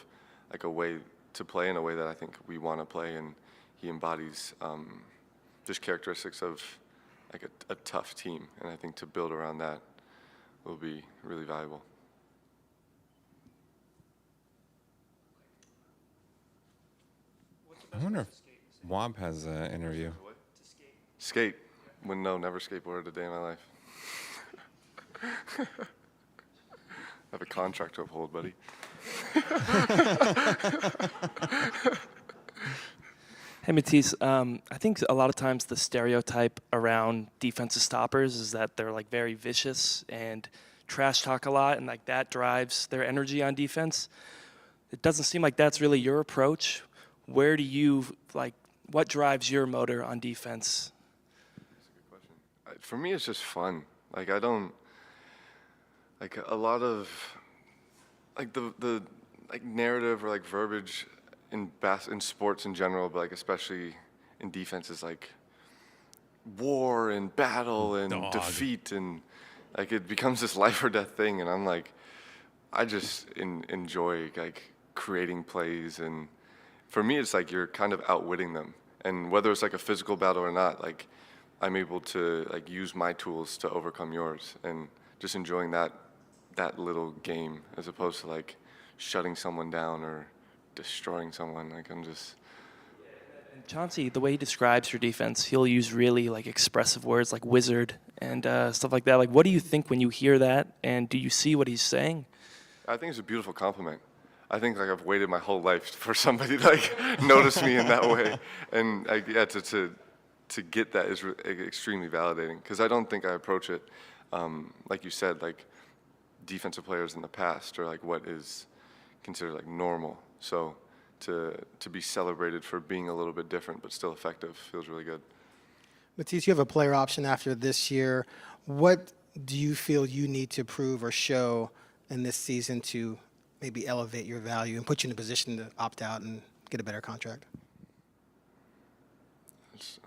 Speaker 23: like a way to play in a way that I think we want to play, and he embodies just characteristics of like a tough team, and I think to build around that will be really valuable.
Speaker 1: I wonder if Wab has an interview.
Speaker 23: Skate. No, never skateboarded a day in my life. I have a contract to uphold, buddy.
Speaker 4: Hey, Matisse, I think a lot of times the stereotype around defensive stoppers is that they're like very vicious and trash talk a lot, and like that drives their energy on defense. It doesn't seem like that's really your approach. Where do you, what drives your motor on defense?
Speaker 23: That's a good question. For me, it's just fun. Like, I don't, like a lot of, like the like narrative or like verbiage in sports in general, but like especially in defense is like war and battle and defeat, and like it becomes this life or death thing, and I'm like, I just enjoy like creating plays, and for me it's like you're kind of outwitting them, and whether it's like a physical battle or not, like I'm able to like use my tools to overcome yours, and just enjoying that little game as opposed to like shutting someone down or destroying someone. Like I'm just.
Speaker 4: Chauncey, the way he describes your defense, he'll use really like expressive words like wizard and stuff like that. Like, what do you think when you hear that, and do you see what he's saying?
Speaker 23: I think it's a beautiful compliment. I think like I've waited my whole life for somebody to like notice me in that way, and like, yeah, to get that is extremely validating, because I don't think I approach it like you said, like defensive players in the past, or like what is considered like normal. So to be celebrated for being a little bit different but still effective feels really good.
Speaker 11: Matisse, you have a player option after this year. What do you feel you need to prove or show in this season to maybe elevate your value and put you in a position to opt out and get a better contract?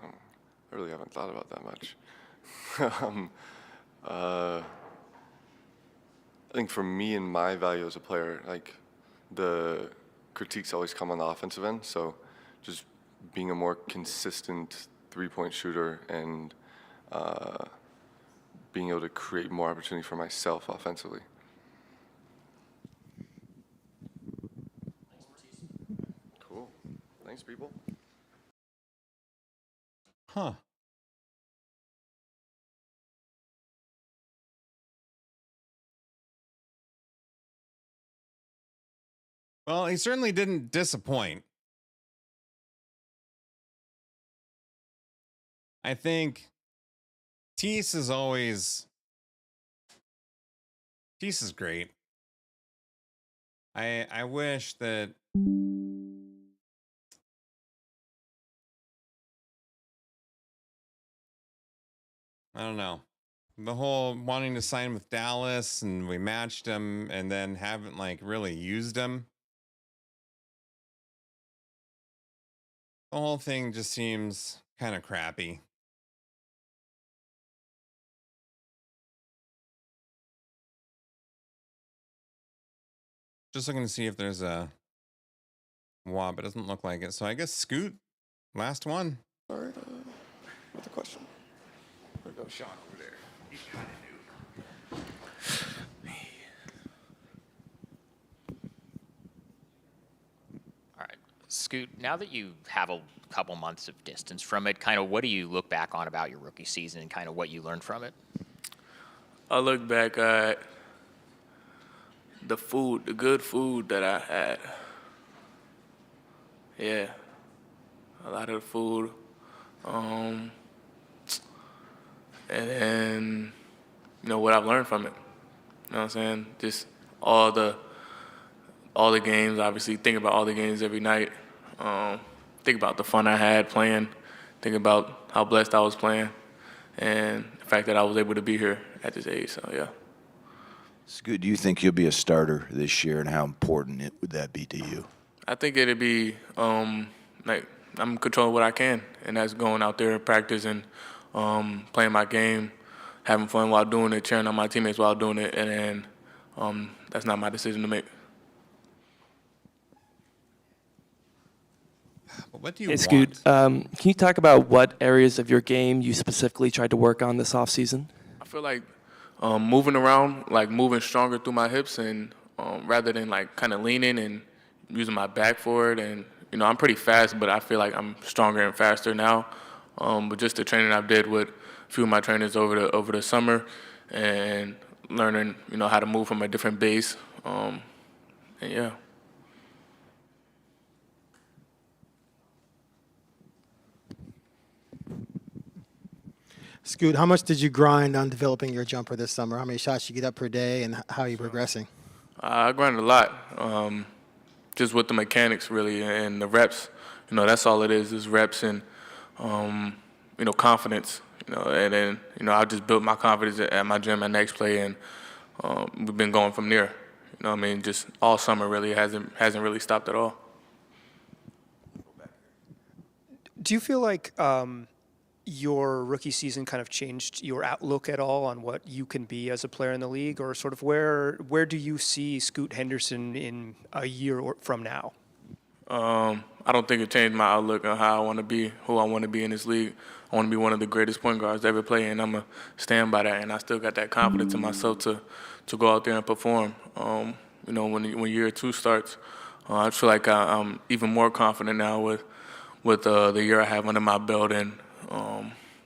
Speaker 23: I really haven't thought about that much. I think for me and my value as a player, like the critiques always come on the offensive end. So just being a more consistent three-point shooter and being able to create more opportunity for myself offensively. Cool. Thanks, people.
Speaker 1: Huh. Well, he certainly didn't disappoint. I think Tease is great. I wish that I don't know. The whole wanting to sign with Dallas and we matched him and then haven't like really used him. The whole thing just seems kind of crappy. Just looking to see if there's a WAP. It doesn't look like it. So I guess Scoot, last one.
Speaker 2: Sorry, with the question. There goes Sean over there. He's kind of new.
Speaker 8: All right, Scoot, now that you have a couple months of distance from it, kind of what do you look back on about your rookie season and kind of what you learned from it?
Speaker 3: I look back at the food, the good food that I had. Yeah, a lot of the food. And then, what I've learned from it. You know what I'm saying? Just all the games, obviously, think about all the games every night. Think about the fun I had playing. Think about how blessed I was playing. And the fact that I was able to be here at this age, so yeah.
Speaker 19: Scoot, do you think you'll be a starter this year, and how important would that be to you?
Speaker 3: I think it'd be like I'm controlling what I can, and that's going out there and practice and playing my game, having fun while doing it, cheering on my teammates while doing it, and then that's not my decision to make.
Speaker 1: What do you
Speaker 4: Hey,
Speaker 1: want?
Speaker 4: Scoot, can you talk about what areas of your game you specifically tried to work on this offseason?
Speaker 3: I feel like moving around, like moving stronger through my hips, and rather than like kind of leaning and using my back for it. And I'm pretty fast, but I feel like I'm stronger and faster now. But just the training I did with a few of my trainers over the summer, and learning how to move from a different base, and yeah.
Speaker 11: Scoot, how much did you grind on developing your jumper this summer? How many shots you get up per day, and how are you progressing?
Speaker 3: I grind a lot, just with the mechanics really and the reps. That's all it is reps and confidence. And then I just built my confidence at my gym at Next Play, and we've been going from there. Just all summer really hasn't really stopped at all.
Speaker 6: Do you feel like your rookie season kind of changed your outlook at all on what you can be as a player in the league, or sort of where do you see Scoot Henderson in a year from now?
Speaker 3: I don't think it changed my outlook on how I want to be, who I want to be in this league. I want to be one of the greatest point guards to ever play, and I'm going to stand by that. And I still got that confidence in myself to go out there and perform. When year two starts, I feel like I'm even more confident now with the year I have under my belt, and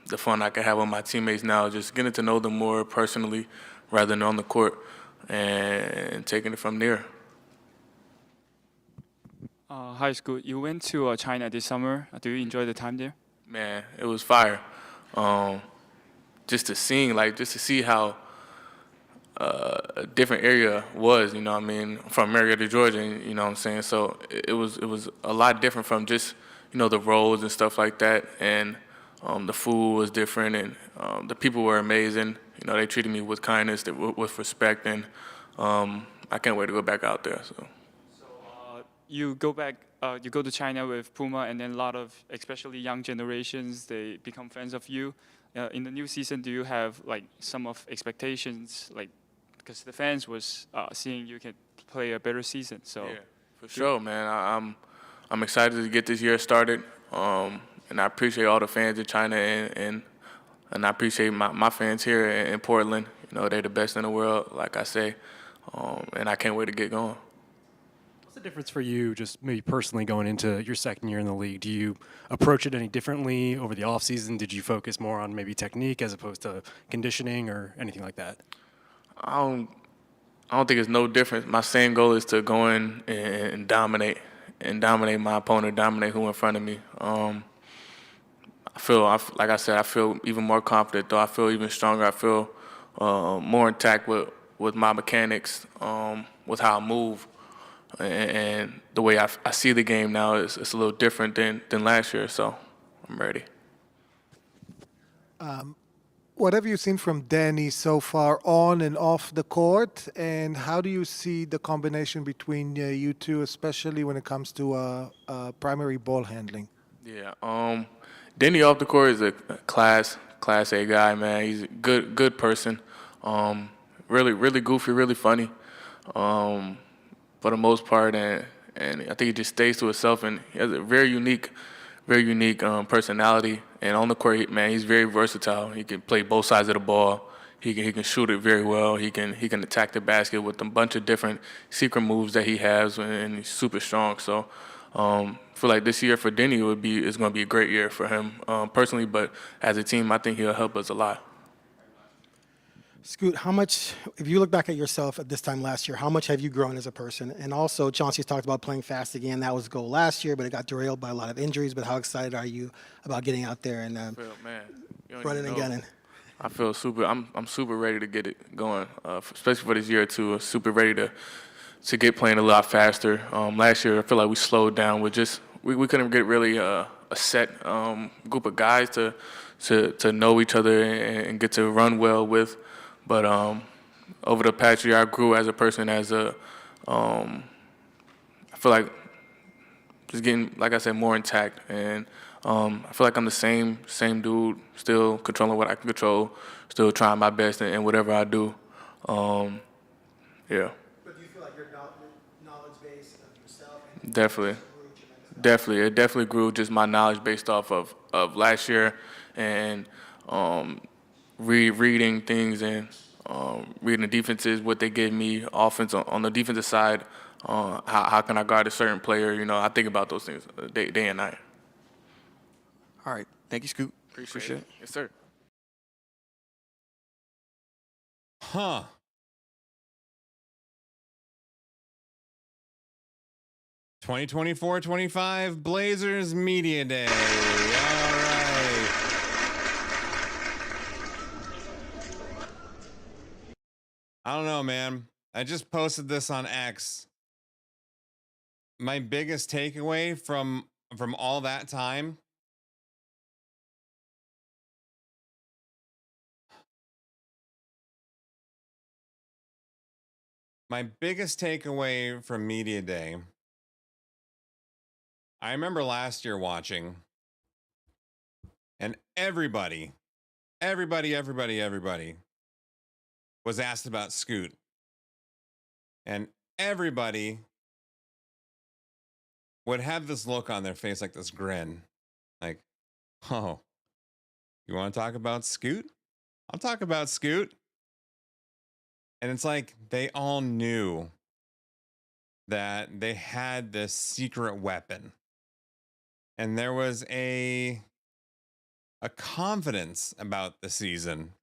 Speaker 3: the fun I can have with my teammates now, just getting to know them more personally rather than on the court, and taking it from there.
Speaker 17: Hi, Scoot. You went to China this summer. Do you enjoy the time there?
Speaker 3: Man, it was fire. Just to see how a different area was, from Marietta, Georgia, you know what I'm saying? So it was a lot different from just, the roads and stuff like that. And the food was different, and the people were amazing. They treated me with kindness, with respect, and I can't wait to go back out there. So
Speaker 17: you go back, you go to China with Puma, and then a lot of, especially young generations, they become fans of you. In the new season, do you have like some of expectations, like because the fans was seeing you can play a better season? So
Speaker 3: yeah, for sure, man. I'm excited to get this year started, and I appreciate all the fans in China, and I appreciate my fans here in Portland. They're the best in the world, like I say, and I can't wait to get going.
Speaker 13: What's the difference for you, just maybe personally, going into your second year in the league? Do you approach it any differently over the offseason? Did you focus more on maybe technique as opposed to conditioning or anything like that?
Speaker 3: I don't think it's no different. My same goal is to go in and dominate my opponent, dominate who in front of me. Like I said, I feel even more confident, though. I feel even stronger. I feel more intact with my mechanics, with how I move. And the way I see the game now is a little different than last year, so I'm ready.
Speaker 20: what have you seen from Danny so far on and off the court, and how do you see the combination between you two, especially when it comes to primary ball handling?
Speaker 3: Yeah. Denny off the court is a class A guy, man. He's a good person. Really goofy, really funny. For the most part, and I think he just stays to himself, and he has a very unique personality. And on the court, man, he's very versatile. He can play both sides of the ball. He can shoot it very well. He can attack the basket with a bunch of different secret moves that he has, and he's super strong. So, I feel like this year for Denny it's going to be a great year for him personally, but as a team, I think he'll help us a lot.
Speaker 11: Scoot, how much, if you look back at yourself at this time last year, how much have you grown as a person? And also, Chauncey's talked about playing fast again. That was the goal last year, but it got derailed by a lot of injuries. But how excited are you about getting out there and running and gunning?
Speaker 3: I feel super. I'm super ready to get it going, especially for this year too. Super ready to get playing a lot faster. Last year, I feel like we slowed down with just we couldn't get really a set group of guys to know each other and get to run well with. But over the past year, I grew as a person. I feel like just getting, like I said, more intact, and I feel like I'm the same dude, still controlling what I can control, still trying my best in whatever I do. Yeah.
Speaker 11: But do you feel like your knowledge base of yourself?
Speaker 3: Definitely, it definitely grew. Just my knowledge based off of last year, and reading things and reading the defenses, what they gave me, offense on the defensive side, how can I guard a certain player? I think about those things day and night.
Speaker 2: All right. Thank you, Scoot.
Speaker 3: Appreciate it. Yes, sir.
Speaker 1: Huh. (2024-25) Blazers Media Day. All right. I don't know, man. I just posted this on X. My biggest takeaway from all that time, my biggest takeaway from Media Day, I remember last year watching, and everybody was asked about Scoot. And everybody would have this look on their face, like this grin, like, oh, you want to talk about Scoot? I'll talk about Scoot. And it's like they all knew that they had this secret weapon. And there was a confidence about the season.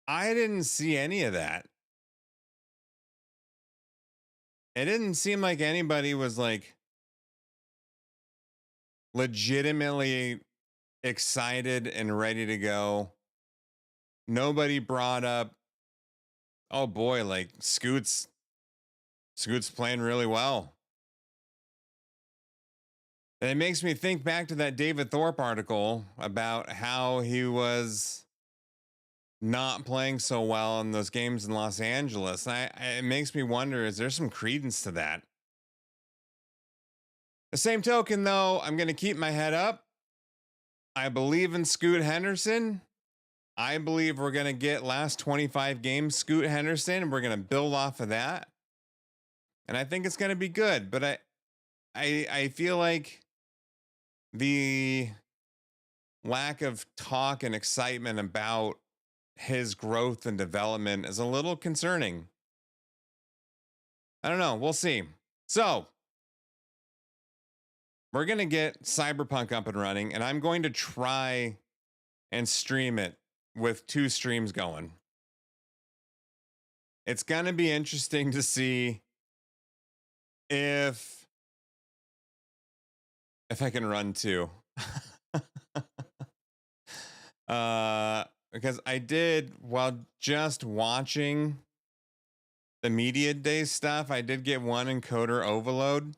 Speaker 1: I didn't see any of that. It didn't seem like anybody was like legitimately excited and ready to go. Nobody brought up, oh boy, like Scoot's playing really well. And it makes me think back to that David Thorpe article about how he was not playing so well in those games in Los Angeles. It makes me wonder, is there some credence to that? The same token, though, I'm going to keep my head up. I believe in Scoot Henderson. I believe we're going to get last 25 games Scoot Henderson, and we're going to build off of that. And I think it's going to be good. But I feel like the lack of talk and excitement about his growth and development is a little concerning. I don't know. We'll see. So we're going to get Cyberpunk up and running, and I'm going to try and stream it with 2 streams going. It's going to be interesting to see if I can run 2. Because I did, while just watching the Media Day stuff, I did get one encoder overload.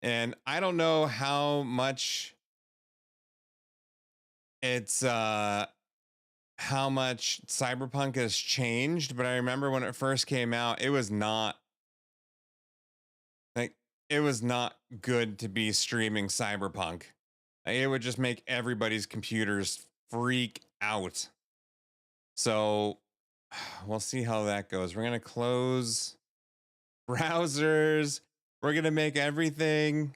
Speaker 1: And I don't know how much how much Cyberpunk has changed, but I remember when it first came out, it was not good to be streaming Cyberpunk. It would just make everybody's computers freak out. So we'll see how that goes. We're going to close browsers. We're going to make everything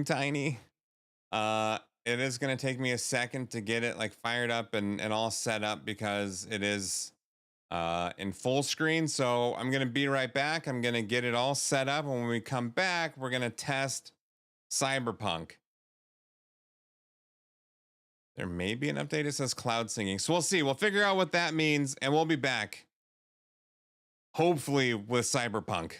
Speaker 1: tiny. It is going to take me a second to get it like fired up and all set up because it is in full screen. So I'm going to be right back. I'm going to get it all set up. And when we come back, we're going to test Cyberpunk. There may be an update. It says cloud singing. So we'll see. We'll figure out what that means and we'll be back. Hopefully with Cyberpunk.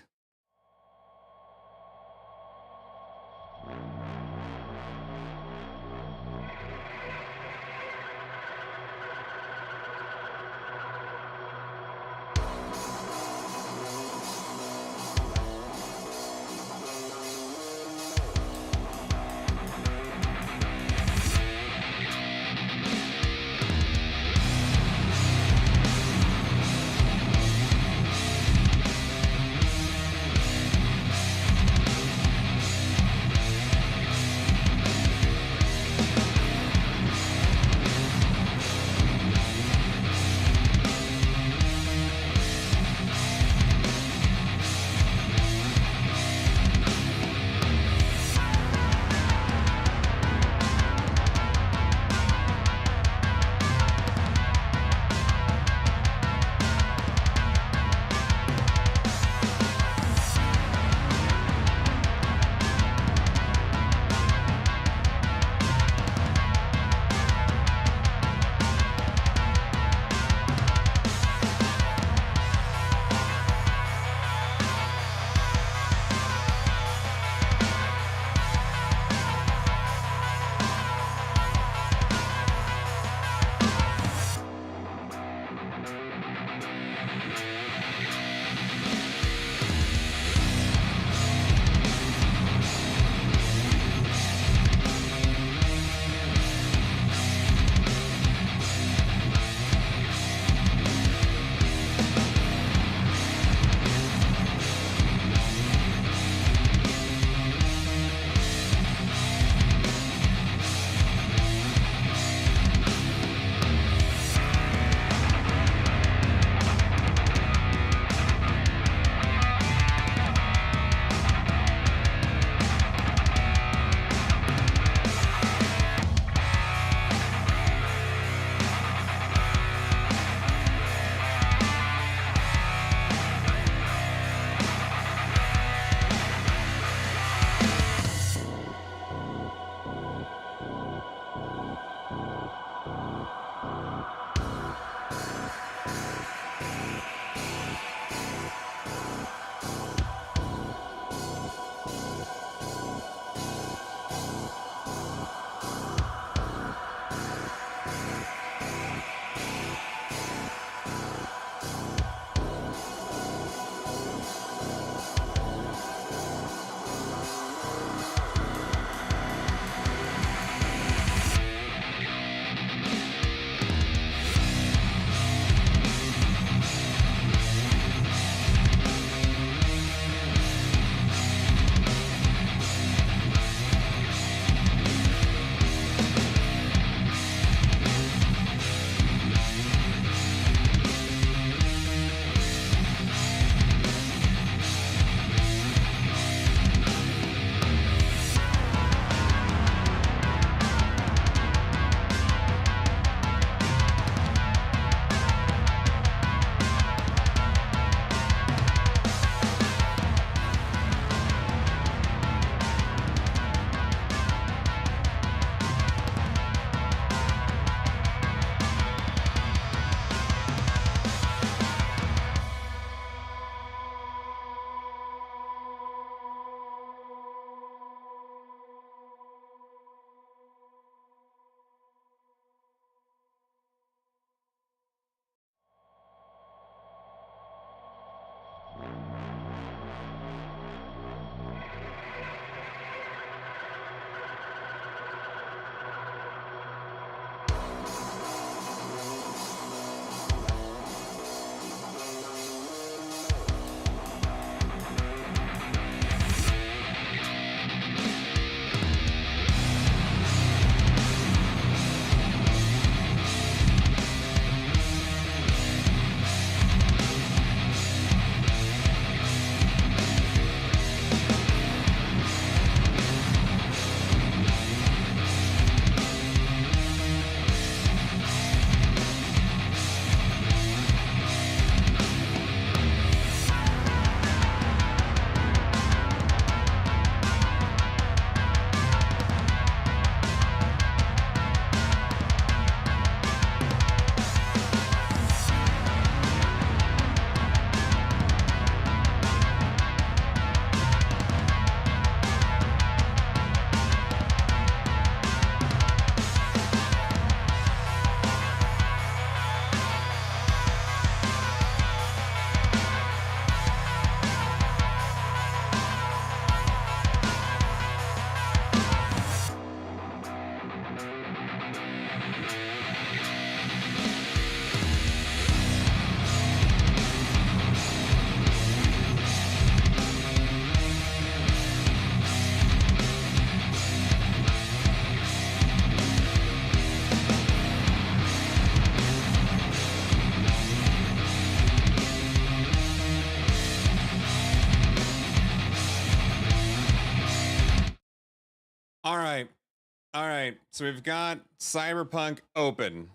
Speaker 1: All right, so we've got Cyberpunk open. I'm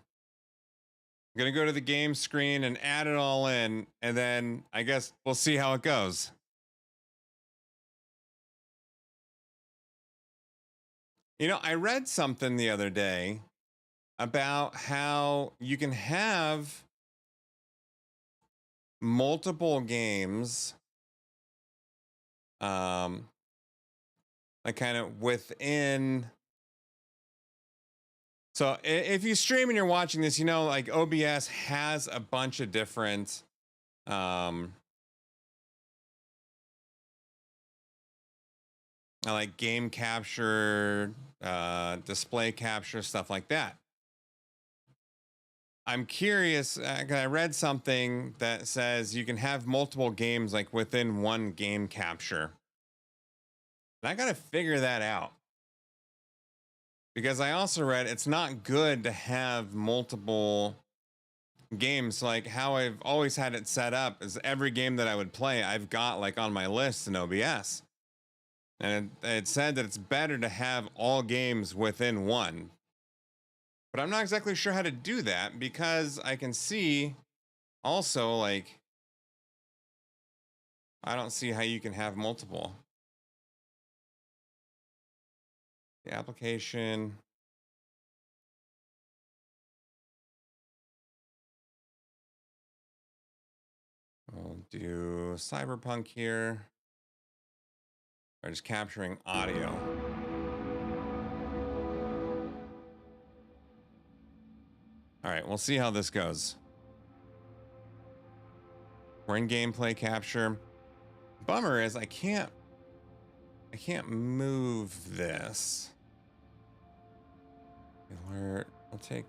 Speaker 1: gonna go to the game screen and add it all in, and then I guess we'll see how it goes. You know, I read something the other day about how you can have multiple games, like kind of within. So if you stream and you're watching this, you know, like OBS has a bunch of different, like game capture, display capture, stuff like that. I'm curious, 'cause I read something that says you can have multiple games like within one game capture. And I got to figure that out. Because I also read it's not good to have multiple games. Like how I've always had it set up is every game that I would play, I've got like on my list in OBS. And it said that it's better to have all games within one. But I'm not exactly sure how to do that because I can see also like, I don't see how you can have multiple. The application. We'll do Cyberpunk here. Or just capturing audio. All right, we'll see how this goes. We're in gameplay capture. Bummer is I can't move this. Alert. We'll take.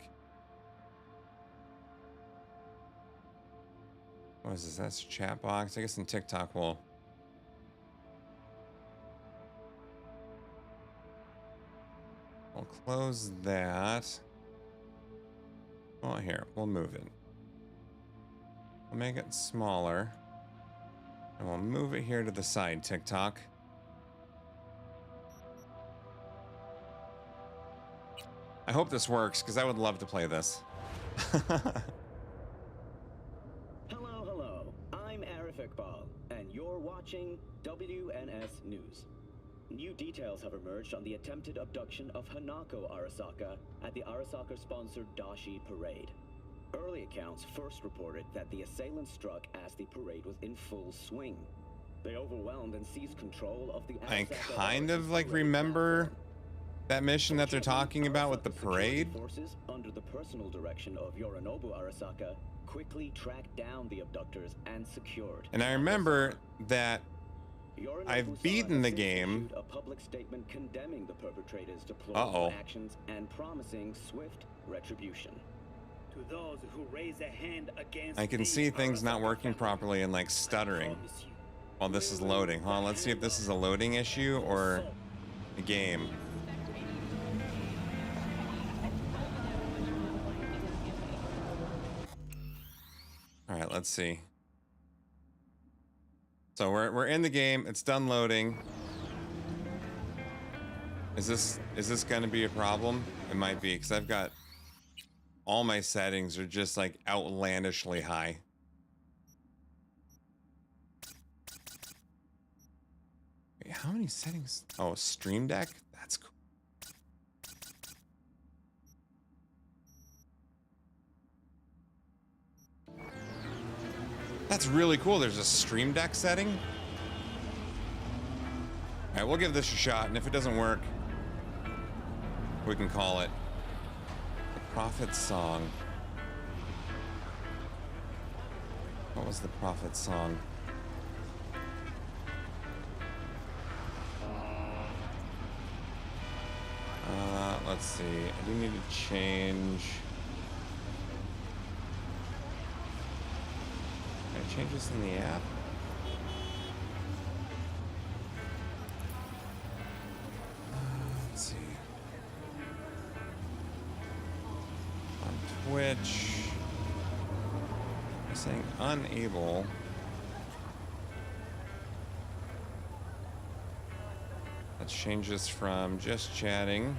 Speaker 1: What is this? That's a chat box. I guess in TikTok we'll. We'll close that. Well, here, we'll move it. We'll make it smaller. And we'll move it here to the side, TikTok. I hope this works, because I would love to play this.
Speaker 7: Hello. I'm Arif Iqbal, and you're watching WNS News. New details have emerged on the attempted abduction of Hanako Arasaka at the Arasaka-sponsored Dashi Parade. Early accounts first reported that the assailants struck as the parade was in full swing. They overwhelmed and seized control of the
Speaker 1: I
Speaker 7: Arasaka
Speaker 1: kind of like remember that mission that they're talking about with the parade.
Speaker 7: Forces, under the personal direction of Yorinobu Arasaka, quickly tracked down the abductors and secured.
Speaker 1: And I remember that I've beaten the game.
Speaker 7: A public statement condemning the perpetrators' deplorable actions and promising swift retribution.
Speaker 21: To those who raise a hand against
Speaker 1: I can see things not working properly and like stuttering while this is loading. Hold on, let's see if this is a loading issue or the game. All right, let's see. So we're in the game. It's done loading. Is this going to be a problem? It might be because I've got all my settings are just like outlandishly high. Wait, how many settings? Oh, Stream Deck? That's cool. That's really cool. There's a Stream Deck setting. All right, we'll give this a shot, and if it doesn't work, we can call it the Prophet's Song. What was the Prophet's Song? Let's see. I do need to change. Can I change this in the app? Let's see. On Twitch, I'm saying unable. Let's change this from just chatting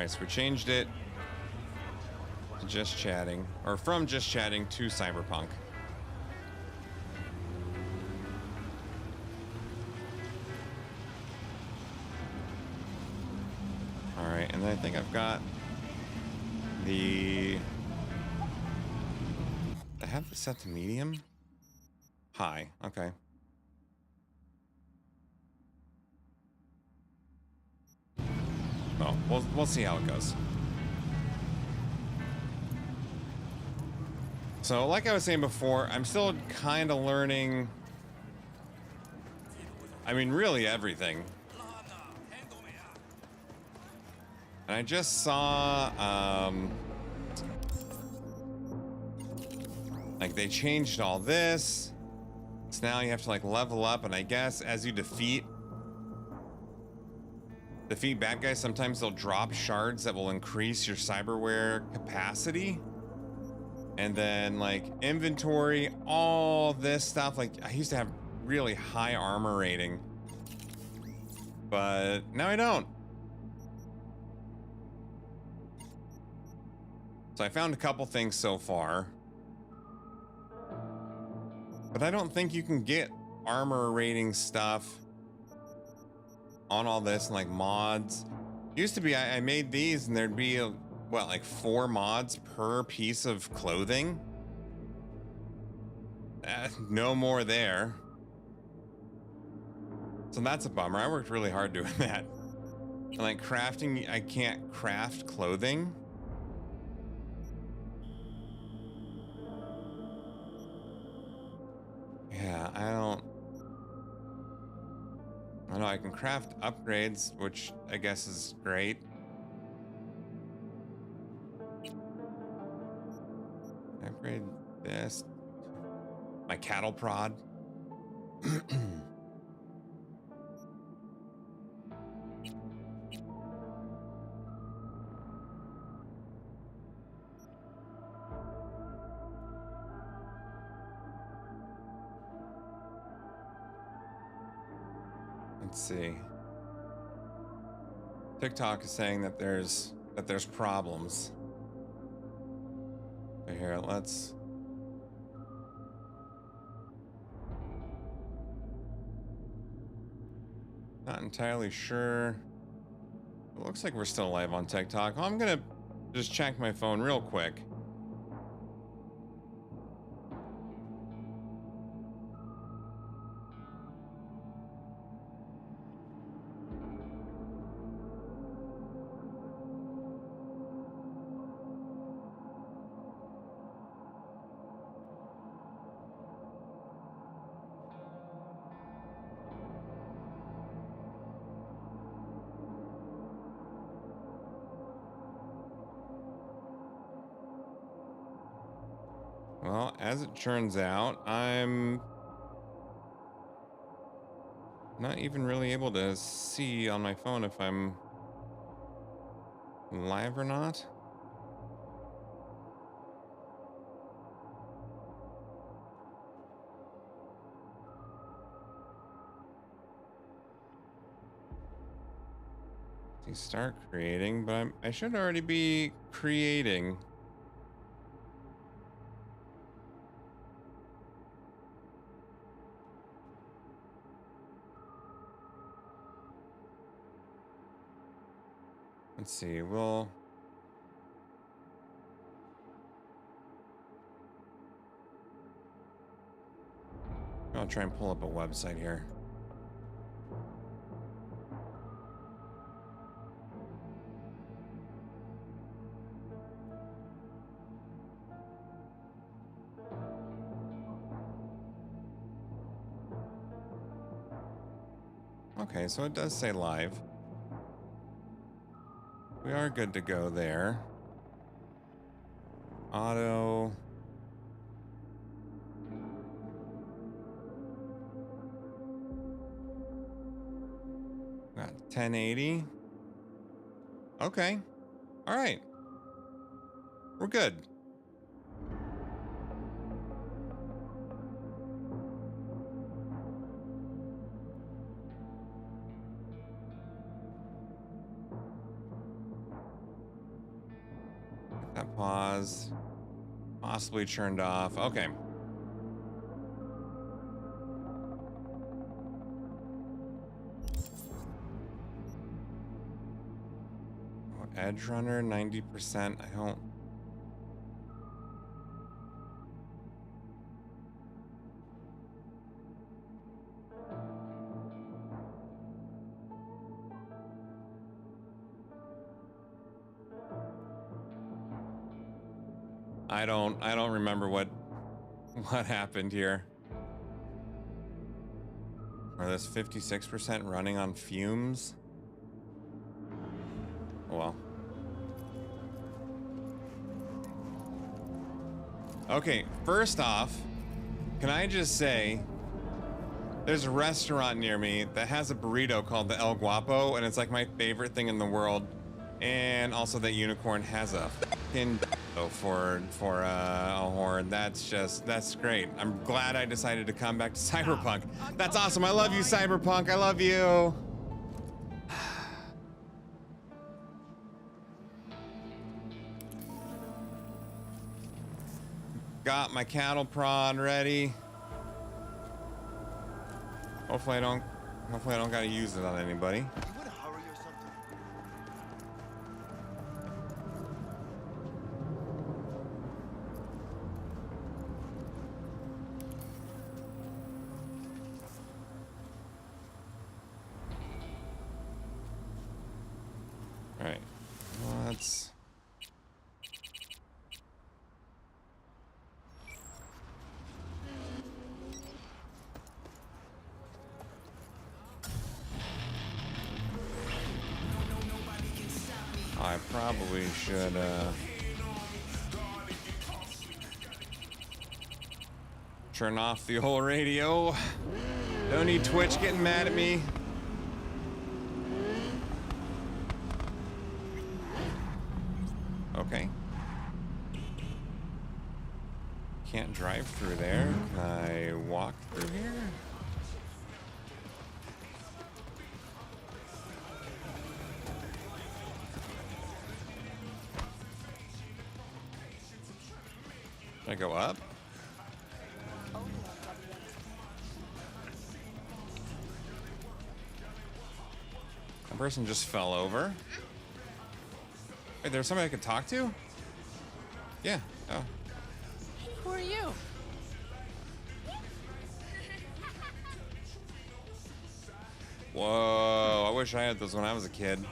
Speaker 1: so we changed it to just chatting, or from just chatting to Cyberpunk. All right, and then I think I've got the... I have it set to medium? High, okay. Well, we'll see how it goes. So, like I was saying before, I'm still kind of learning. I mean, really everything. And I just saw, like they changed all this. So now you have to like level up, and I guess as you defeat bad guys, sometimes they'll drop shards that will increase your cyberware capacity. And then like inventory, all this stuff. Like I used to have really high armor rating, but now I don't. So I found a couple things so far, but I don't think you can get armor rating stuff on all this and like mods. Used to be I made these and there'd be what, like 4 mods per piece of clothing. No more there. So that's a bummer. I worked really hard doing that. And like crafting, I can't craft clothing. Yeah, I know I can craft upgrades, which I guess is great. Upgrade this. My cattle prod. Let's see. TikTok is saying that there's problems. So here, let's... Not entirely sure. It looks like we're still live on TikTok. Well, I'm gonna just check my phone real quick. Well, as it turns out, I'm not even really able to see on my phone if I'm live or not. See, start creating, but I should already be creating. Let's see, I'll try and pull up a website here. Okay, so it does say live. We are good to go there. Auto. Got 1080. Okay. All right. We're good. possibly turned off. Okay. Edge runner, 90%. I don't. I don't remember what happened here. Are this 56% running on fumes? Oh well. Okay, first off, can I just say there's a restaurant near me that has a burrito called the El Guapo, and it's like my favorite thing in the world. And also that Unicorn has a fucking for a horn. That's great. I'm glad I decided to come back to Cyberpunk. That's awesome. I love you, Cyberpunk. I love you. Got my cattle prod ready. Hopefully I don't gotta use it on anybody. Alright. Let's I probably should turn off the whole radio. Don't need Twitch getting mad at me. Okay. Can't drive through there. Can I walk through here? Should I go up? That person just fell over. Wait, there's somebody I could talk to? Yeah. Oh.
Speaker 12: Who are you?
Speaker 1: Whoa, I wish I had those when I was a kid.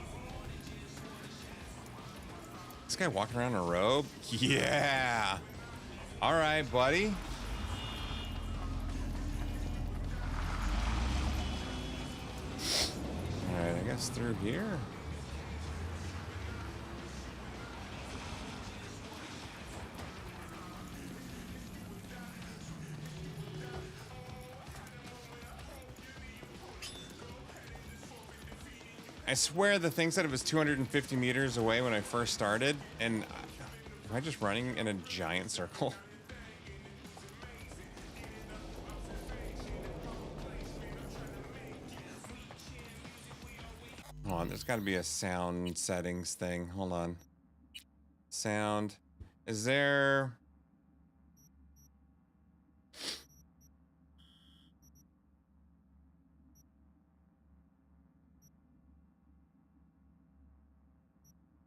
Speaker 1: This guy walking around in a robe? Yeah. All right, buddy. All right, I guess through here. I swear the thing said it was 250 meters away when I first started, and am I just running in a giant circle? Hold on, there's got to be a sound settings thing. Hold on. Sound. Is there...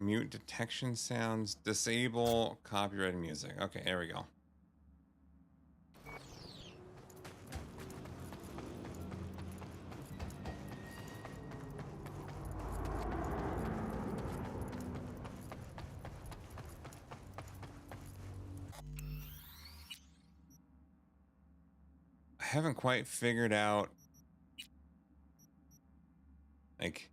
Speaker 1: Mute detection sounds, disable copyrighted music. Okay, there we go. I haven't quite figured out, like,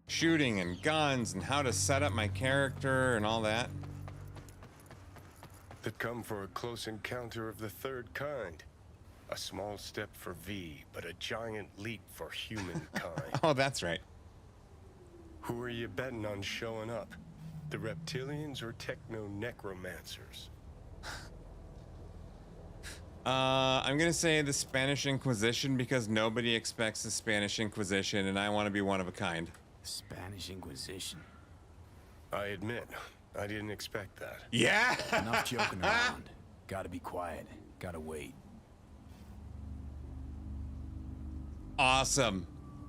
Speaker 1: shooting and guns and how to set up my character and all that.
Speaker 18: That come for a close encounter of the third kind. A small step for V, but a giant leap for humankind.
Speaker 1: Oh, that's right.
Speaker 18: Who are you betting on showing up? The reptilians or techno-necromancers?
Speaker 1: I'm gonna say the Spanish Inquisition because nobody expects the Spanish Inquisition and I want to be one of a kind.
Speaker 22: Spanish Inquisition.
Speaker 18: I admit, I didn't expect that.
Speaker 1: Yeah.
Speaker 10: Enough joking around. Gotta be quiet. Gotta wait.
Speaker 1: Awesome.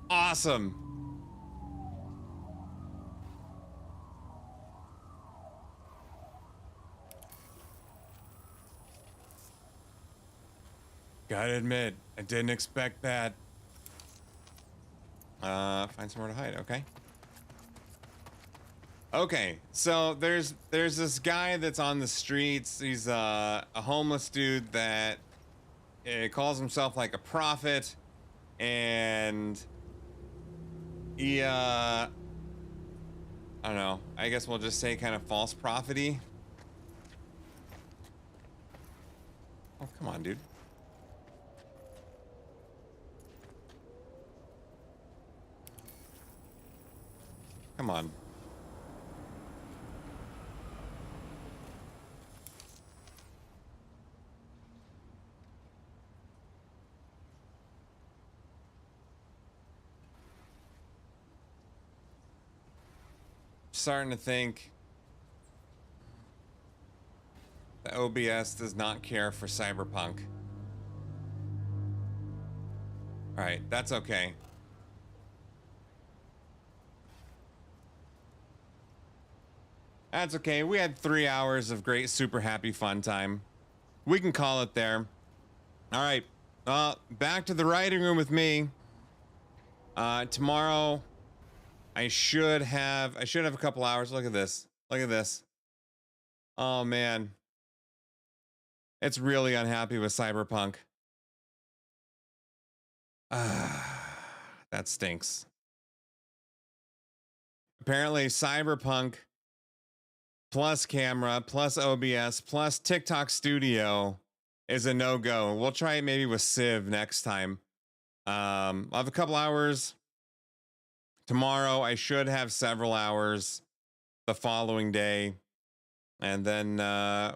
Speaker 1: Awesome. Gotta admit, I didn't expect that. Find somewhere to hide, okay. Okay, so there's this guy that's on the streets. He's a homeless dude that calls himself like a prophet, and he I don't know, I guess we'll just say kind of false prophet-y. Oh, come on, dude. Come on. Starting to think the OBS does not care for Cyberpunk. All right, that's okay. That's okay. We had 3 hours of great, super happy fun time. We can call it there. All right. Back to the writing room with me. Tomorrow, I should have a couple hours. Look at this. Look at this. Oh man, it's really unhappy with Cyberpunk. That stinks. Apparently, Cyberpunk plus camera, plus OBS, plus TikTok Studio is a no-go. We'll try it maybe with Civ next time. I'll have a couple hours tomorrow. I should have several hours the following day. And then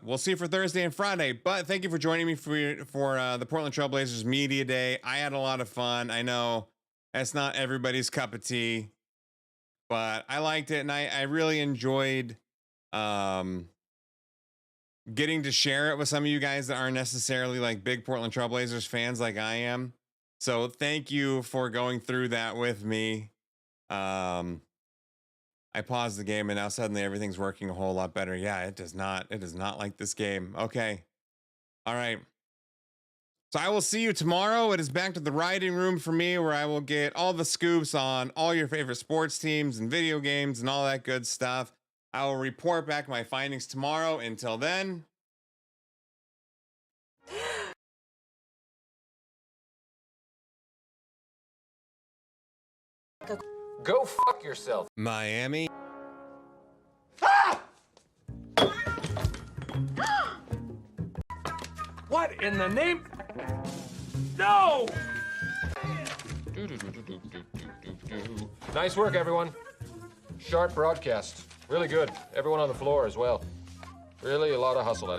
Speaker 1: we'll see for Thursday and Friday. But thank you for joining me for the Portland Trailblazers Media Day. I had a lot of fun. I know it's not everybody's cup of tea, but I liked it. And I really enjoyed getting to share it with some of you guys that aren't necessarily like big Portland Trailblazers fans like I am. So thank you for going through that with me. I paused the game and now suddenly everything's working a whole lot better. Yeah, it does not like this game. Okay. All right. So I will see you tomorrow. It is back to the writing room for me, where I will get all the scoops on all your favorite sports teams and video games and all that good stuff. I will report back my findings tomorrow. Until then.
Speaker 14: Go fuck yourself.
Speaker 1: Miami.
Speaker 14: What in the name? No! Nice work, everyone. Sharp broadcast. Really good. Everyone on the floor as well. Really a lot of hustle.